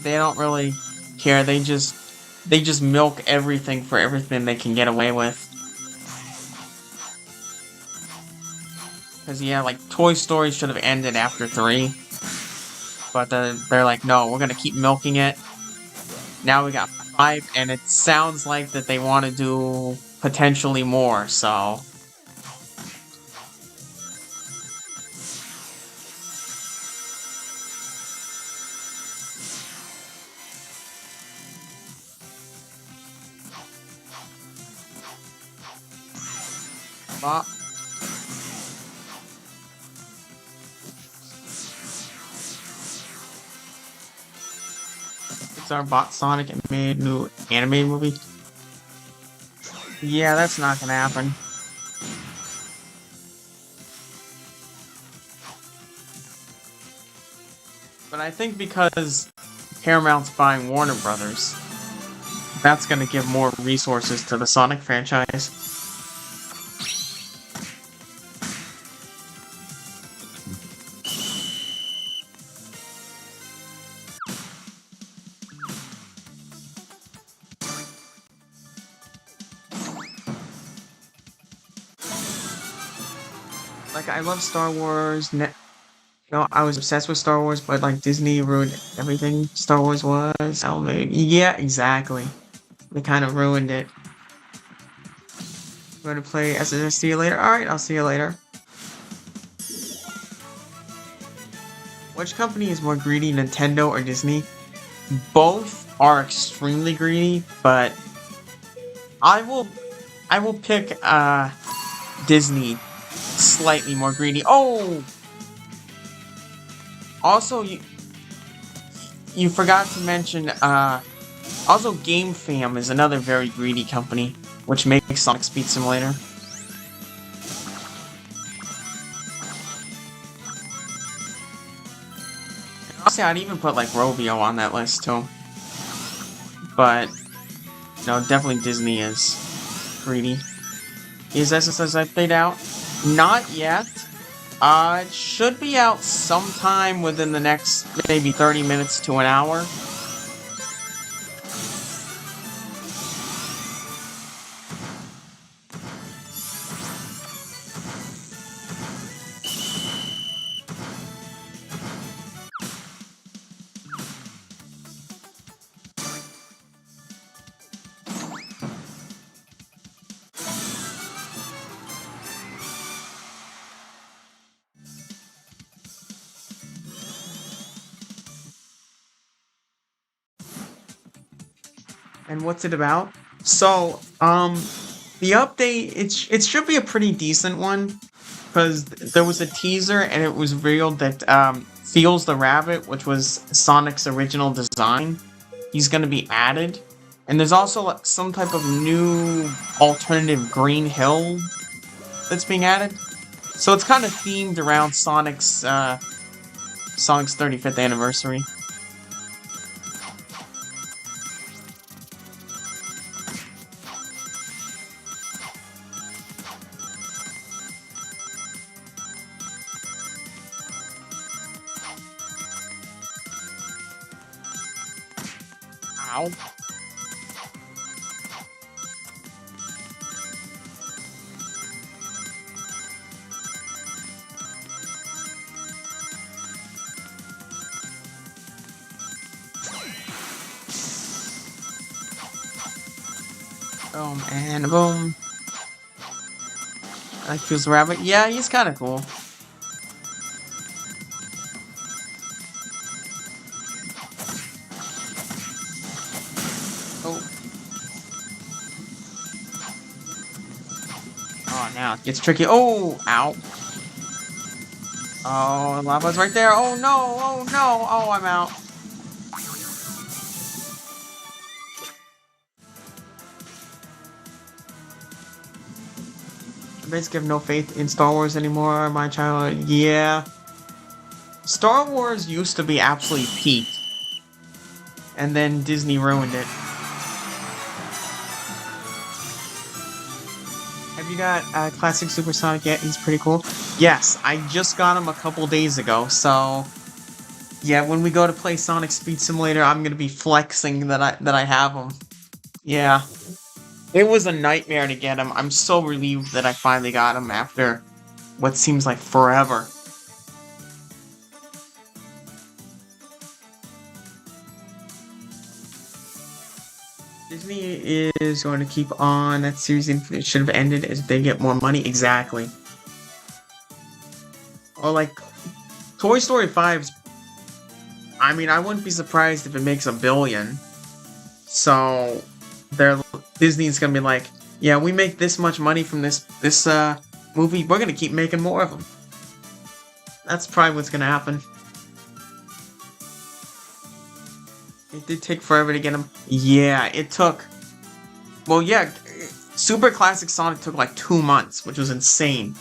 They don't really care. They just milk everything for everything they can get away with. Cause yeah, like Toy Story should have ended after 3, but they're like, no, we're gonna keep milking it. Now we got 5, and it sounds like that they want to do potentially more. So. Bot. Pixar bought Sonic and made a new animated movie. Yeah, that's not gonna happen. But I think because Paramount's buying Warner Brothers, that's gonna give more resources to the Sonic franchise. Like, I love Star Wars. No, I was obsessed with Star Wars, but like Disney ruined everything Star Wars was. Yeah, exactly. They kind of ruined it. I'm going to play SSS. See you later. Alright, I'll see you later. Which company is more greedy, Nintendo or Disney? Both are extremely greedy, but I will pick Disney slightly more greedy. Oh! Also, you forgot to mention also Game Fam is another very greedy company, which makes Sonic Speed Simulator. Honestly, I'd even put like Rovio on that list too. But no, definitely Disney is greedy. Is SSS update out? Not yet. It should be out sometime within the next maybe 30 minutes to an hour. And what's it about? So, the update, it should be a pretty decent one, because there was a teaser and it was revealed that, Feels the Rabbit, which was Sonic's original design, he's gonna be added. And there's also like, some type of new alternative Green Hill that's being added. So it's kind of themed around Sonic's 35th anniversary. Ow. Boom and boom. I like Feels the Rabbit. Yeah, he's kind of cool. Oh. Oh, now it gets tricky. Oh, ow. Oh, lava's right there. Oh no, oh no. Oh, I'm out. I basically have no faith in Star Wars anymore. My childhood, yeah. Star Wars used to be absolutely peak. And then Disney ruined it. Have you got Classic Supersonic yet? He's pretty cool. Yes, I just got him a couple days ago, so... Yeah, when we go to play Sonic Speed Simulator, I'm gonna be flexing that I have him. Yeah. It was a nightmare to get him. I'm so relieved that I finally got him after what seems like forever. Disney is going to keep on that series. It should have ended as they get more money. Exactly. Or like Toy Story 5's. I mean, I wouldn't be surprised if it makes $1 billion. So, Disney's gonna be like, yeah, we make this much money from this movie. We're gonna keep making more of them. That's probably what's gonna happen. It did take forever to get them. Yeah, it took. Well, yeah, Super Classic Sonic took like 2 months, which was insane.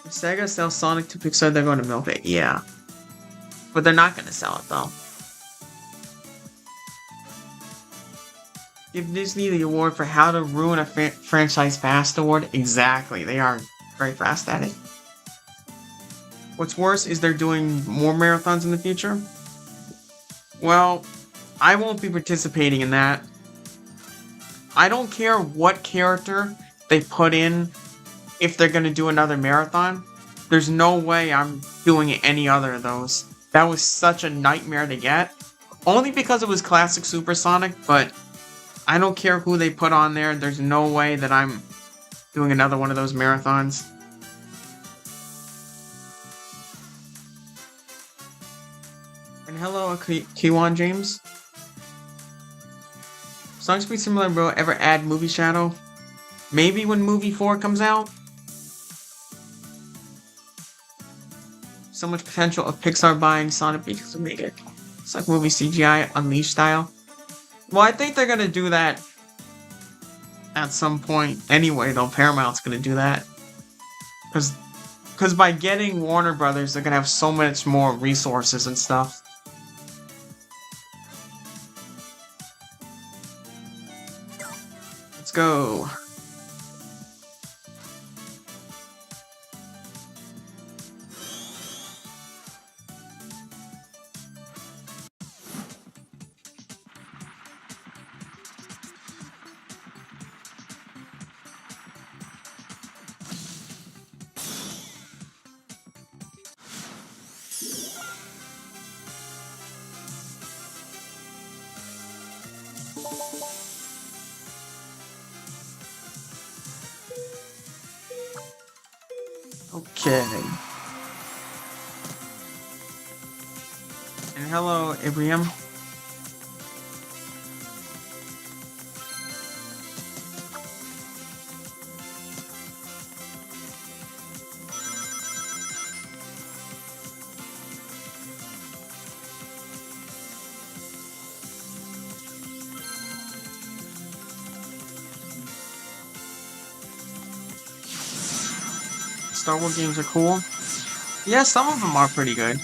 If Sega sells Sonic to Pixar, they're going to milk it. Yeah. But they're not going to sell it, though. Give Disney the award for How to Ruin a Franchise Fast award. Exactly. They are very fast at it. What's worse is they're doing more marathons in the future. Well, I won't be participating in that. I don't care what character they put in if they're gonna do another marathon. There's no way I'm doing any other of those. That was such a nightmare to get. Only because it was classic Supersonic, but I don't care who they put on there. There's no way that I'm doing another one of those marathons. And hello, Kiwan James. Song Speed Simulator Bro ever add Movie Shadow? Maybe when Movie 4 comes out? So much potential of Pixar buying Sonic because to make it. It's like movie CGI Unleashed style. Well, I think they're gonna do that at some point anyway, though. Paramount's gonna do that. Because by getting Warner Brothers, they're gonna have so much more resources and stuff. Let's go. Okay. And hello, Ibrahim. Star Wars games are cool. Yeah, some of them are pretty good.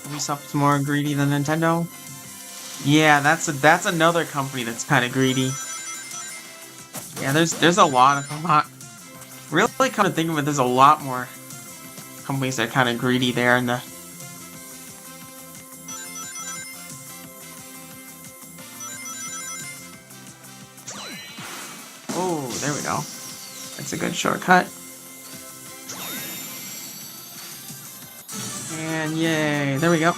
Ubisoft's more greedy than Nintendo. Yeah, that's another company that's kind of greedy. Yeah, there's a lot of them. Really, come to think of it, there's a lot more companies that are kind of greedy there in the. Oh, there we go. That's a good shortcut. And yay, there we go.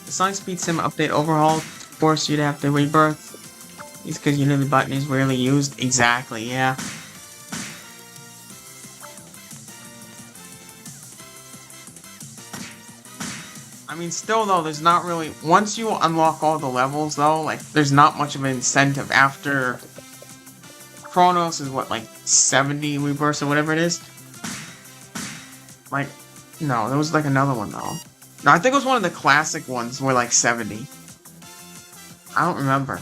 The Sonic Speed Sim update overhaul forced you to have to rebirth. It's because you know the button is rarely used. Exactly, yeah. I mean, still though, there's not really. Once you unlock all the levels though, like, there's not much of an incentive after. Chronos is what, like 70 rebirths or whatever it is? Like, no, there was like another one though. No, I think it was one of the classic ones where like 70. I don't remember.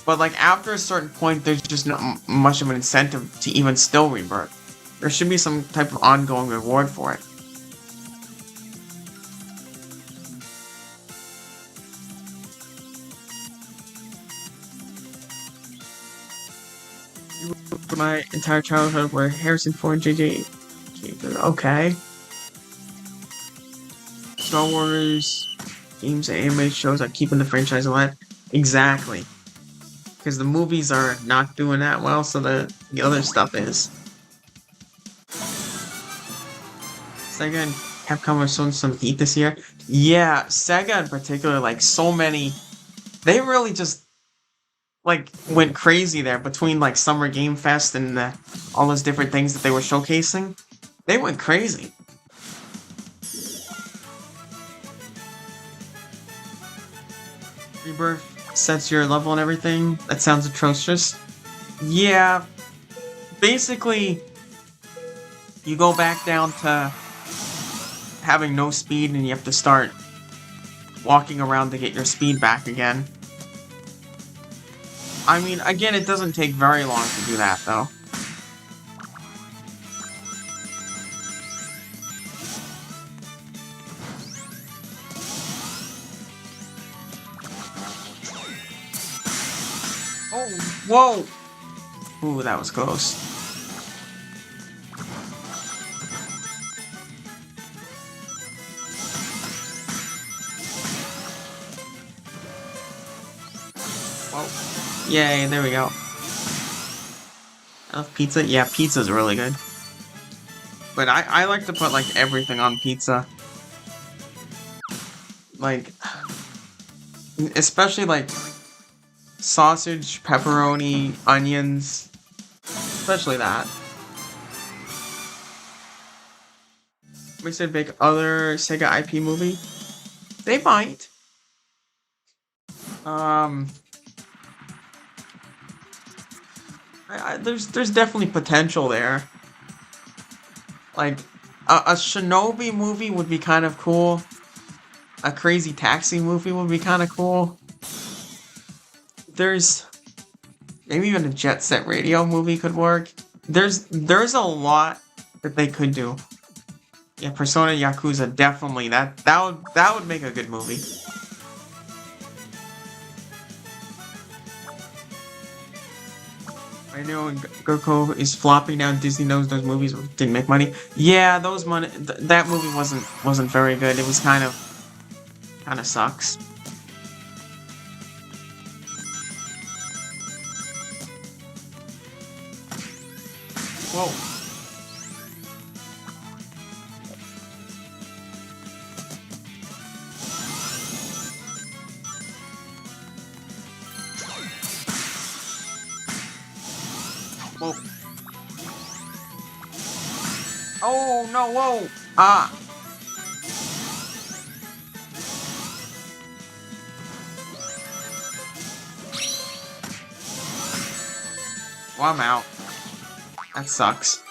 But like after a certain point, there's just not much of an incentive to even still rebirth. There should be some type of ongoing reward for it. My entire childhood were Harrison Ford, JJ. Okay. Star Wars games and anime shows are keeping the franchise alive. Exactly. Because the movies are not doing that well, so the other stuff is. Sega and Capcom are showing some heat this year. Yeah, Sega in particular, like so many. They really just like went crazy there between like Summer Game Fest and all those different things that they were showcasing. They went crazy. Rebirth sets your level and everything. That sounds atrocious. Yeah, basically, you go back down to having no speed and you have to start walking around to get your speed back again. I mean, again, it doesn't take very long to do that, though. Oh, whoa! Ooh, that was close. Whoa. Yay, there we go. I love pizza? Yeah, pizza's really good. But I like to put, like, everything on pizza. Like, especially, like, sausage, pepperoni, onions. Especially that. We said big other Sega IP movie. They might. There's definitely potential there. Like, a Shinobi movie would be kind of cool. A Crazy Taxi movie would be kind of cool. There's maybe even a Jet Set Radio movie could work. There's a lot that they could do. Yeah, Persona Yakuza, definitely. That would make a good movie. I know Goku is flopping now. Disney knows those movies didn't make money. Yeah, those money. That movie wasn't very good. It was kind of sucks. Whoa. Whoa. Oh, no, whoa! Ah! Well, I'm out. That sucks.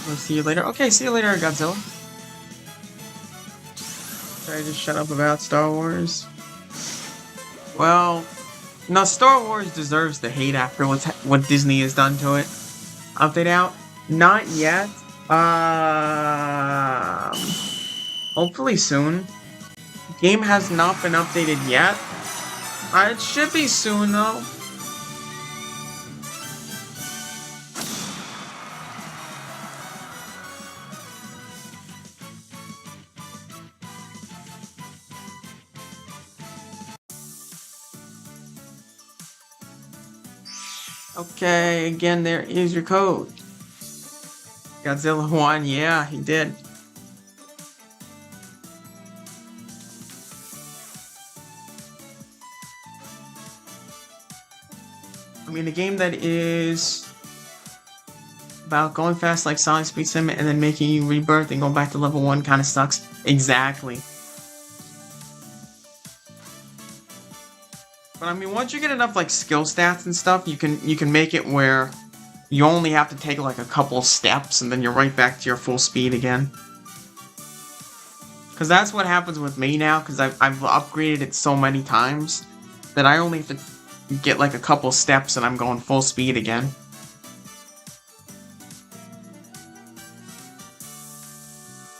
We'll see you later. Okay, see you later, Godzilla. Should I just shut up about Star Wars? Well, no, Star Wars deserves the hate after what Disney has done to it. Update out? Not yet. Hopefully soon. Game has not been updated yet. It should be soon though. Okay, again, there is your code. Godzilla won, yeah, he did. I mean, a game that is about going fast like Sonic Speed Sim and then making you rebirth and go back to level 1 kind of sucks. Exactly. But I mean, once you get enough like skill stats and stuff, you can make it where you only have to take like a couple steps and then you're right back to your full speed again. Because that's what happens with me now, because I've upgraded it so many times that I only have to get like a couple steps and I'm going full speed again.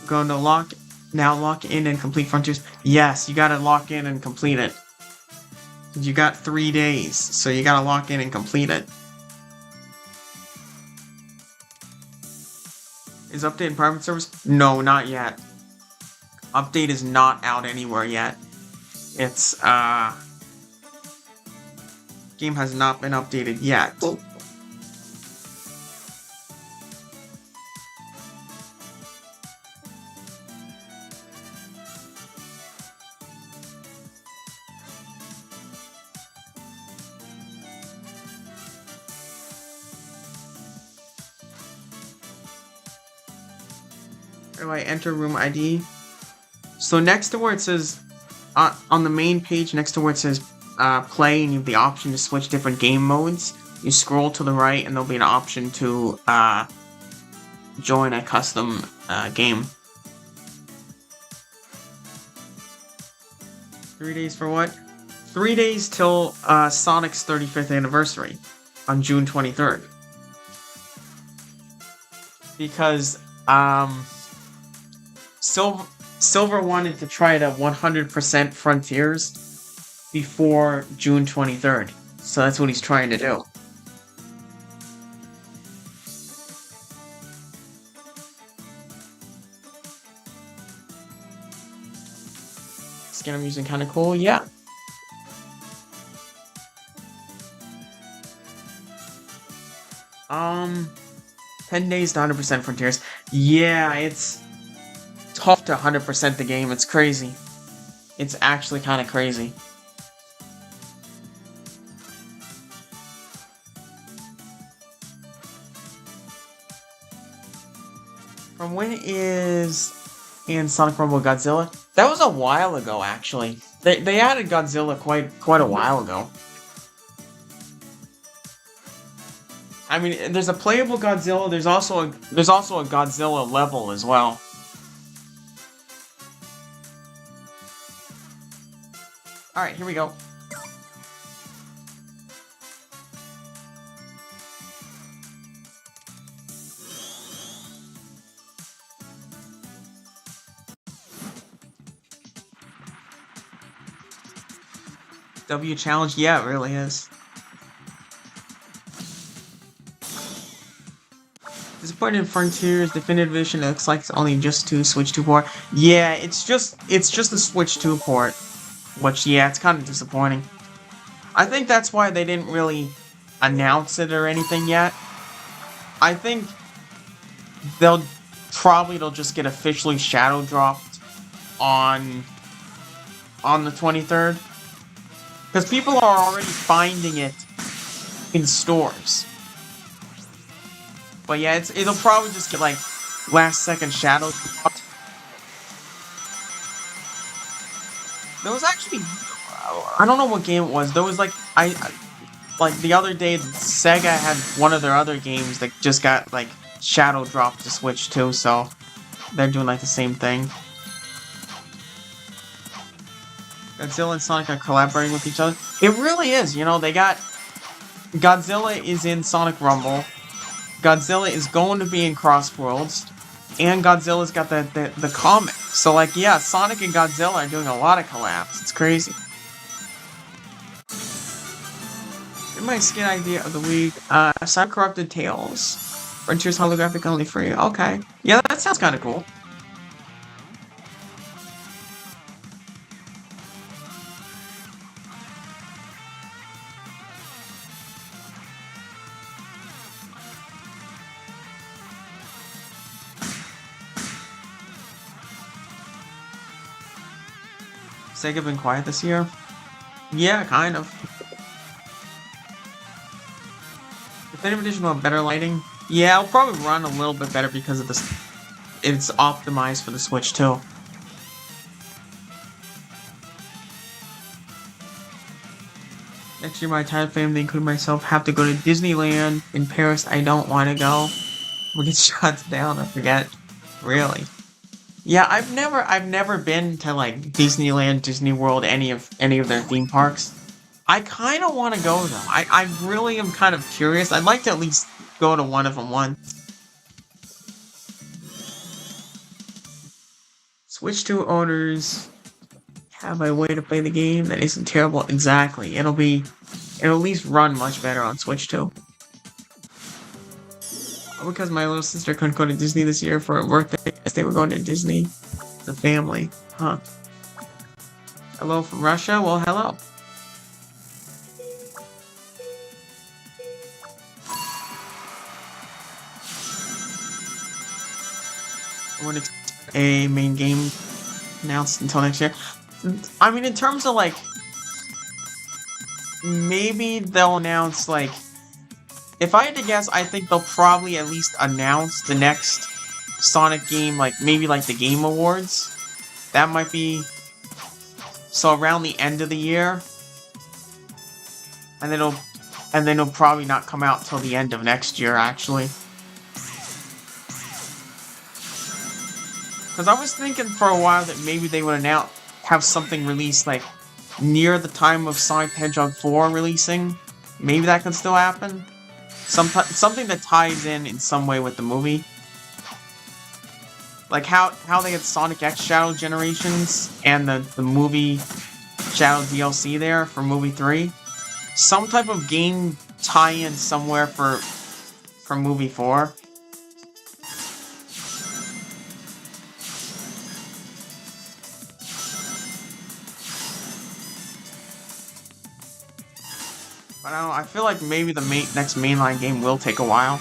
Going to lock in and complete Frontiers. Yes, you gotta lock in and complete it. You got 3 days, so you gotta lock in and complete it. Is update private service? No, not yet. Update is not out anywhere yet. It's, game has not been updated yet. How do I enter room ID? So next to where it says, on the main page, next to where it says play, and you have the option to switch different game modes, you scroll to the right and there'll be an option to join a custom game. 3 days for what? 3 days till Sonic's 35th anniversary on June 23rd. Because Silver wanted to try to 100% Frontiers before June 23rd. So that's what he's trying to do. Skin I'm using kind of cool, yeah. Um, 10 days to 100% Frontiers. Yeah, it's tough to 100% the game. It's crazy. It's actually kind of crazy. From when is in Sonic Rumble Godzilla? That was a while ago, actually. They added Godzilla quite a while ago. I mean, there's a playable Godzilla. There's also a Godzilla level as well. All right, here we go. W challenge, yeah, it really is. Disappointed in Frontiers Definitive Edition. It looks like it's only just to Switch 2 port. Yeah, it's just a Switch 2 port, which yeah, it's kind of disappointing. I think that's why they didn't really announce it or anything yet. I think they'll just get officially shadow dropped on the 23rd. Because people are already finding it in stores. But yeah, it'll probably just get like last second shadow dropped. There was actually, I don't know what game it was. There was like like the other day Sega had one of their other games that just got like shadow dropped to Switch too, so they're doing like the same thing. Godzilla and Sonic are collaborating with each other. It really is, you know, they got... Godzilla is in Sonic Rumble. Godzilla is going to be in CrossWorlds. And Godzilla's got the comic. So, like, yeah, Sonic and Godzilla are doing a lot of collabs. It's crazy. My skin idea of the week. Sonic Corrupted Tales. Frontiers holographic only free. Okay. Yeah, that sounds kind of cool. Sega been quiet this year? Yeah, kind of. Definitive Edition will have better lighting? Yeah, it'll probably run a little bit better because of this. It's optimized for the Switch too. Next year, my entire family, including myself, have to go to Disneyland in Paris. I don't want to go. We get shut down. I forget. Really. Yeah, I've never been to like Disneyland, Disney World, any of their theme parks. I kind of want to go though. I really am kind of curious. I'd like to at least go to one of them once. Switch 2 owners have a way to play the game that isn't terrible. Exactly. It'll at least run much better on Switch 2. Because my little sister couldn't go to Disney this year for her birthday, as they were going to Disney, the family, huh? Hello from Russia? Well, hello. I wouldn't expect a main game announced until next year. I mean, in terms of like, maybe they'll announce like. If I had to guess, I think they'll probably at least announce the next Sonic game, like, maybe like the Game Awards. That might be... So around the end of the year. And then it'll probably not come out till the end of next year, actually. Because I was thinking for a while that maybe they would have something released like near the time of Sonic the Hedgehog 4 releasing. Maybe that could still happen. Something that ties in some way with the movie. Like how they had Sonic X Shadow Generations and the movie Shadow DLC there for movie 3. Some type of game tie-in somewhere for movie 4. But I don't know, I feel like maybe the next mainline game will take a while.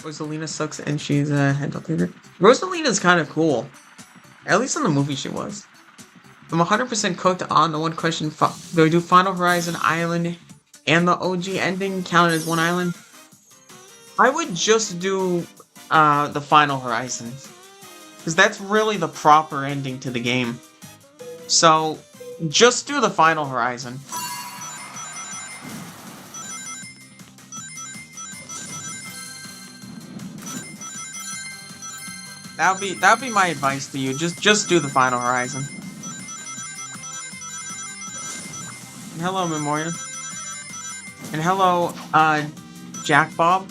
Rosalina sucks and she's a handle theater. Rosalina's kind of cool. At least in the movie she was. I'm 100% cooked on the one question. Do I do Final Horizon Island and the OG ending counted as one island? I would just do the Final Horizon. Because that's really the proper ending to the game. So, just do the Final Horizon. That'd be my advice to you. Just do the Final Horizon. And hello, Memorial. And hello, Jack Bob.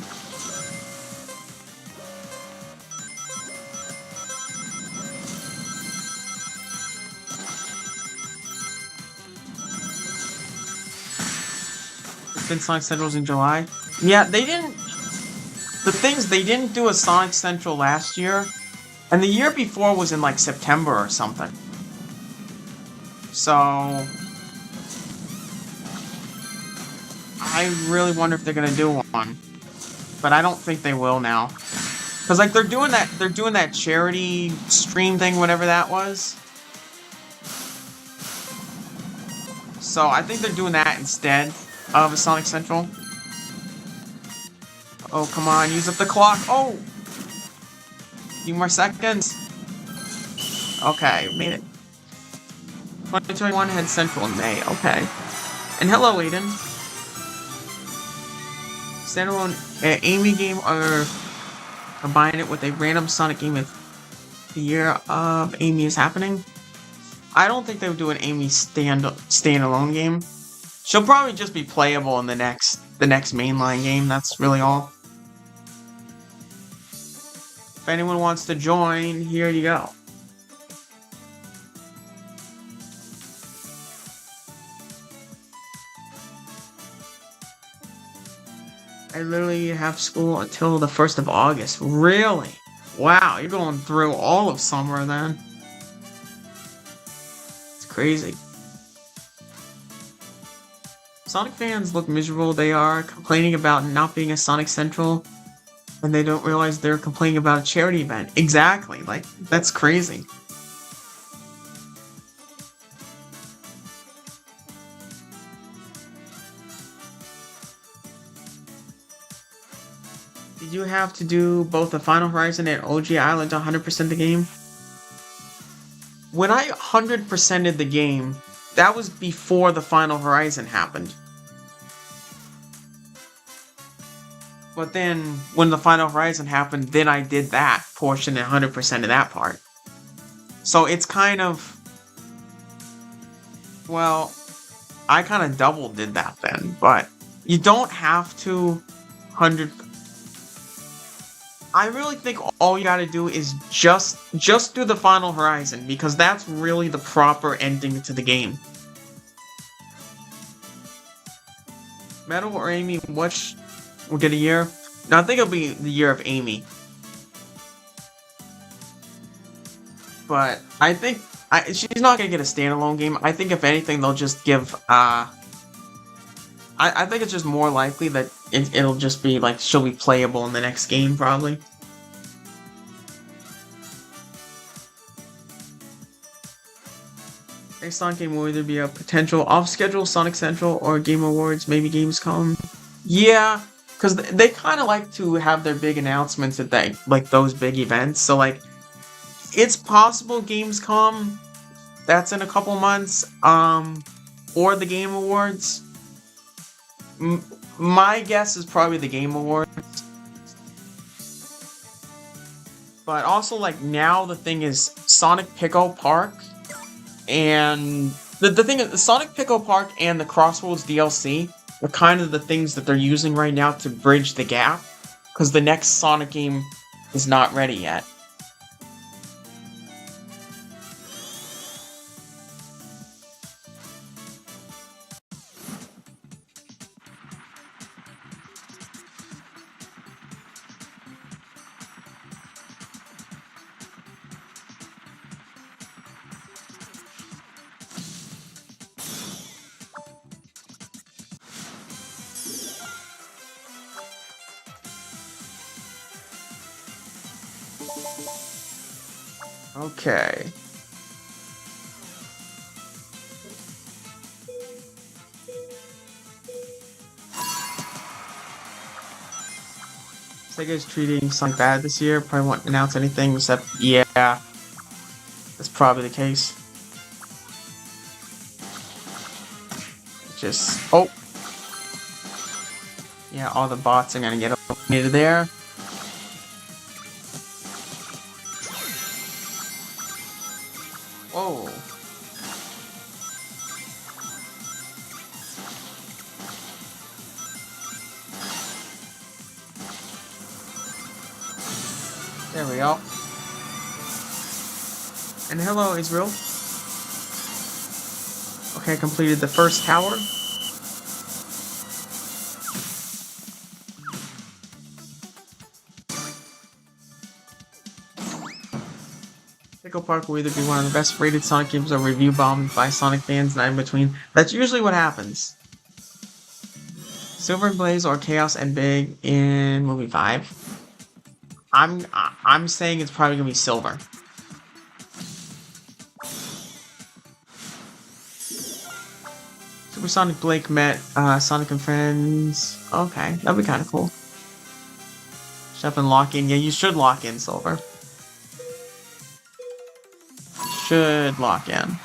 It's been Sonic Central's in July. Yeah, they didn't. The things they didn't do a Sonic Central last year. And the year before was in, like, September or something. So... I really wonder if they're gonna do one. But I don't think they will now. Because, like, they're doing that charity stream thing, whatever that was. So, I think they're doing that instead of a Sonic Central. Oh, come on, use up the clock. Oh! Few more seconds. Okay, made it. 2021 had Central in May. Okay. And hello, Aiden. Standalone Amy game or combine it with a random Sonic game if the year of Amy is happening. I don't think they would do an Amy standalone game. She'll probably just be playable in the next mainline game. That's really all. If anyone wants to join, here you go. I literally have school until the 1st of August. Really? Wow, you're going through all of summer then. It's crazy. Sonic fans look miserable. They are complaining about not being a Sonic Central. And they don't realize they're complaining about a charity event. Exactly. Like, that's crazy. Did you have to do both the Final Horizon and OG Island to 100% the game? When I 100%ed the game, that was before the Final Horizon happened. But then, when the Final Horizon happened, then I did that portion and 100% of that part. So it's kind of... Well, I kind of double did that then, but you don't have to 100... I really think all you gotta do is just do the Final Horizon, because that's really the proper ending to the game. Metal or Amy, which... We'll get a year. No, I think it'll be the year of Amy. But I think she's not gonna get a standalone game. I think if anything, they'll just give. I think it's just more likely that it'll just be like she'll be playable in the next game, probably. Next Sonic game will either be a potential off-schedule Sonic Central or Game Awards, maybe Gamescom. Yeah, because they kind of like to have their big announcements at like those big events. So like, it's possible Gamescom. That's in a couple months. Or the Game Awards. My guess is probably the Game Awards. But also, like, now the thing is Sonic Pico Park and the thing is the Sonic Pico Park and the CrossWorlds DLC are kind of the things that they're using right now to bridge the gap, because the next Sonic game is not ready yet. Okay. Sega's treating Sonic bad this year. Probably won't announce anything except, yeah, that's probably the case. Just, oh. Yeah, all the bots are gonna get eliminated there. Whoa. There we go. And hello, Israel. Okay, completed the first tower. Pickle Park will either be one of the best rated Sonic games or review bombed by Sonic fans, not in between. That's usually what happens. Silver and Blaze or Chaos and Big in movie 5. I'm saying it's probably gonna be Silver. Supersonic Blake met Sonic and Friends. Okay, that'd be kind of cool. Shut up and lock in. Yeah, you should lock in, Silver. Should lock in.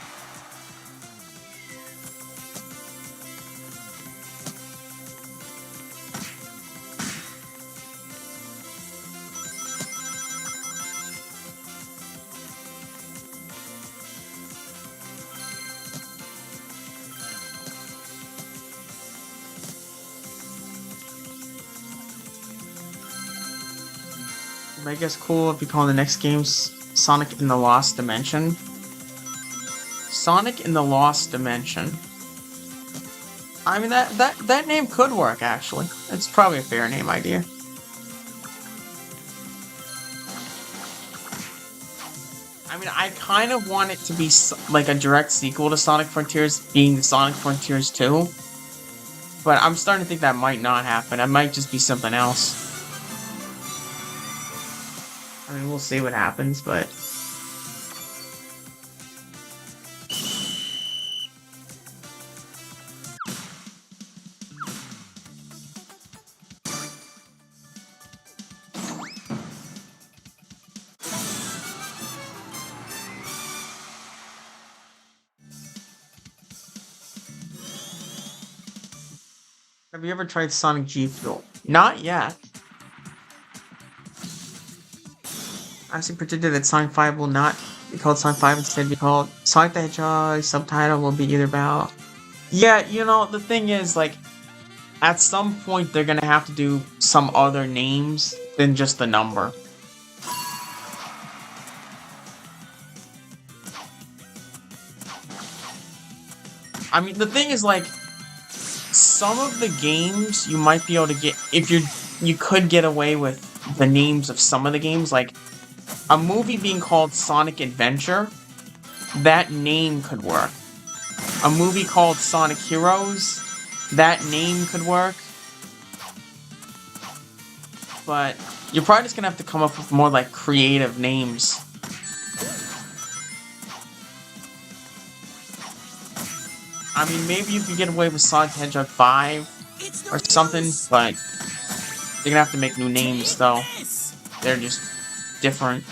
I guess cool if you call the next game Sonic in the Lost Dimension. Sonic in the Lost Dimension. I mean, that name could work, actually. It's probably a fair name idea. I mean, I kind of want it to be like a direct sequel to Sonic Frontiers, being the Sonic Frontiers 2. But I'm starting to think that might not happen. It might just be something else. I mean, we'll see what happens, but... Have you ever tried Sonic G Fuel? Not yet. I actually predicted that Sonic 5 will not be called Sonic 5, instead be called Sonic the Hedgehog. Subtitle will be either about... Yeah, you know, the thing is, like, at some point they're gonna have to do some other names than just the number. I mean, the thing is, like, some of the games you might be able to get, if you could get away with the names of some of the games, like a movie being called Sonic Adventure, that name could work. A movie called Sonic Heroes, that name could work. But you're probably just gonna have to come up with more like creative names. I mean, maybe you could get away with Sonic the Hedgehog 5 or something, but they're gonna have to make new names, though. They're just different.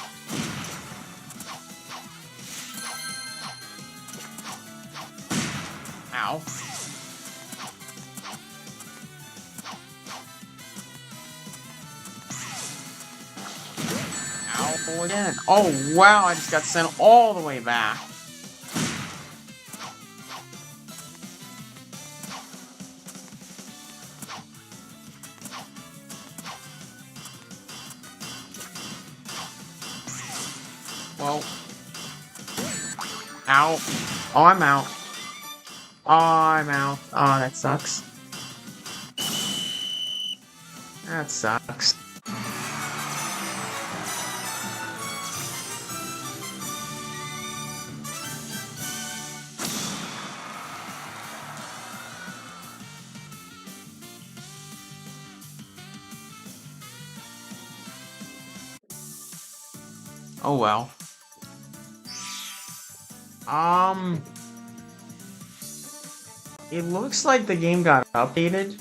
Ow. Ow again. Oh, wow, I just got sent all the way back. Well. Ow. Oh, I'm out. Oh, I'm out. Oh, that sucks. That sucks. Oh well. It looks like the game got updated.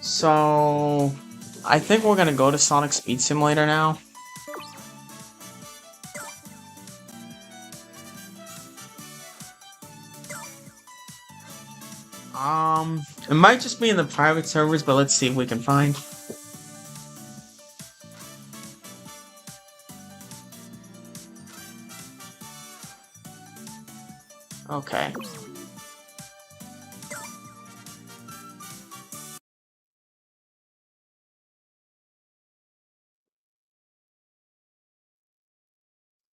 So I think we're gonna go to Sonic Speed Simulator now. It might just be in the private servers, but let's see if we can find. Okay.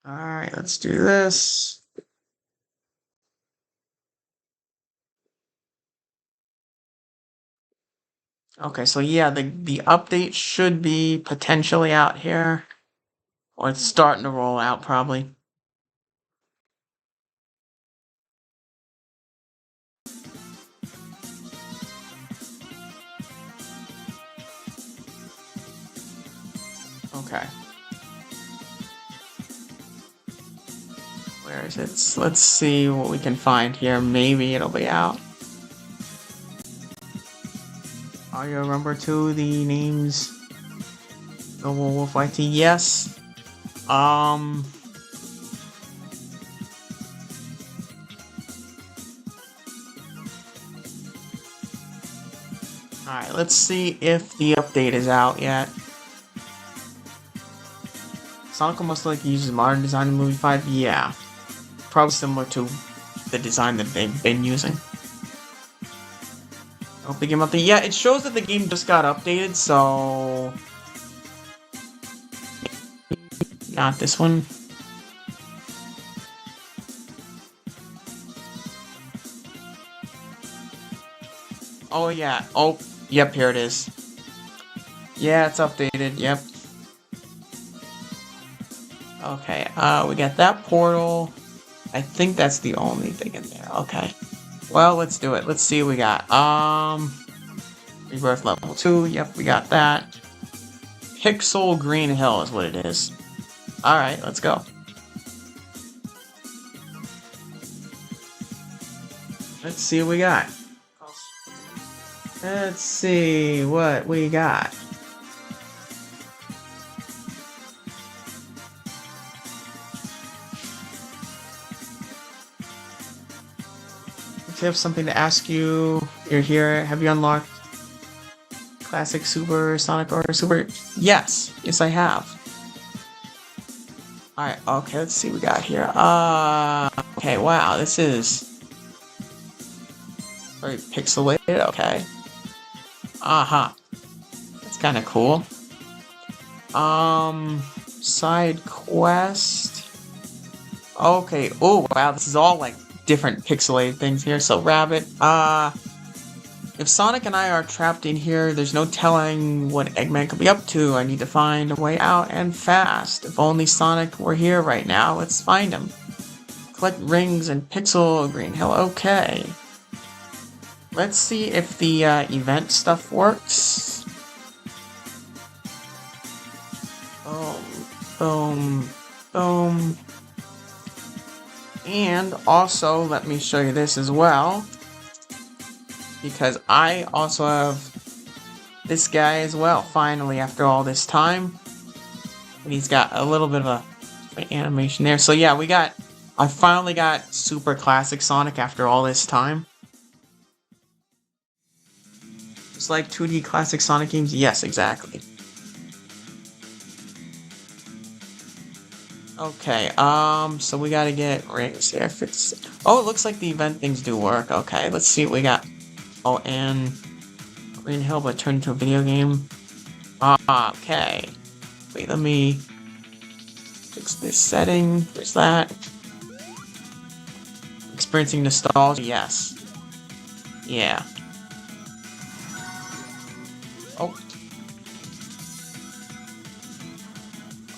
Alright, let's do this. Okay, so yeah, the update should be potentially out here. Or it's starting to roll out, probably. Okay. Where is it? Let's see what we can find here. Maybe it'll be out. Are you remember too the names? Noble Wolf IT? Yes. Alright, let's see if the update is out yet. Sonic most likely uses modern design in Movie 5? Yeah. Probably similar to the design that they've been using. I hope the game update. Yeah, it shows that the game just got updated, so not this one. Oh yeah. Oh, yep, here it is. Yeah, it's updated. Yep. Okay, we got that portal. I think that's the only thing in there. Okay. Well, let's do it. Let's see what we got. Rebirth level 2. Yep, we got that. Pixel Green Hill is what it is. Alright, let's go. Let's see what we got. Let's see what we got. If I have something to ask you, you're here. Have you unlocked Classic Super Sonic or Super? Yes. Yes, I have. Alright, okay, let's see what we got here. Okay, wow, this is very pixelated, okay. That's kind of cool. Side quest. Okay, oh wow, this is all like different pixelated things here. So Rabbit, if Sonic and I are trapped in here, there's no telling what Eggman could be up to. I need to find a way out and fast. If only Sonic were here right now, let's find him. Collect rings and Pixel Green Hill. Okay. Let's see if the event stuff works. Boom, boom, boom. And also, let me show you this as well, because I also have this guy as well, finally, after all this time. And he's got a little bit of an animation there. So yeah, I finally got Super Classic Sonic after all this time. It's like 2D Classic Sonic games? Yes, exactly. Okay, so we gotta get rings here. Oh, it looks like the event things do work. Okay, let's see what we got. Oh, and Green Hill, but turned into a video game. Okay. Wait, let me fix this setting. Where's that? Experiencing nostalgia, yes. Yeah. Oh.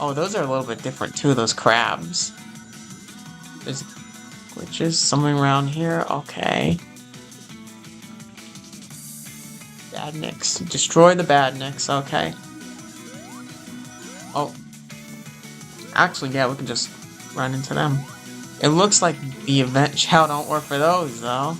Oh, those are a little bit different too, those crabs. There's glitches somewhere around here. Okay. Badniks. Destroy the badniks. Okay. Oh. Actually, yeah, we can just run into them. It looks like the event shell don't work for those, though.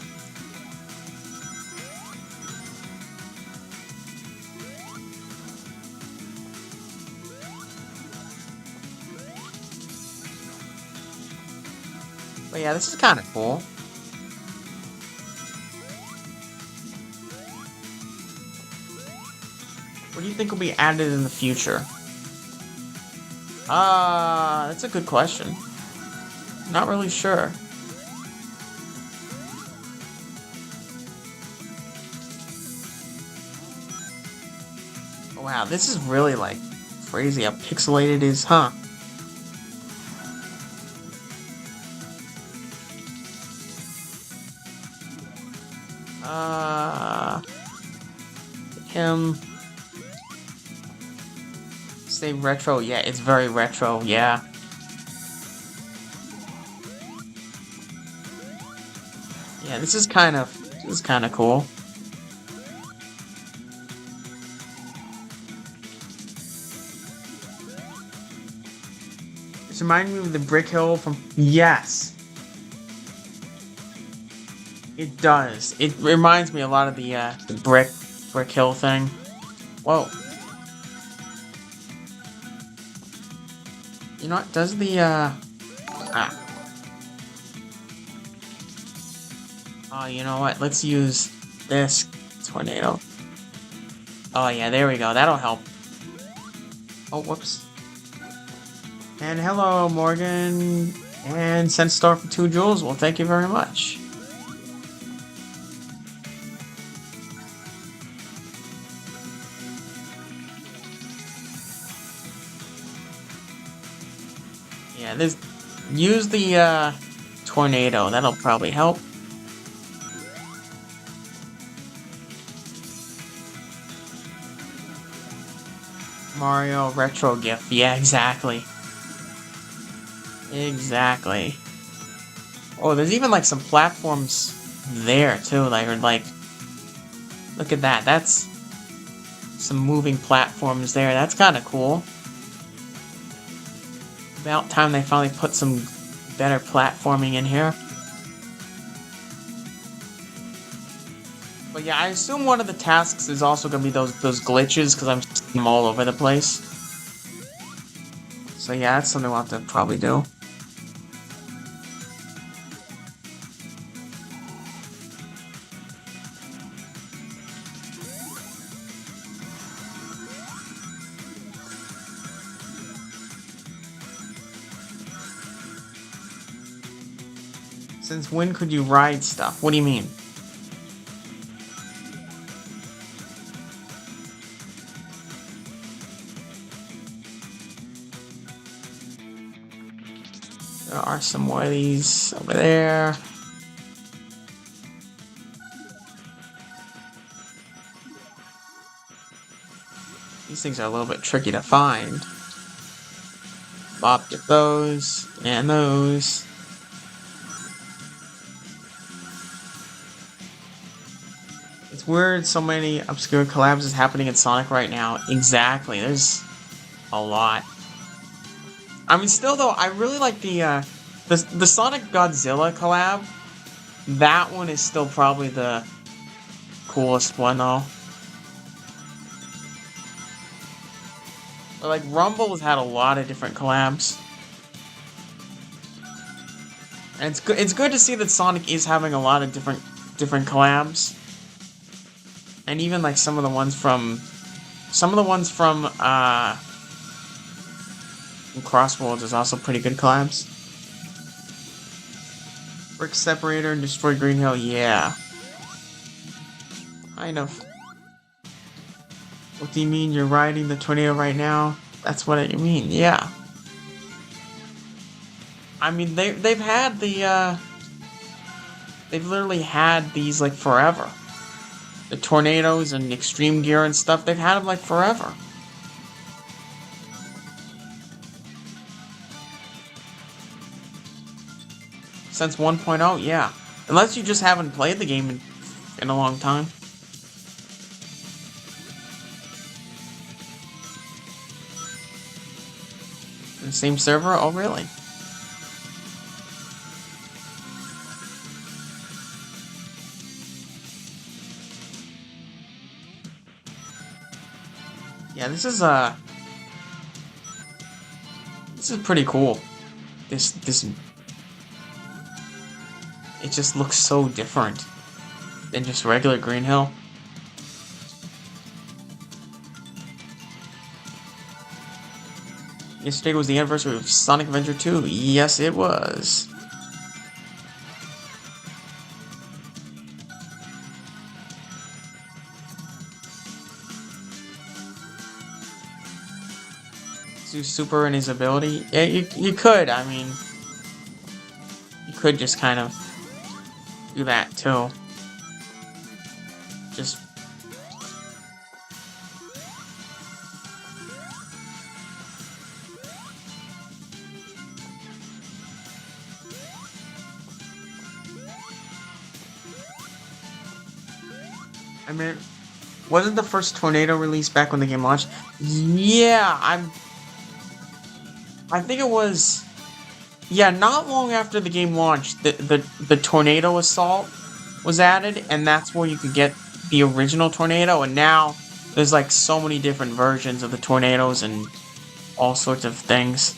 But yeah, this is kind of cool. What do you think will be added in the future? That's a good question. Not really sure. Oh, wow, this is really, like, crazy how pixelated it is, huh? Him. Say retro, yeah, it's very retro, yeah. Yeah, this is kind of cool. This reminds me of the Brick Hill from, yes. It does. It reminds me a lot of the Brick Hill thing. Whoa. You know what? Does the Oh, you know what? Let's use this tornado. Oh yeah, there we go. That'll help. Oh, whoops. And hello, Morgan. And sent star for 2 jewels. Well, thank you very much. Yeah, use the tornado. That'll probably help. Mario retro GIF. Yeah, exactly. Exactly. Oh, there's even like some platforms there too. Like, look at that. That's some moving platforms there. That's kind of cool. About time they finally put some better platforming in here. But yeah, I assume one of the tasks is also going to be those glitches, because I'm seeing them all over the place. So yeah, that's something we'll have to probably do. Since when could you ride stuff? What do you mean? There are some more of these over there. These things are a little bit tricky to find. Bop, get those, and those. It's weird so many obscure collabs is happening in Sonic right now. Exactly, there's a lot. I mean, still though, I really like the The Sonic Godzilla collab, that one is still probably the coolest one though. But like Rumble has had a lot of different collabs. And it's good to see that Sonic is having a lot of different collabs. And even like some of the ones from CrossWorlds is also pretty good collabs. Brick Separator and Destroy Green Hill, yeah. Kind of. What do you mean you're riding the tornado right now? That's what I mean, yeah. I mean, they've had the, they've literally had these, like, forever. The tornadoes and extreme gear and stuff, they've had them, like, forever. Since 1.0, yeah. Unless you just haven't played the game in a long time. The same server? Oh, really? Yeah, this is pretty cool. This it just looks so different than just regular Green Hill. Yesterday was the anniversary of Sonic Adventure 2. Yes, it was. Do super in his ability? Yeah, you could. I mean, you could just kind of do that too. Just I mean, wasn't the first tornado released back when the game launched? Yeah, I think it was. Yeah, not long after the game launched, the tornado assault was added, and that's where you could get the original tornado. And now there's like so many different versions of the tornadoes and all sorts of things.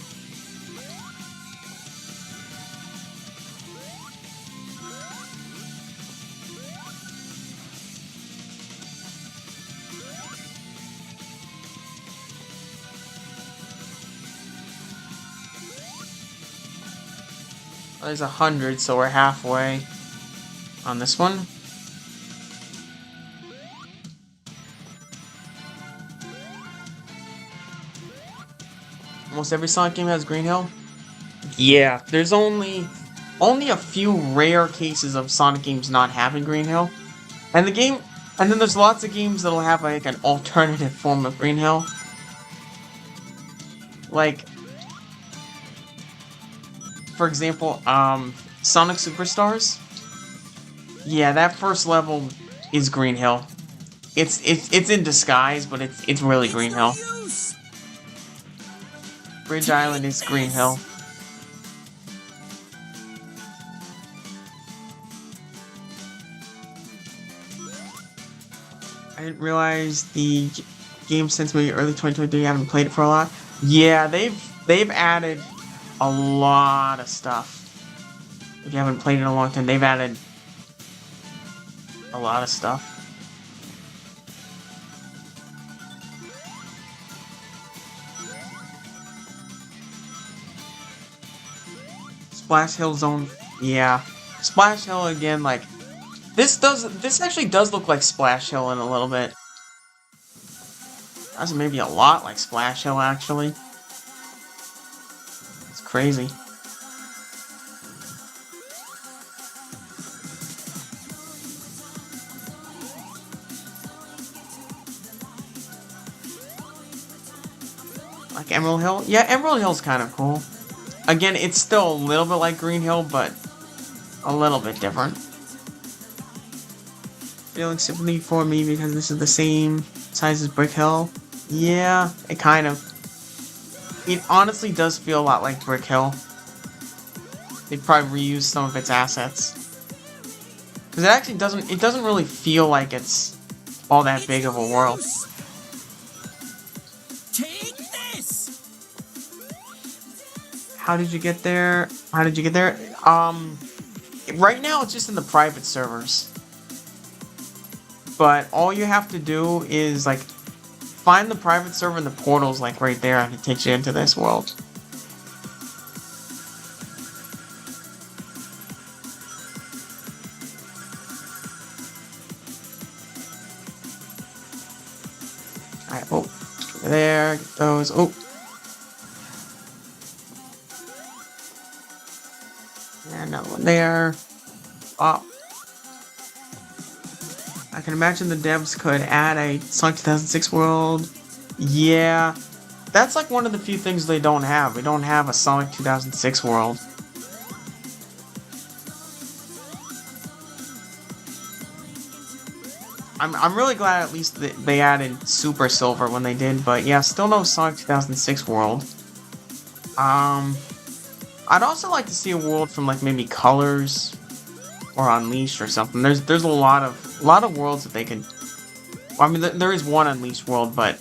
There's 100, so we're halfway on this one. Almost every Sonic game has Green Hill. Yeah, there's only a few rare cases of Sonic games not having Green Hill, and then there's lots of games that'll have like an alternative form of Green Hill, like. For example, Sonic Superstars. Yeah, that first level is Green Hill. It's in disguise, but it's really Green Hill. Bridge Island is Green Hill. I didn't realize the game since maybe early 2023. I haven't played it for a lot. Yeah, they've added a lot of stuff. If you haven't played it in a long time, they've added a lot of stuff. Splash Hill Zone, yeah. Splash Hill again, like this actually does look like Splash Hill in a little bit. That's maybe a lot like Splash Hill actually. Crazy. Like Emerald Hill? Yeah, Emerald Hill's kind of cool. Again, it's still a little bit like Green Hill, but a little bit different. Feeling sympathy for me because this is the same size as Brick Hill. Yeah, it kind of. It honestly does feel a lot like Brick Hill. They'd probably reuse some of its assets. Because it actually doesn't really feel like it's all that big of a world. Take this. How did you get there? How did you get there? Right now it's just in the private servers. But all you have to do is, like, find the private server and the portal's, like, right there, and it takes you into this world. Alright, oh, there, get those, oh. And another one there. Oh. I can imagine the devs could add a Sonic 2006 world. Yeah. That's like one of the few things they don't have. We don't have a Sonic 2006 world. I'm really glad at least that they added Super Silver when they did, but yeah, still no Sonic 2006 world. I'd also like to see a world from like maybe Colors or Unleashed or something. There's a lot of worlds that they could. Well, I mean, there is one Unleashed world, but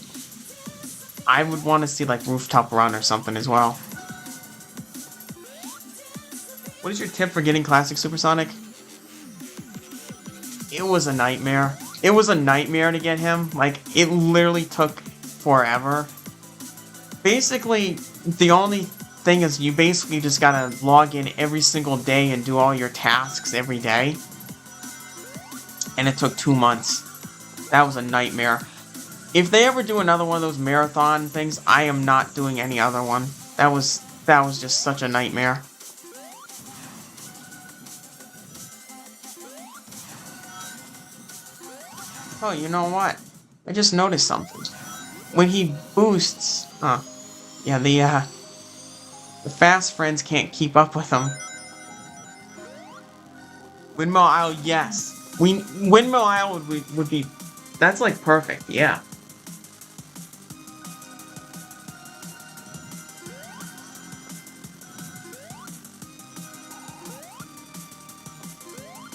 I would want to see like Rooftop Run or something as well. What is your tip for getting Classic Supersonic? It was a nightmare. It was a nightmare to get him. Like, it literally took forever. Basically, the only thing is you basically just gotta log in every single day and do all your tasks every day. And it took 2 months. That was a nightmare. If they ever do another one of those marathon things, I am not doing any other one. That was just such a nightmare. Oh, you know what? I just noticed something. When he boosts, yeah, the fast friends can't keep up with him. Windmill Isle, yes. Windmill Isle would be, that's like perfect, yeah.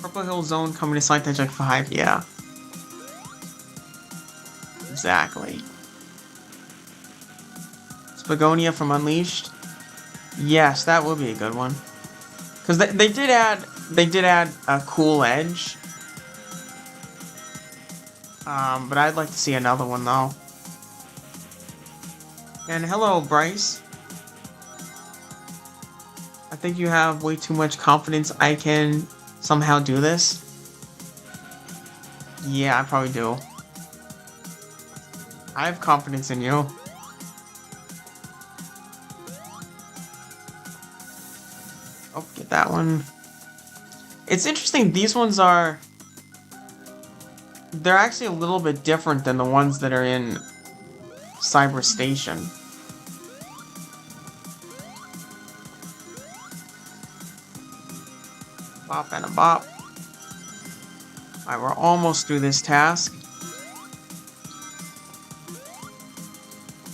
Purple Hill Zone coming to Sonic the Hedgehog 5, yeah. Exactly. Spagonia from Unleashed. Yes, that would be a good one. Because they did add a cool edge. But I'd like to see another one though. And hello, Bryce. I think you have way too much confidence I can somehow do this. Yeah, I probably do. I have confidence in you. Oh, get that one. It's interesting, these ones are... They're actually a little bit different than the ones that are in Cyber Station. Bop and a bop. Alright, we're almost through this task.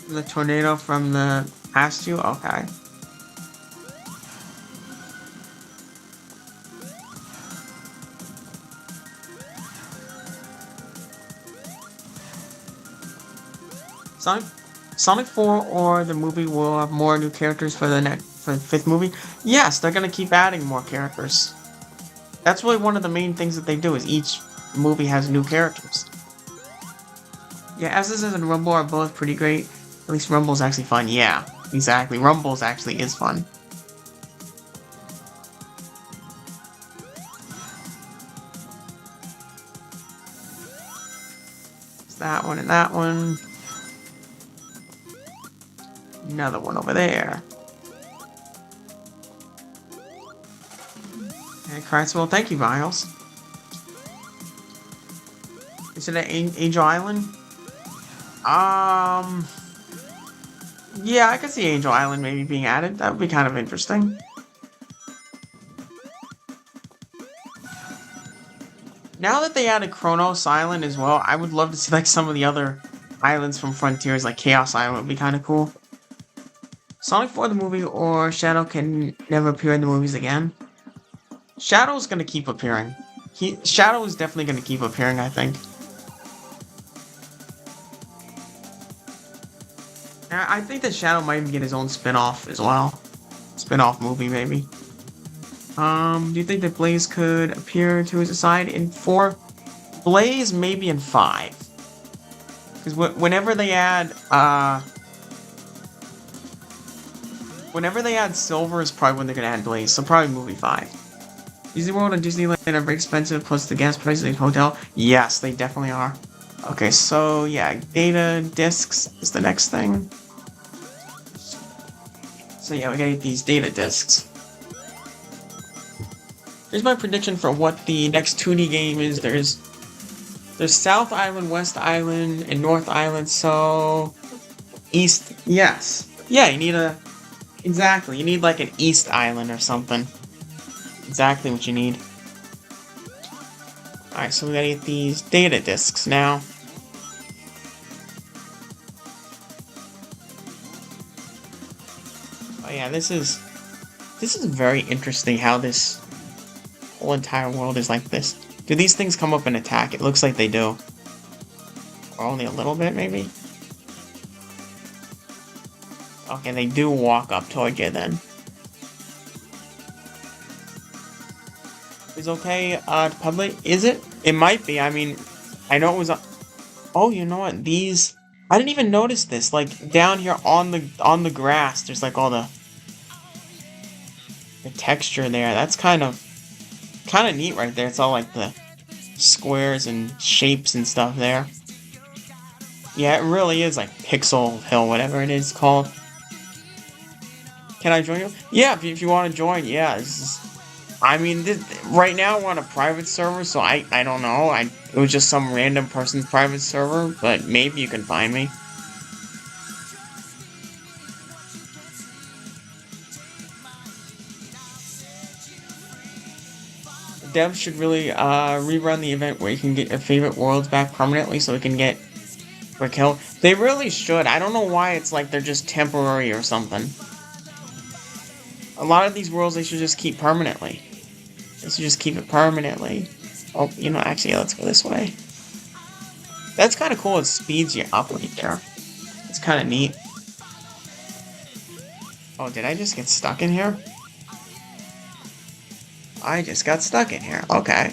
The tornado from the past you? Okay. Sonic 4 or the movie will have more new characters for the fifth movie? Yes, they're gonna keep adding more characters. That's really one of the main things that they do, is each movie has new characters. Yeah, S's and Rumble are both pretty great. At least Rumble's actually fun. Yeah, exactly. Rumble's actually is fun. It's that one and that one. Another one over there. Okay, CrossWorlds. Thank you, Viles. Is it an Angel Island? Yeah, I could see Angel Island maybe being added. That would be kind of interesting. Now that they added Kronos Island as well, I would love to see like some of the other islands from Frontiers, like Chaos Island would be kind of cool. Sonic 4 the movie or Shadow can never appear in the movies again? Shadow's gonna keep appearing. Shadow is definitely gonna keep appearing, I think. I think that Shadow might even get his own spin-off as well. Spin-off movie, maybe. Do you think that Blaze could appear to his side in 4? Blaze maybe in 5. Because whenever they add Silver is probably when they're gonna add Blaze, so probably movie 5. Disney World and Disneyland are very expensive, plus the gas prices in the hotel. Yes, they definitely are. Okay, so yeah, data discs is the next thing. So yeah, we gotta get these data discs. Here's my prediction for what the next 2D game is. There's South Island, West Island, and North Island, so East, yes. Yeah, you need exactly, you need like an East Island or something. Exactly what you need. Alright, so we gotta get these data discs now. Oh yeah, this is very interesting how this whole entire world is like this. Do these things come up and attack? It looks like they do. Or only a little bit, maybe? Okay, they do walk up toward you then. Is okay, public? Is it? It might be. I mean, I know it was. Oh, you know what? These. I didn't even notice this. Like down here on the grass, there's like all the texture there. That's kind of neat right there. It's all like the squares and shapes and stuff there. Yeah, it really is like Pixel Hill, whatever it is called. Can I join you? Yeah, if you want to join, yeah. I mean, right now we're on a private server, so I don't know. It was just some random person's private server, but maybe you can find me. Devs should really rerun the event where you can get your favorite worlds back permanently, so we can get Brick Hill. They really should. I don't know why it's like they're just temporary or something. A lot of these worlds they should just keep permanently. They should just keep it permanently. Oh, you know, actually, let's go this way. That's kind of cool. It speeds you up right there. It's kind of neat. Oh, did I just get stuck in here? I just got stuck in here. Okay.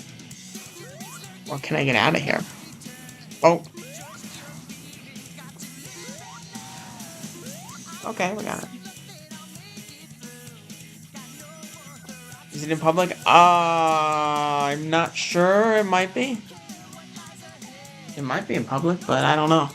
Well, can I get out of here? Oh. Okay, we got it. Is it in public? I'm not sure. It might be. It might be in public, but I don't know.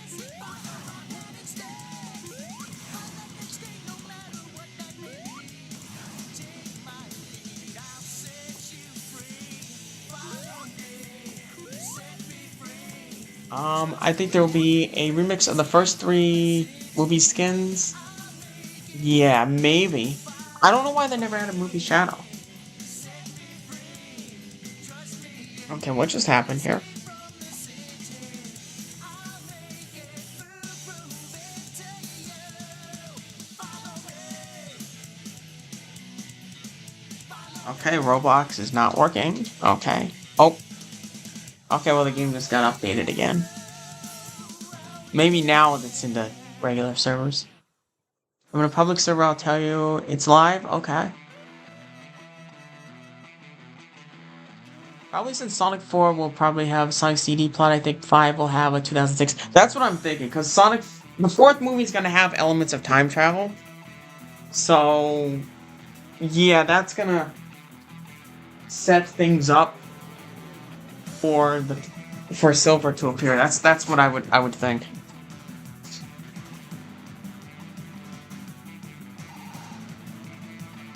I think there will be a remix of the first 3 movie skins. Yeah, maybe. I don't know why they never had a movie Shadow. Okay, what just happened here? Okay, Roblox is not working. Okay. Oh. Okay, well the game just got updated again. Maybe now it's into regular servers. I'm in a public server, I'll tell you it's live? Okay. Probably since Sonic 4 will probably have Sonic CD plot, I think 5 will have a 2006. That's what I'm thinking, because the 4th movie is going to have elements of time travel. So, yeah, that's going to set things up for Silver to appear. That's what I would think.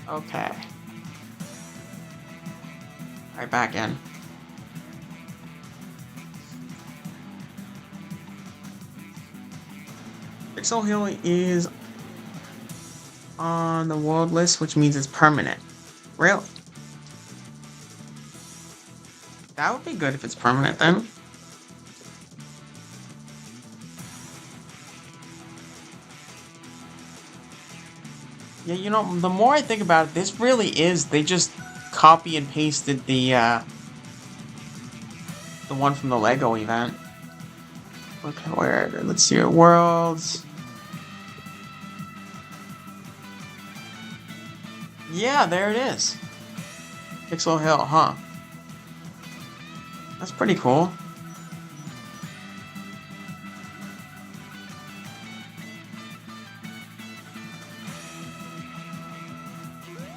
Okay. Alright, back in. Pixel Hill is on the world list, which means it's permanent. Really? That would be good if it's permanent then. Yeah, you know, the more I think about it, this really is, they just copy and pasted the one from the Lego event. Okay, where, let's see, Worlds. Yeah, there it is. Pixel Hill, huh? That's pretty cool.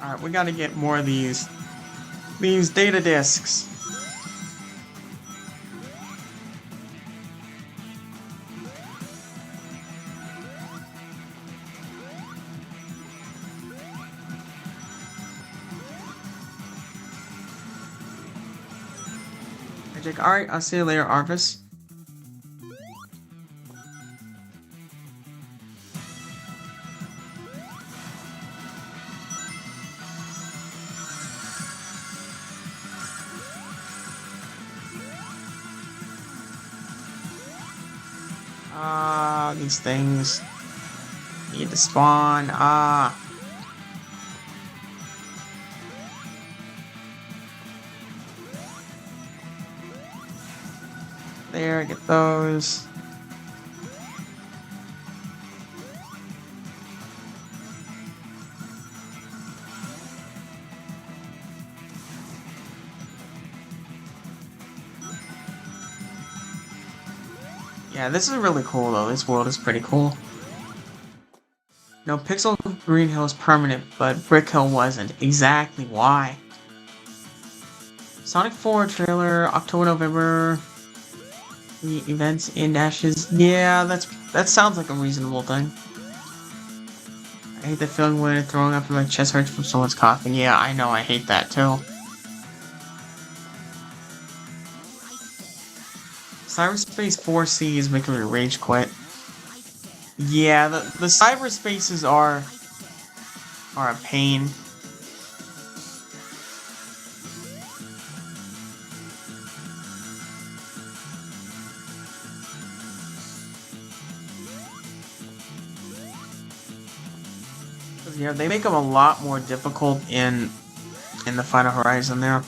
Alright, we gotta get more of these data discs. Magic. Alright, I'll see you later, Arvis. These things need to spawn. There, get those. Yeah, this is really cool though. This world is pretty cool. No, Pixel Green Hill is permanent, but Brick Hill wasn't. Exactly why? Sonic 4 trailer, October, November. The events in Ashes. Yeah, that sounds like a reasonable thing. I hate the feeling when throwing up in my chest hurts from someone's coughing. Yeah, I know, I hate that too. Cyberspace 4C is making me rage quit. Yeah, the cyberspaces are a pain. Yeah, they make them a lot more difficult in the Final Horizon there.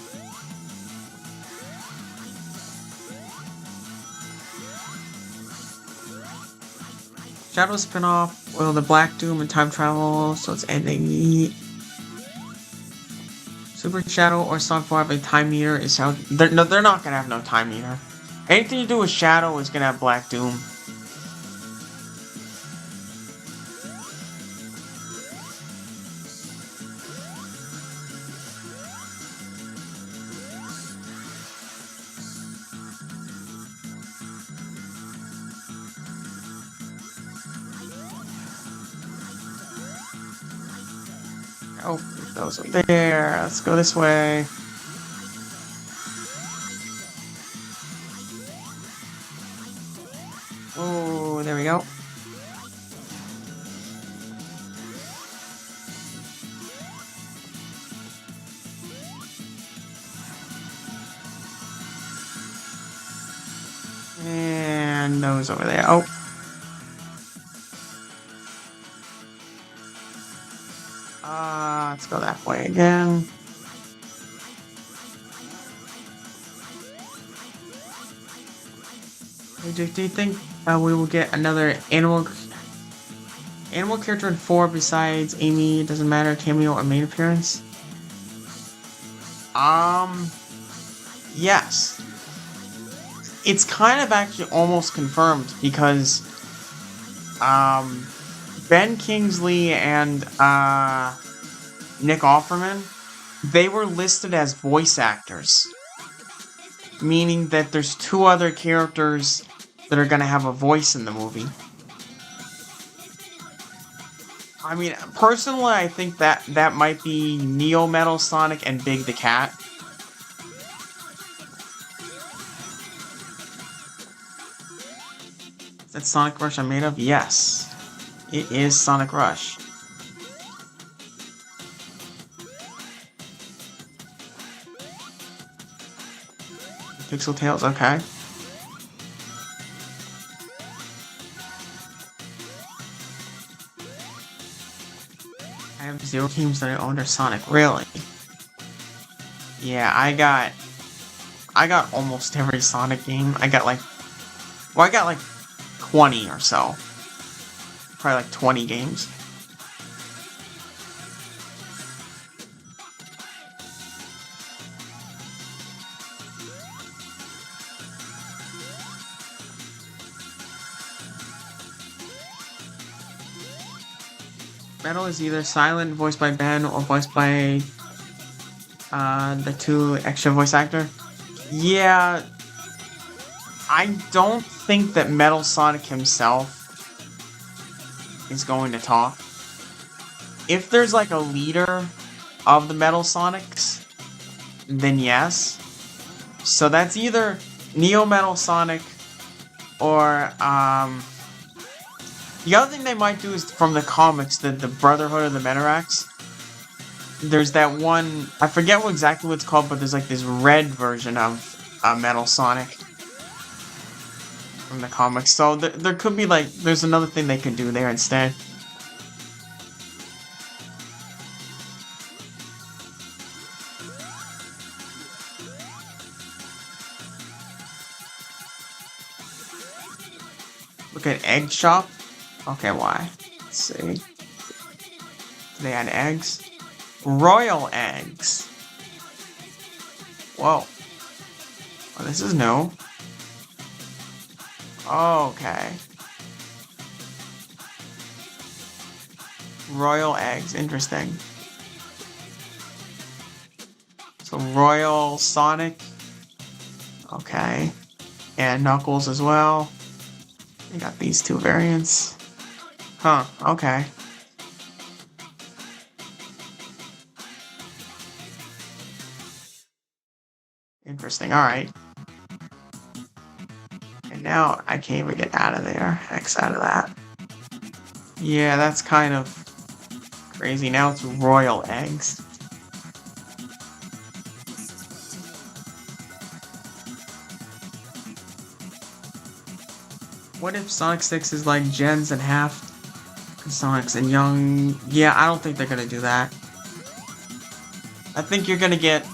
Shadow spin-off, well, the Black Doom and time travel, so it's ending. Super Shadow or Sonic 4 have a time meter is how they're not gonna have no time meter. Anything to do with Shadow is gonna have Black Doom. Oh, those are there. Let's go this way. Oh, there we go. And those over there. Oh. Let's go that way again. Hey, Jake, do you think we will get another animal character in 4 besides Amy? It doesn't matter, cameo or main appearance? Yes. It's kind of actually almost confirmed because Ben Kingsley and Nick Offerman, they were listed as voice actors, meaning that there's 2 other characters that are gonna have a voice in the movie. I mean, personally, I think that might be Neo Metal Sonic and Big the Cat. Is that Sonic Rush I'm made of? Yes. It is Sonic Rush. Pixel Tails, okay. I have 0 games that I own are Sonic. Really? Yeah, I got almost every Sonic game. I got like 20 or so. Probably like 20 games. Metal is either silent, voiced by Ben, or voiced by the 2 extra voice actor. Yeah, I don't think that Metal Sonic himself is going to talk. If there's like a leader of the Metal Sonics, then yes. So that's either Neo Metal Sonic or the other thing they might do is from the comics, the Brotherhood of the Metarax. There's that one, I forget exactly what it's called, but there's like this red version of Metal Sonic from the comics. So there could be like, there's another thing they could do there instead. Look at Egg Shop. Okay, why? Let's see. Do they add eggs? Royal eggs. Whoa. Oh, this is new. Okay. Royal eggs, interesting. So Royal Sonic. Okay. And Knuckles as well. We got these 2 variants. Huh, okay. Interesting, alright. And now I can't even get out of there. X out of that. Yeah, that's kind of crazy. Now it's royal eggs. What if Sonic 6 is like Gens and half Sonics and Young? Yeah, I don't think they're gonna do that. I think you're gonna get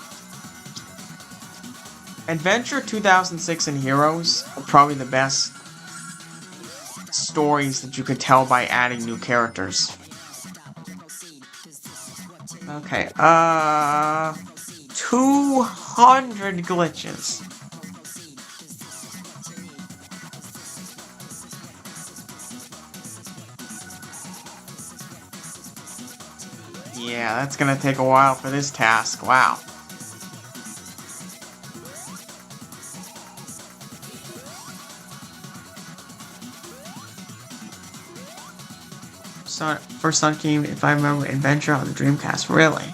Adventure 2006 and Heroes are probably the best stories that you could tell by adding new characters. Okay, 200 glitches. Yeah, that's gonna take a while for this task. Wow. First Sonic game, if I remember, Adventure on the Dreamcast. Really?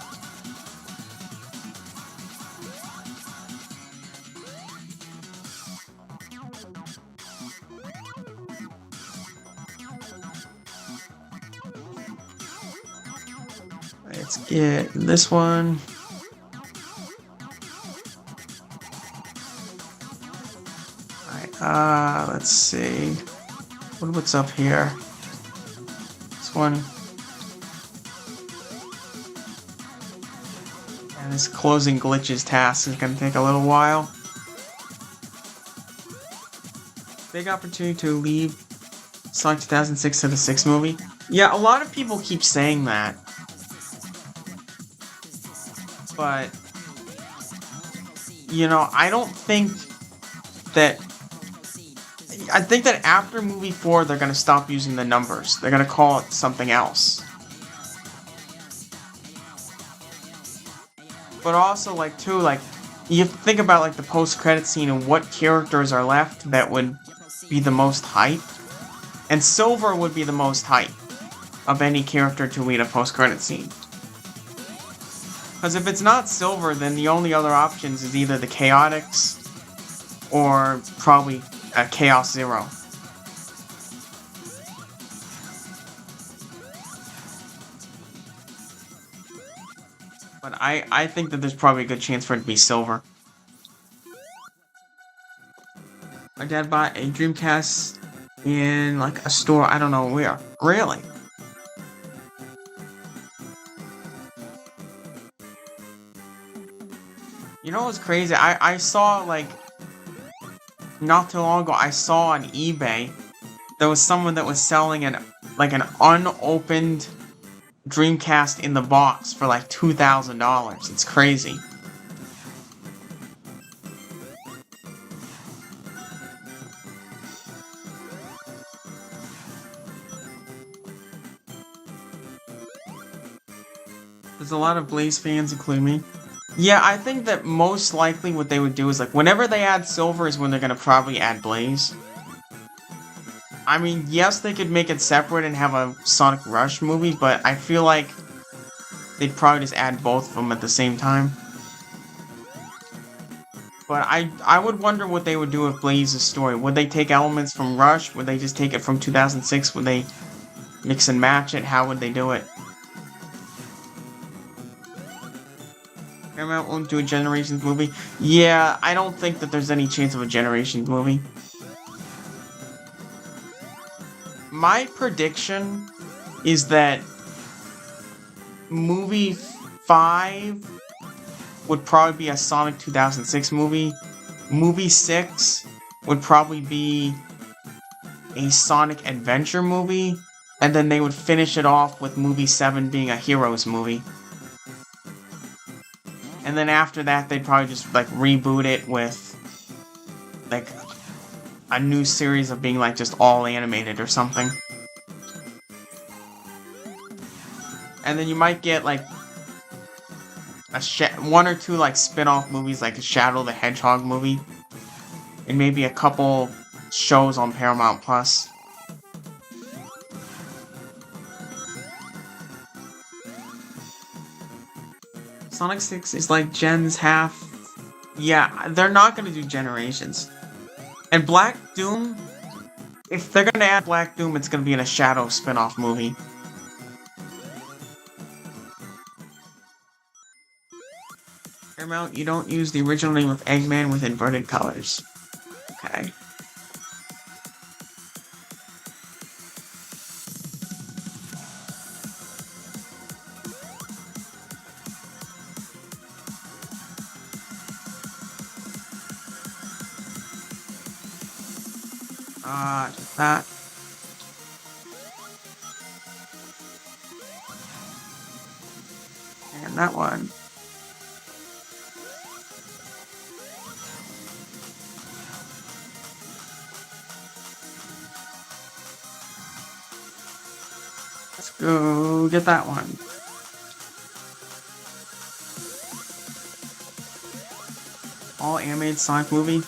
Let's get this one. Alright, let's see. What's up here? This one. And this closing glitches task is gonna take a little while. Big opportunity to leave Sonic 2006 to the 6 movie. Yeah, a lot of people keep saying that. But, you know, I think that after movie 4, they're gonna stop using the numbers. They're gonna call it something else. But also, like, too, like, you have to think about, like, the post-credit scene and what characters are left that would be the most hype. And Silver would be the most hype of any character to lead a post-credit scene. Because if it's not Silver, then the only other options is either the Chaotix or probably Chaos Zero. But I think that there's probably a good chance for it to be Silver. My dad bought a Dreamcast in, like, a store, I don't know where. Really? You know what's crazy? I saw, like, not too long ago, I saw on eBay, there was someone that was selling an unopened Dreamcast in the box for like $2,000. It's crazy. There's a lot of Blaze fans, including me. Yeah, I think that most likely what they would do is, like, whenever they add Silver is when they're gonna probably add Blaze. I mean, yes, they could make it separate and have a Sonic Rush movie, but I feel like they'd probably just add both of them at the same time. But I would wonder what they would do with Blaze's story. Would they take elements from Rush? Would they just take it from 2006? Would they mix and match it? How would they do it? Paramount won't do a Generations movie? Yeah, I don't think that there's any chance of a Generations movie. My prediction is that movie 5 would probably be a Sonic 2006 movie. Movie 6 would probably be a Sonic Adventure movie. And then they would finish it off with movie 7 being a Heroes movie. And then after that, they'd probably just, like, reboot it with, like, a new series of being, like, just all animated or something. And then you might get, like, one or two, like, spin-off movies, like a Shadow the Hedgehog movie. And maybe a couple shows on Paramount Plus. Sonic 6 is like Gen's half. Yeah, they're not gonna do Generations. And Black Doom, if they're gonna add Black Doom, it's gonna be in a Shadow spin-off movie. Paramount, you don't use the original name of Eggman with inverted colors. Okay. Just that. And that one. Let's go get that one. All animated Sonic movie?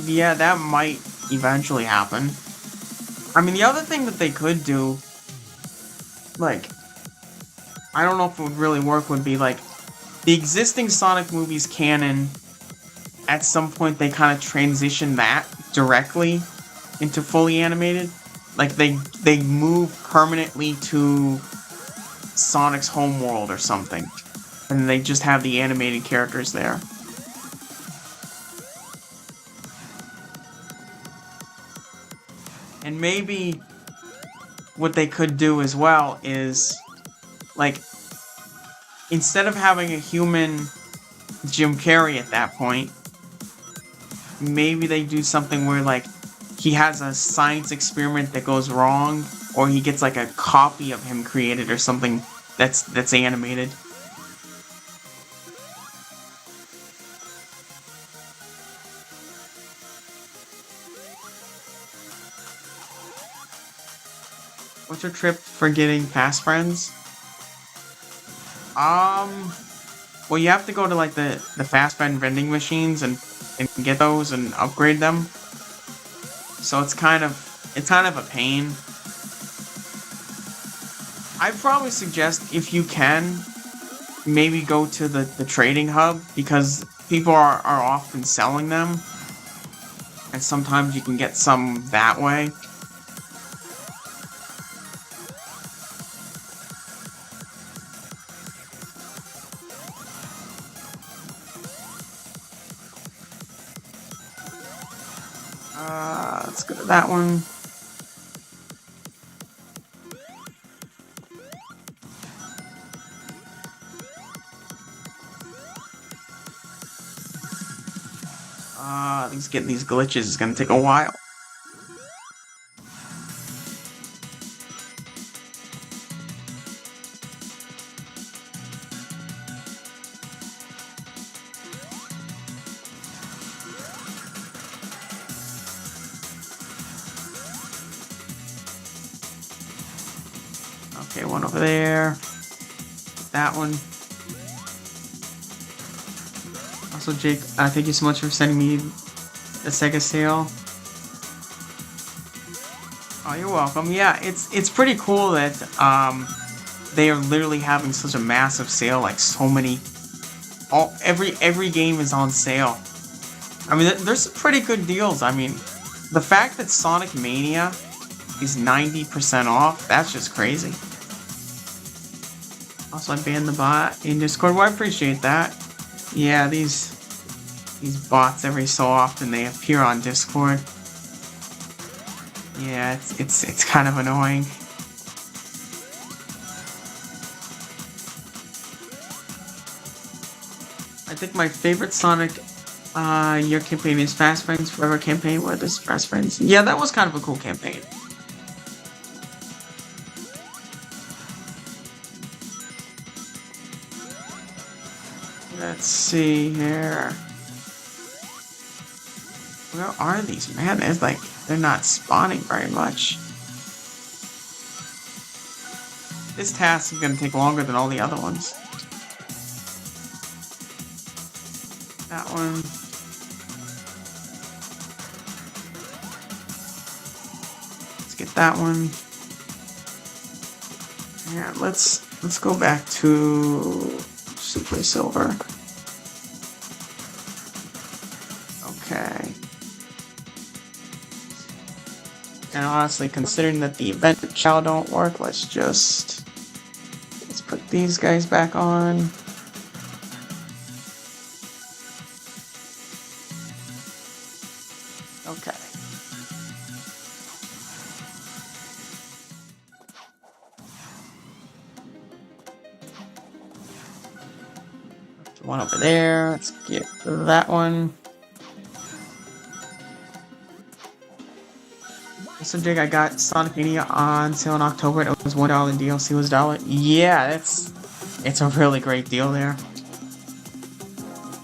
Yeah, that might eventually happen. I mean, the other thing that they could do, like, I don't know if it would really work, would be, like, the existing Sonic movies canon, at some point they kind of transition that directly into fully animated. Like, they move permanently to Sonic's homeworld or something. And they just have the animated characters there. And maybe what they could do as well is, like, instead of having a human Jim Carrey at that point, maybe they do something where, like, he has a science experiment that goes wrong, or he gets, like, a copy of him created or something that's animated. What's your trip for getting fast friends? Well, you have to go to, like, the fast friend vending machines and get those and upgrade them. So it's kind of a pain. I'd probably suggest, if you can, maybe go to the trading hub, because people are often selling them. And sometimes you can get some that way. Let's go to that one. Getting these glitches is gonna take a while. Okay, one over there. That one. Also, Jake, thank you so much for sending me the Sega sale. Oh, you're welcome. Yeah, it's pretty cool that they are literally having such a massive sale. Like so many, every game is on sale. I mean, there's some pretty good deals. I mean, the fact that Sonic Mania is 90% off, that's just crazy. Also, I banned the bot in Discord. Well, I appreciate that. Yeah, these bots every so often they appear on Discord. Yeah, it's kind of annoying. I think my favorite Sonic year campaign is Fast Friends Forever campaign. What is Fast Friends? Yeah, that was kind of a cool campaign. Let's see here. Where are these? Man, it's like they're not spawning very much. This task is gonna take longer than all the other ones. That one. Let's get that one. Yeah, let's go back to Super Silver. Okay. And honestly, considering that the event chow don't work, let's put these guys back on. Okay. One over there. Let's get that one. So Jake, I got Sonic Mania on sale in October. It was $1. DLC was $1. Yeah, it's a really great deal there.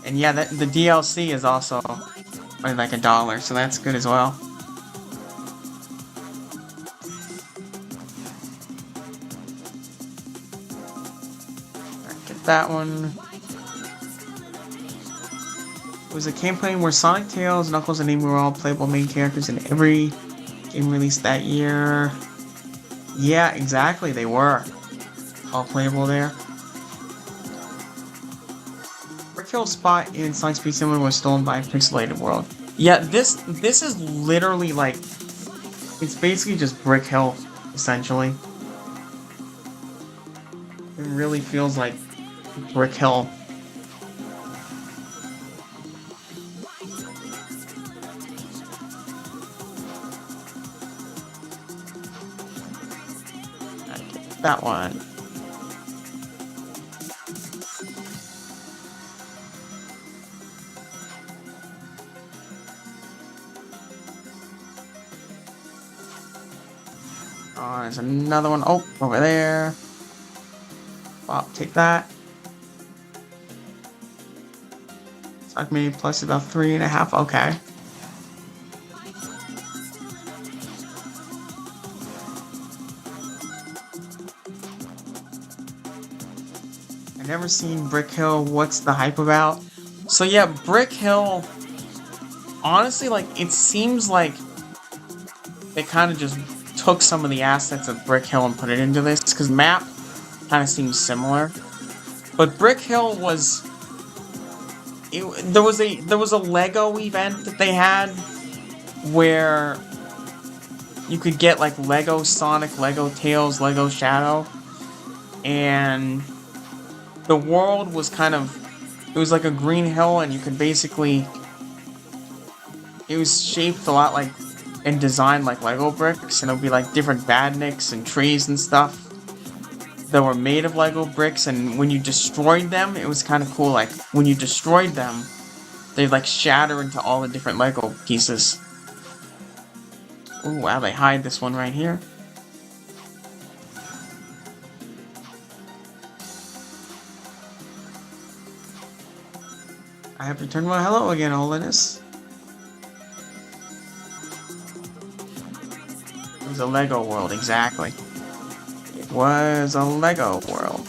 And yeah, the DLC is also like $1, so that's good as well. Alright, get that one. It was a campaign where Sonic, Tails, Knuckles, and Amy were all playable main characters in every game released that year. Yeah, exactly, they were all playable there. Brick Hill spot in Sonic Speed Simulator was stolen by Pixelated World. Yeah, this is literally like, it's basically just Brick Hill, essentially. It really feels like Brick Hill. That one. Oh, there's another one. Oh, over there. I'll take that. Sonic Mini Plus about 3.5. Okay. Never seen Brick Hill. What's the hype about? So yeah, Brick Hill, honestly, like, it seems like they kind of just took some of the assets of Brick Hill and put it into this, because map kind of seems similar. But Brick Hill was, there was a Lego event that they had where you could get like Lego Sonic, Lego Tails, Lego Shadow, and the world was kind of, it was like a green hill, and you could basically, it was shaped a lot like, and designed like Lego bricks, and it would be like different badniks and trees and stuff that were made of Lego bricks, and when you destroyed them, it was kind of cool. Like, when you destroyed them, They like shatter into all the different Lego pieces. Oh wow, they hide this one right here. I have returned. Well, hello again, Holiness. It was a Lego world, exactly. It was a Lego world.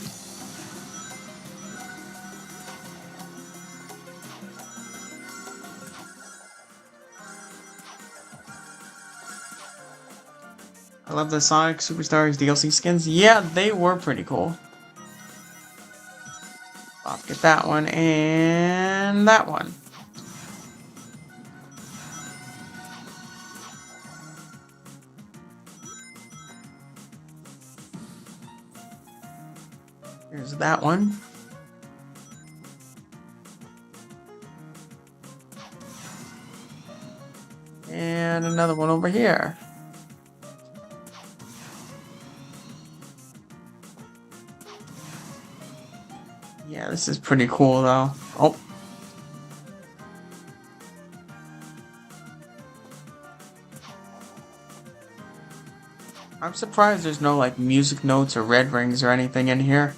I love the Sonic Superstars DLC skins. Yeah, they were pretty cool. I'll get that one and that one. Here's that one. And another one over here. Yeah, this is pretty cool though. Oh. I'm surprised there's no like music notes or red rings or anything in here.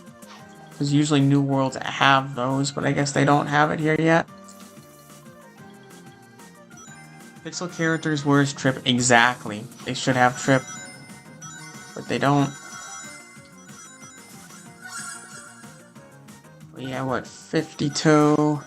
Because usually New Worlds have those, but I guess they don't have it here yet. Pixel characters, where's Trip? Exactly. They should have Trip. But they don't. Yeah, what, 52?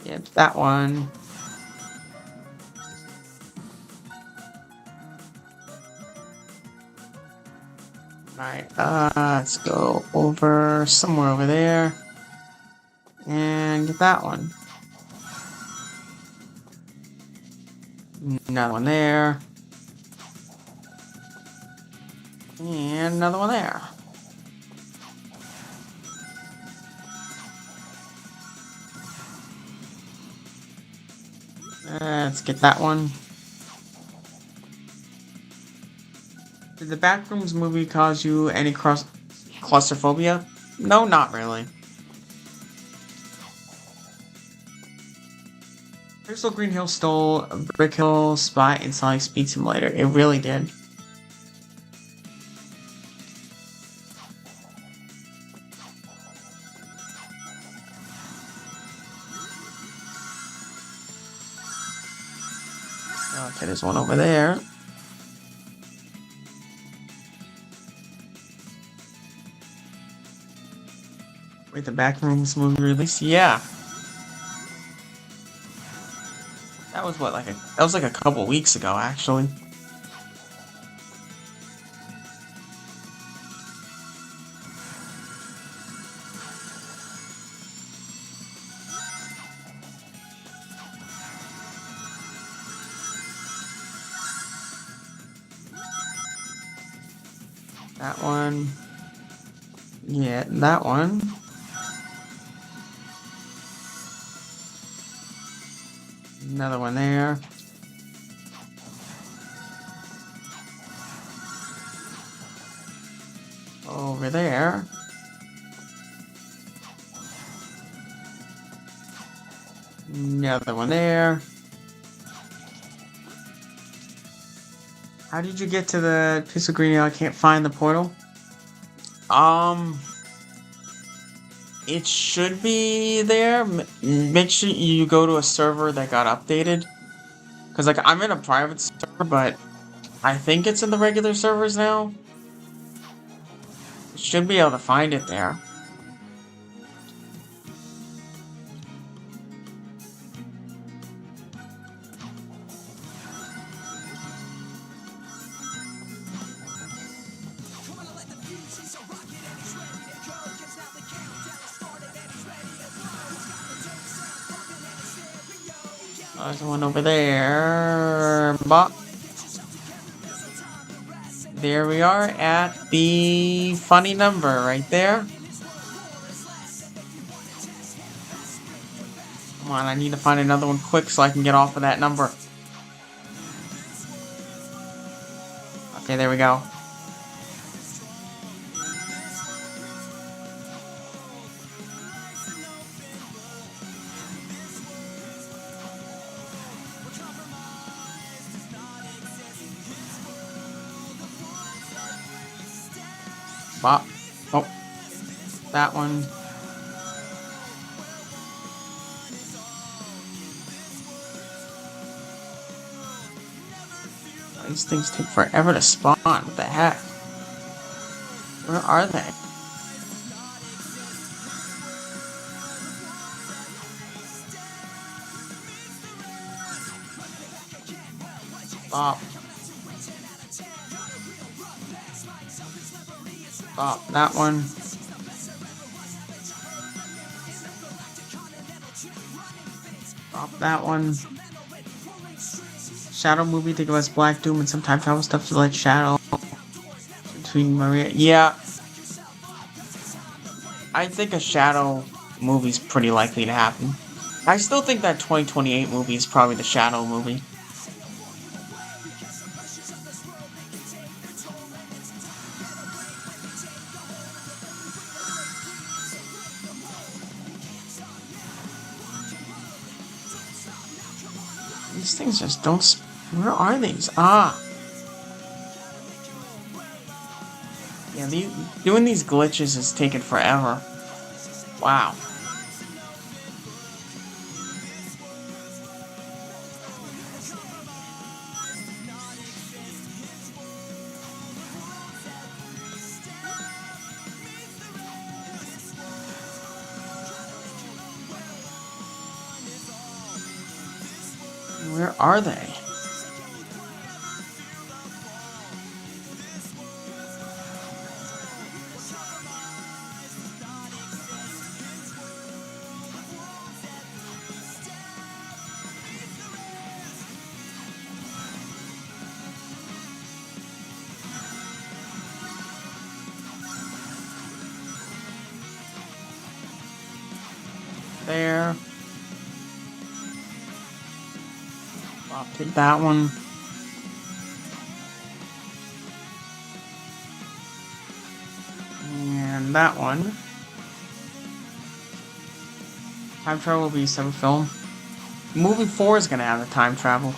Yeah, that one. Alright, let's go over somewhere over there. And get that one. Another one there. And another one there. Let's get that one. Did the Backrooms movie cause you any claustrophobia? No, not really. Crystal Green Hill stole Brick Hill spot in Sonic Speed Simulator. It really did. Okay, there's one over there. Wait, the Backrooms movie release? Yeah. That was what, that was like a couple weeks ago, actually. That one. Yeah, that one. Another one there. Over there. Another one there. How did you get to the Pixel Green? I can't find the portal. It should be there. Make sure you go to a server that got updated. Cause like I'm in a private server, but I think it's in the regular servers now. You should be able to find it there. There's one over there. Bop. There we are at the funny number right there. Come on, I need to find another one quick so I can get off of that number. Okay, there we go. Bop. Oh. That one. These things take forever to spawn. What the heck? Where are they? Bop. Bop. That one. Bop. That one. Shadow movie to give us Black Doom and some time travel stuff to let Shadow between Maria. Yeah. I think a Shadow movie's pretty likely to happen. I still think that 2028 movie is probably the Shadow movie. These things just don't... Where are these? Ah! Yeah, doing these glitches is taking forever. Wow. Where are they? There. I'll take that one. And that one. Time travel will be a separate film. Movie 4 is gonna have the time travel.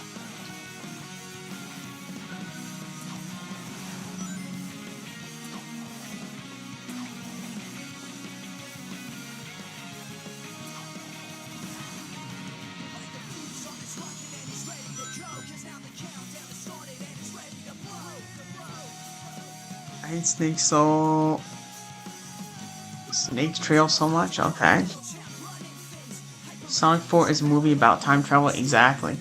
I hate snakes so... Snake Trail so much? Okay. Sonic 4 is a movie about time travel? Exactly.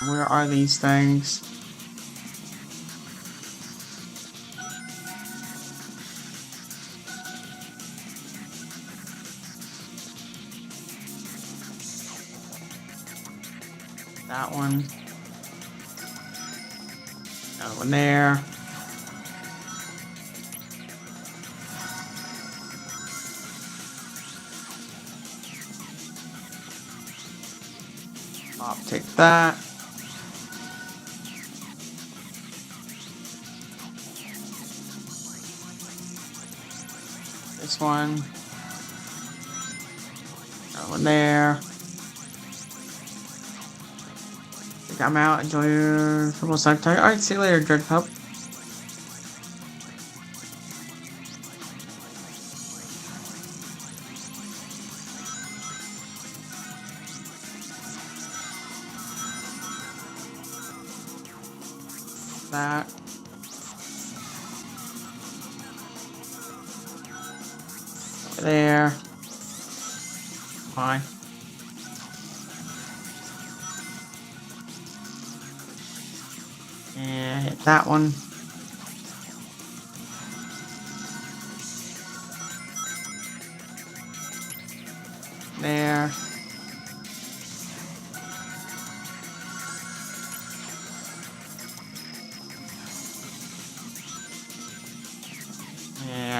Where are these things? That one. Another one there. I'll take that. This one. Another one there. I think I'm out. Enjoy your football side time. Alright, see you later, Dread Pup. That. Over there. Fine. And hit that one.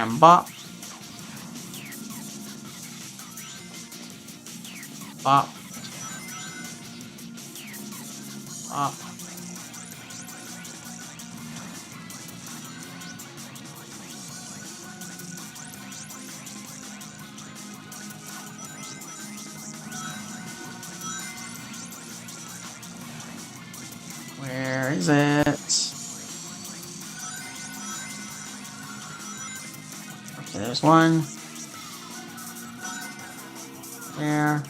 And bop. Bop. Bop. Where is it? Okay, there's one. There.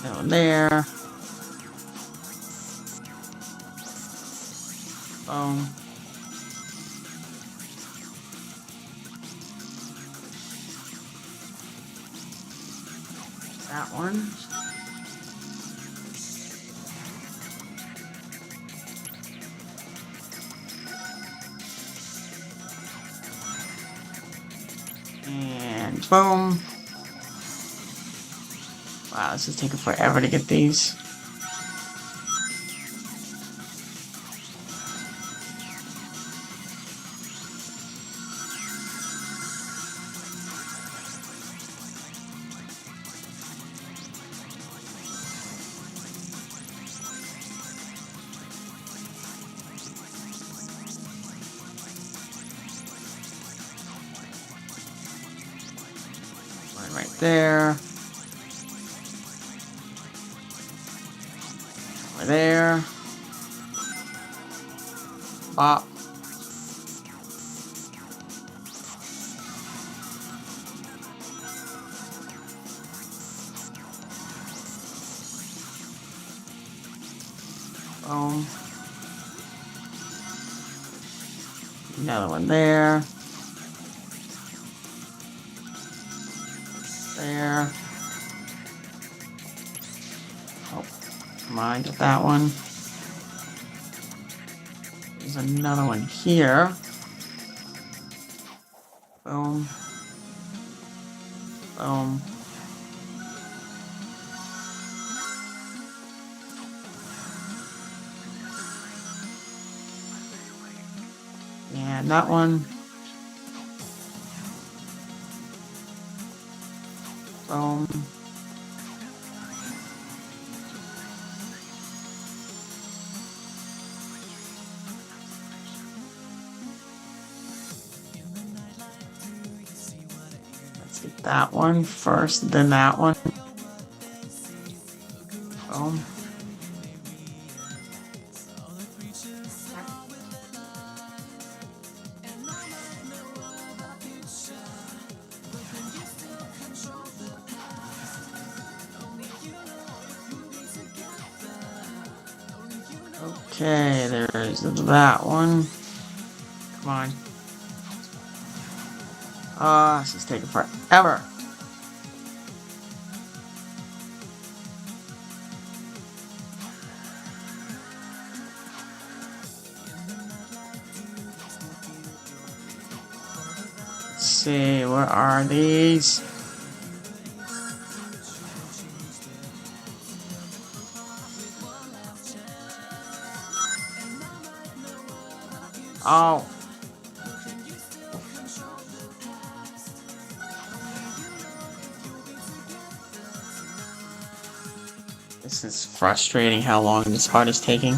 That one there. Boom. That one. And boom. Wow, this is taking forever to get these. One right there. Over there. Bop. Boom. Another one there. There. Oh, come on, get that one. There's another one here. Boom. Boom. And that one. Boom. Let's get that one first, then that one. Boom. Okay, there's that one. Come on. This is taking forever. Let's see, where are these? Oh. This is frustrating how long this part is taking.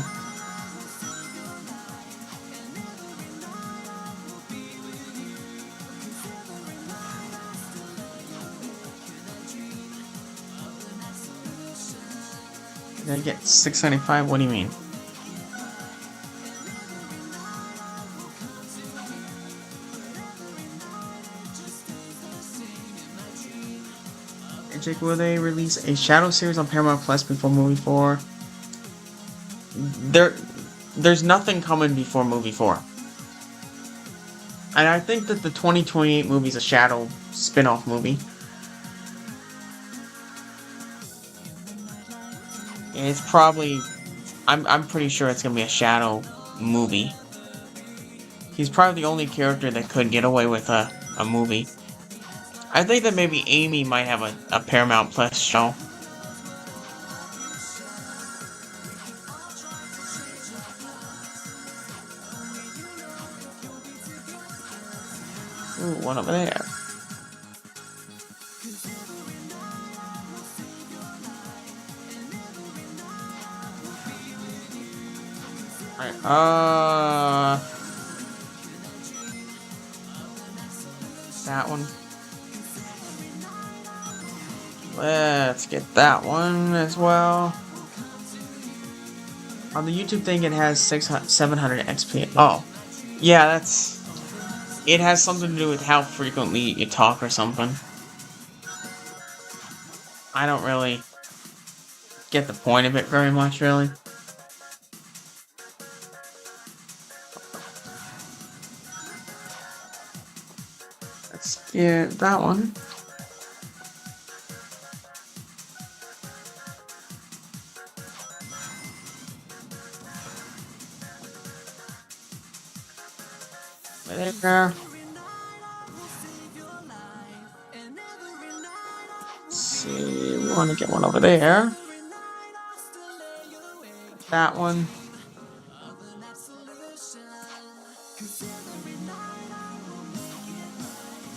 Did I get 675? What do you mean? Jake, will they release a Shadow series on Paramount Plus before movie 4? There's nothing coming before movie 4. And I think that the 2028 movie is a Shadow spin-off movie. And it's probably... I'm pretty sure it's gonna be a Shadow movie. He's probably the only character that could get away with a movie. I think that maybe Amy might have a Paramount Plus show. Ooh, one over there. Alright, that one. Let's get that one as well. On the YouTube thing, it has 700 XP. Oh, yeah, it has something to do with how frequently you talk or something. I don't really get the point of it very much, really. Let's get that one. There. Let's see, we want to get one over there. That one.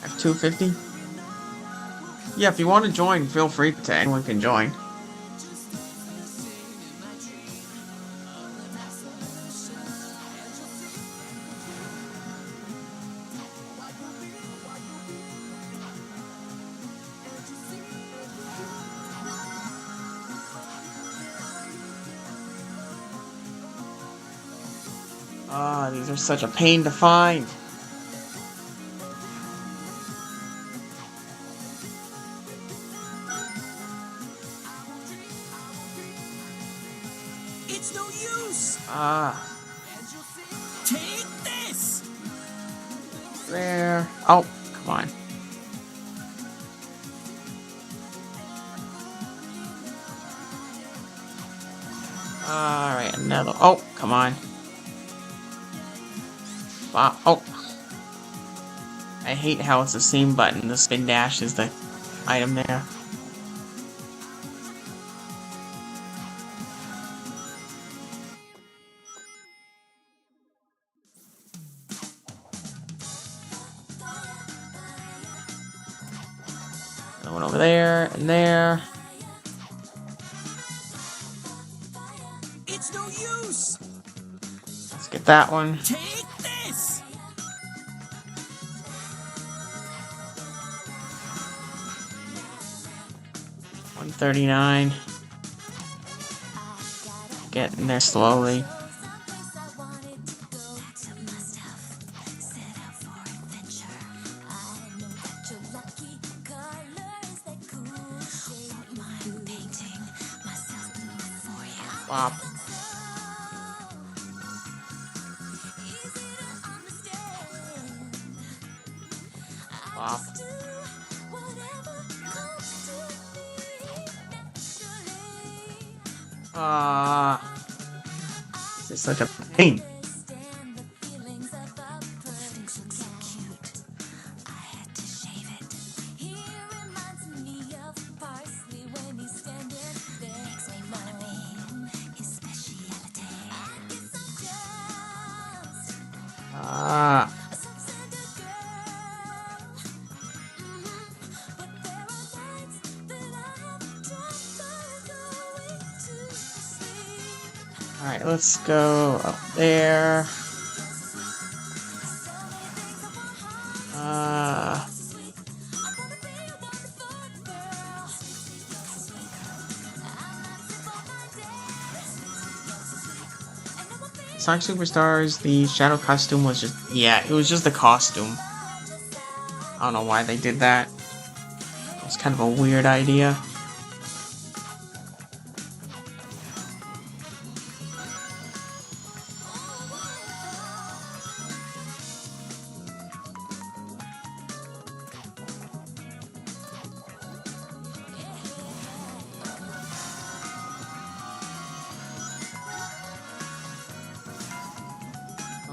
I have 250. Yeah, if you want to join, feel free to. Anyone can join. Ah, these are such a pain to find. It's no use. Ah, Take this. there. Oh, come on. Alright, another. Oh, come on. Oh. I hate how it's the same button. The spin dash is the item there. Another one over there and there. It's no use. Let's get that one. Take this. 139. Getting there slowly. Wow. Wow. This is such a pain. Alright, let's go up there. Sonic Superstars, the shadow costume was just, yeah, it was just the costume. I don't know why they did that. It was kind of a weird idea.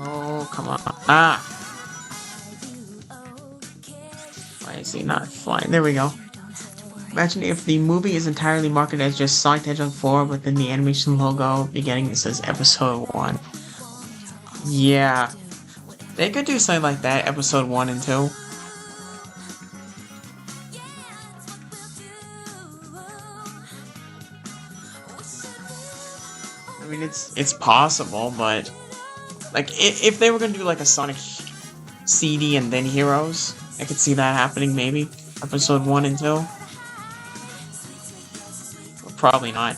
Oh, come on. Ah! Why is he not flying? There we go. Imagine if the movie is entirely marketed as just Sonic the Hedgehog 4 within the animation logo beginning it says Episode 1. Yeah. They could do something like that, Episode 1 and 2. it's possible, but like if they were gonna do like a Sonic CD and then Heroes, I could see that happening maybe. Episode 1 and 2. But probably not.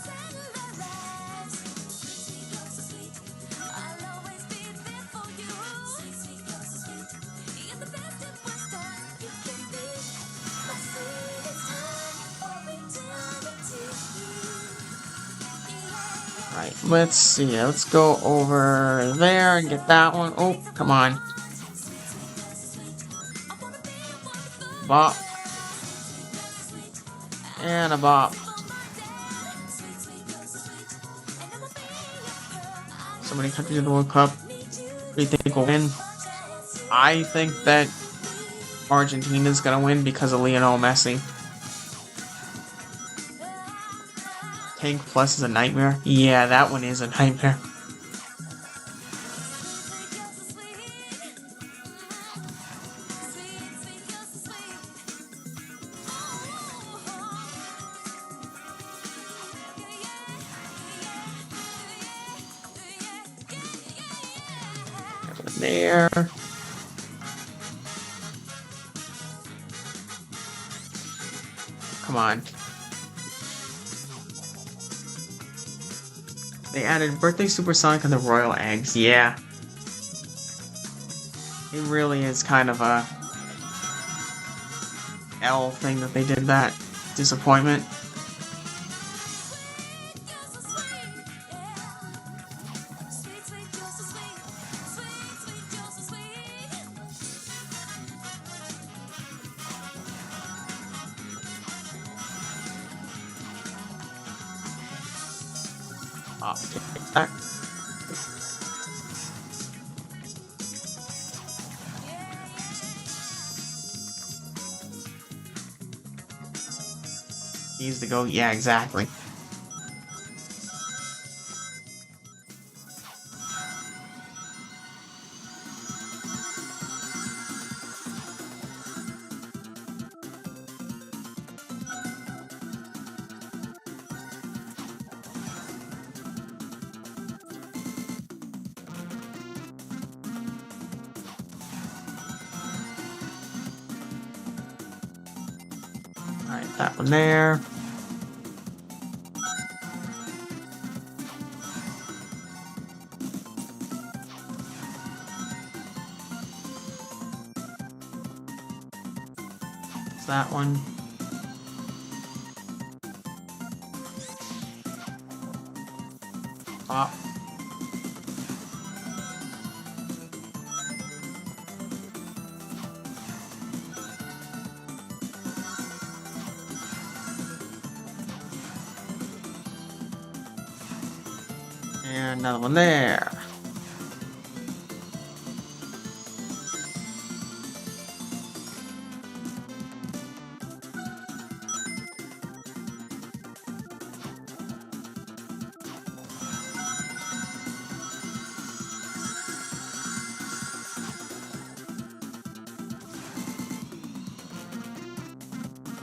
Right, let's see. Let's go over there and get that one. Oh, come on. Bop. And a bop. So many countries in the World Cup. Who do you think will win? I think that Argentina's gonna win because of Lionel Messi. Tank Plus is a nightmare. Yeah, that one is a nightmare. There. Come on. They added Birthday Supersonic and the Royal Eggs. Yeah. It really is kind of a L thing that they did that. Disappointment. Take that. Needs to go. Yeah, exactly. Alright, that one there. It's that one. Pop. And another one there.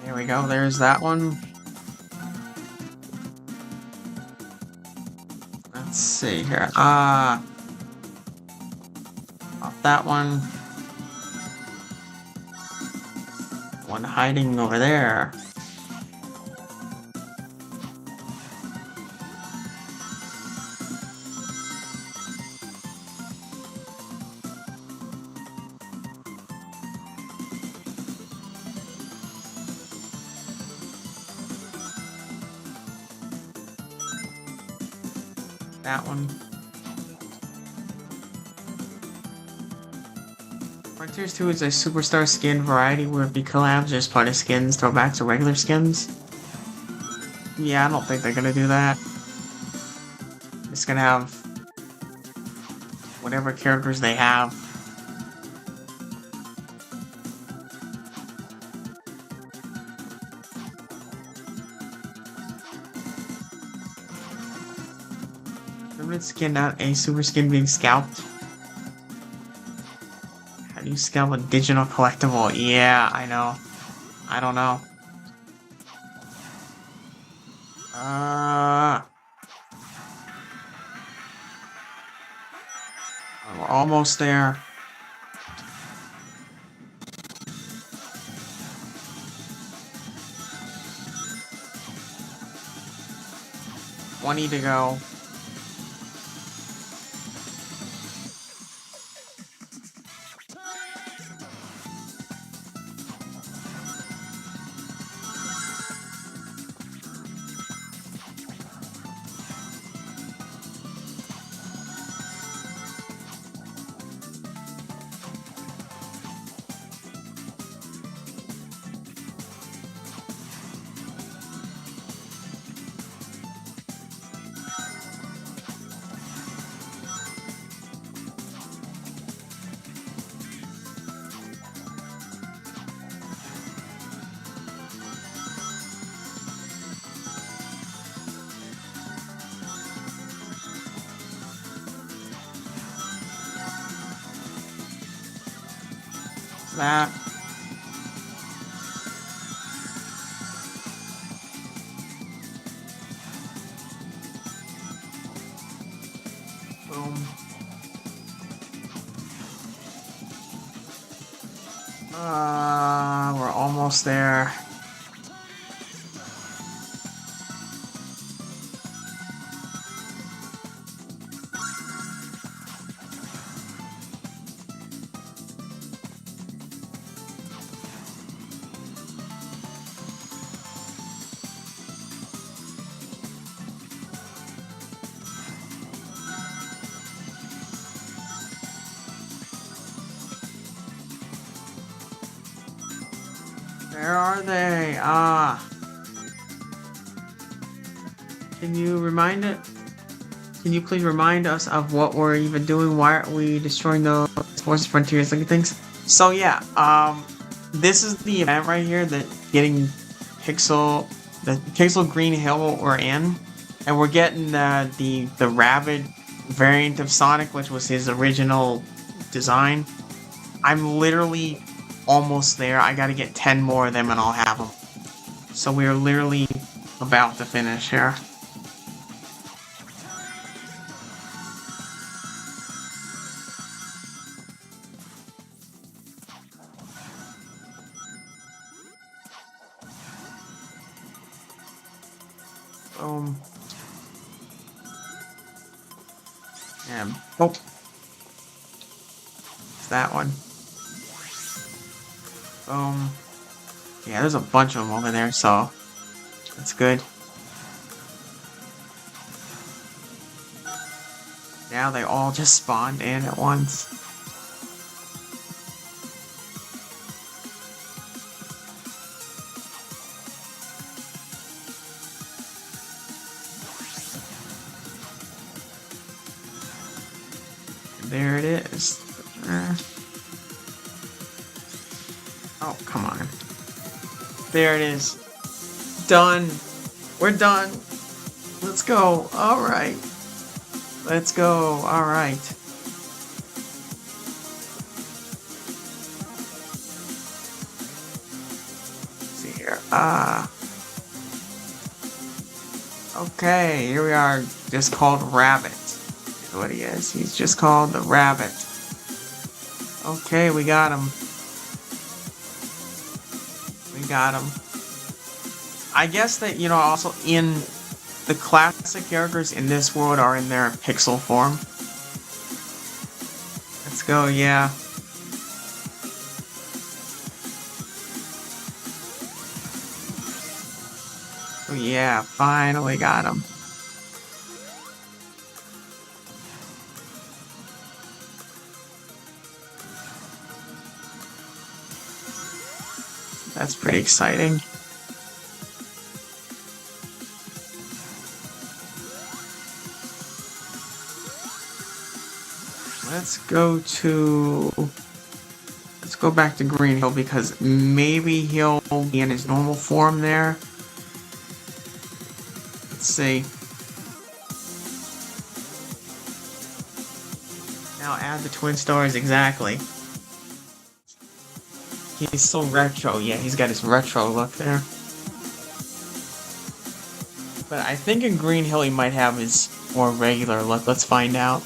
There we go, there's that one. Let's see here. Off that one. One hiding over there. That one. Frontiers 2 is a superstar skin variety where it be collabs, there's party skins, throwbacks, or regular skins. Yeah, I don't think they're gonna do that. It's gonna have whatever characters they have. Limited skin, not a super skin being scalped. How do you scalp a digital collectible? Yeah, I know. I don't know. almost there. $20 to go. That. Boom. We're almost there. Where are they? Can you remind it? Can you please remind us of what we're even doing? Why aren't we destroying the Forces Frontiers looking things? So yeah, this is the event right here that getting the Pixel Green Hill we're in, and we're getting the Rabbit variant of Sonic, which was his original design. I'm literally almost there. I gotta get 10 more of them and I'll have them. So we're literally about to finish here. Boom. And oh, it's that one. Yeah, there's a bunch of them over there, so that's good. Now they all just spawned in at once. There it is. Oh, come on. There it is. Done. We're done. Let's go. Alright. Let's go. Alright. See here. Okay, here we are. Just called Rabbit. Is what he is. He's just called the Rabbit. Okay, we got him. We got him. I guess that, you know, also in the classic characters in this world are in their pixel form. Let's go, yeah. Oh yeah, finally got him. That's pretty exciting. Let's go back to Green Hill because maybe he'll be in his normal form there. Let's see. Now add the twin stars exactly. He's so retro. Yeah, he's got his retro look there. But I think in Green Hill he might have his more regular look. Let's find out.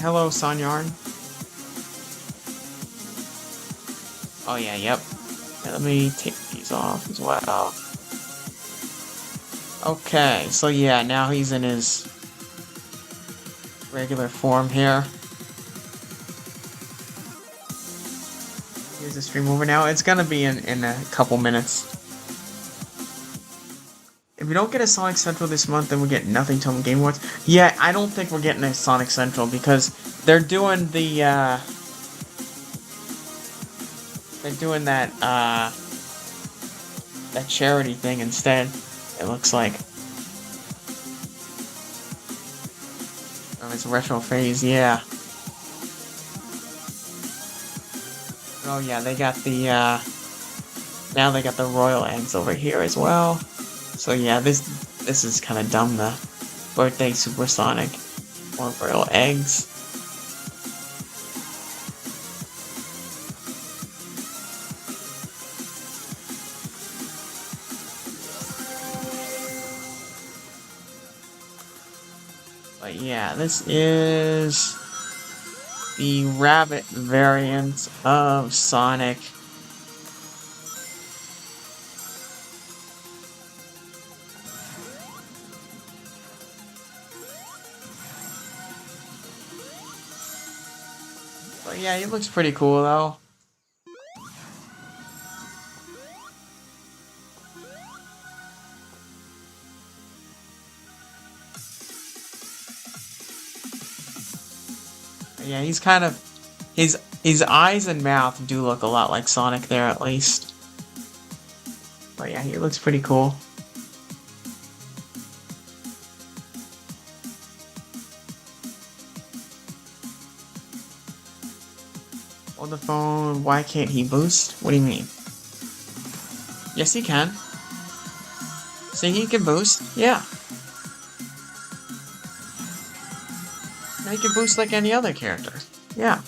Hello, Sonyarn. Oh yeah, yep. Yeah, let me take these off as well. Okay, so yeah, now he's in his regular form here. Here's the stream over now. It's gonna be in a couple minutes. If we don't get a Sonic Central this month, then we get nothing till Game Awards. Yeah, I don't think we're getting a Sonic Central because they're doing the they're doing that that charity thing instead. It looks like. Oh, it's retro phase, yeah. Oh yeah, they got the now they got the royal eggs over here as well. So yeah, this is kind of dumb. The birthday supersonic or royal eggs. But yeah, this is the rabbit variant of Sonic. But yeah, he looks pretty cool though. Yeah, he's kind of his eyes and mouth do look a lot like Sonic there at least. But yeah, he looks pretty cool. On the phone, why can't he boost? What do you mean? Yes, he can. See, he can boost. Yeah. Now he can boost like any other character. Yeah.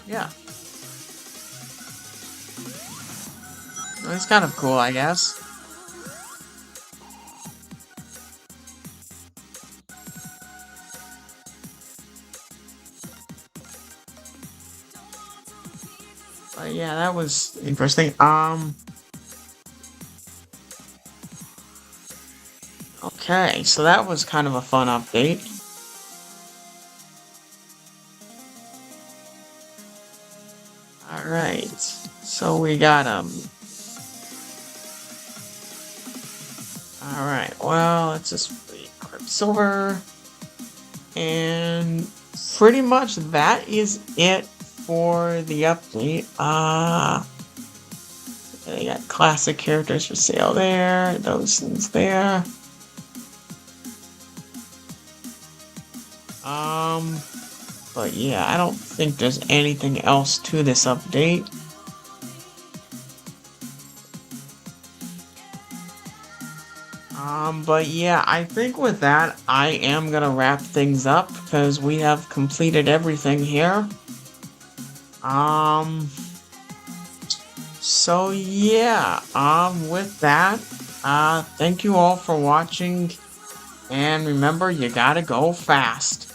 Yeah. Well, it's kind of cool, I guess. But yeah, that was interesting. Okay, so that was kind of a fun update. Alright, so we got, alright, well, let's just equip silver. And pretty much that is it for the update. They got classic characters for sale there, those things there. But yeah, I don't think there's anything else to this update. But yeah, I think with that, I am gonna wrap things up because we have completed everything here. So yeah, with that, thank you all for watching, and remember, you gotta go fast.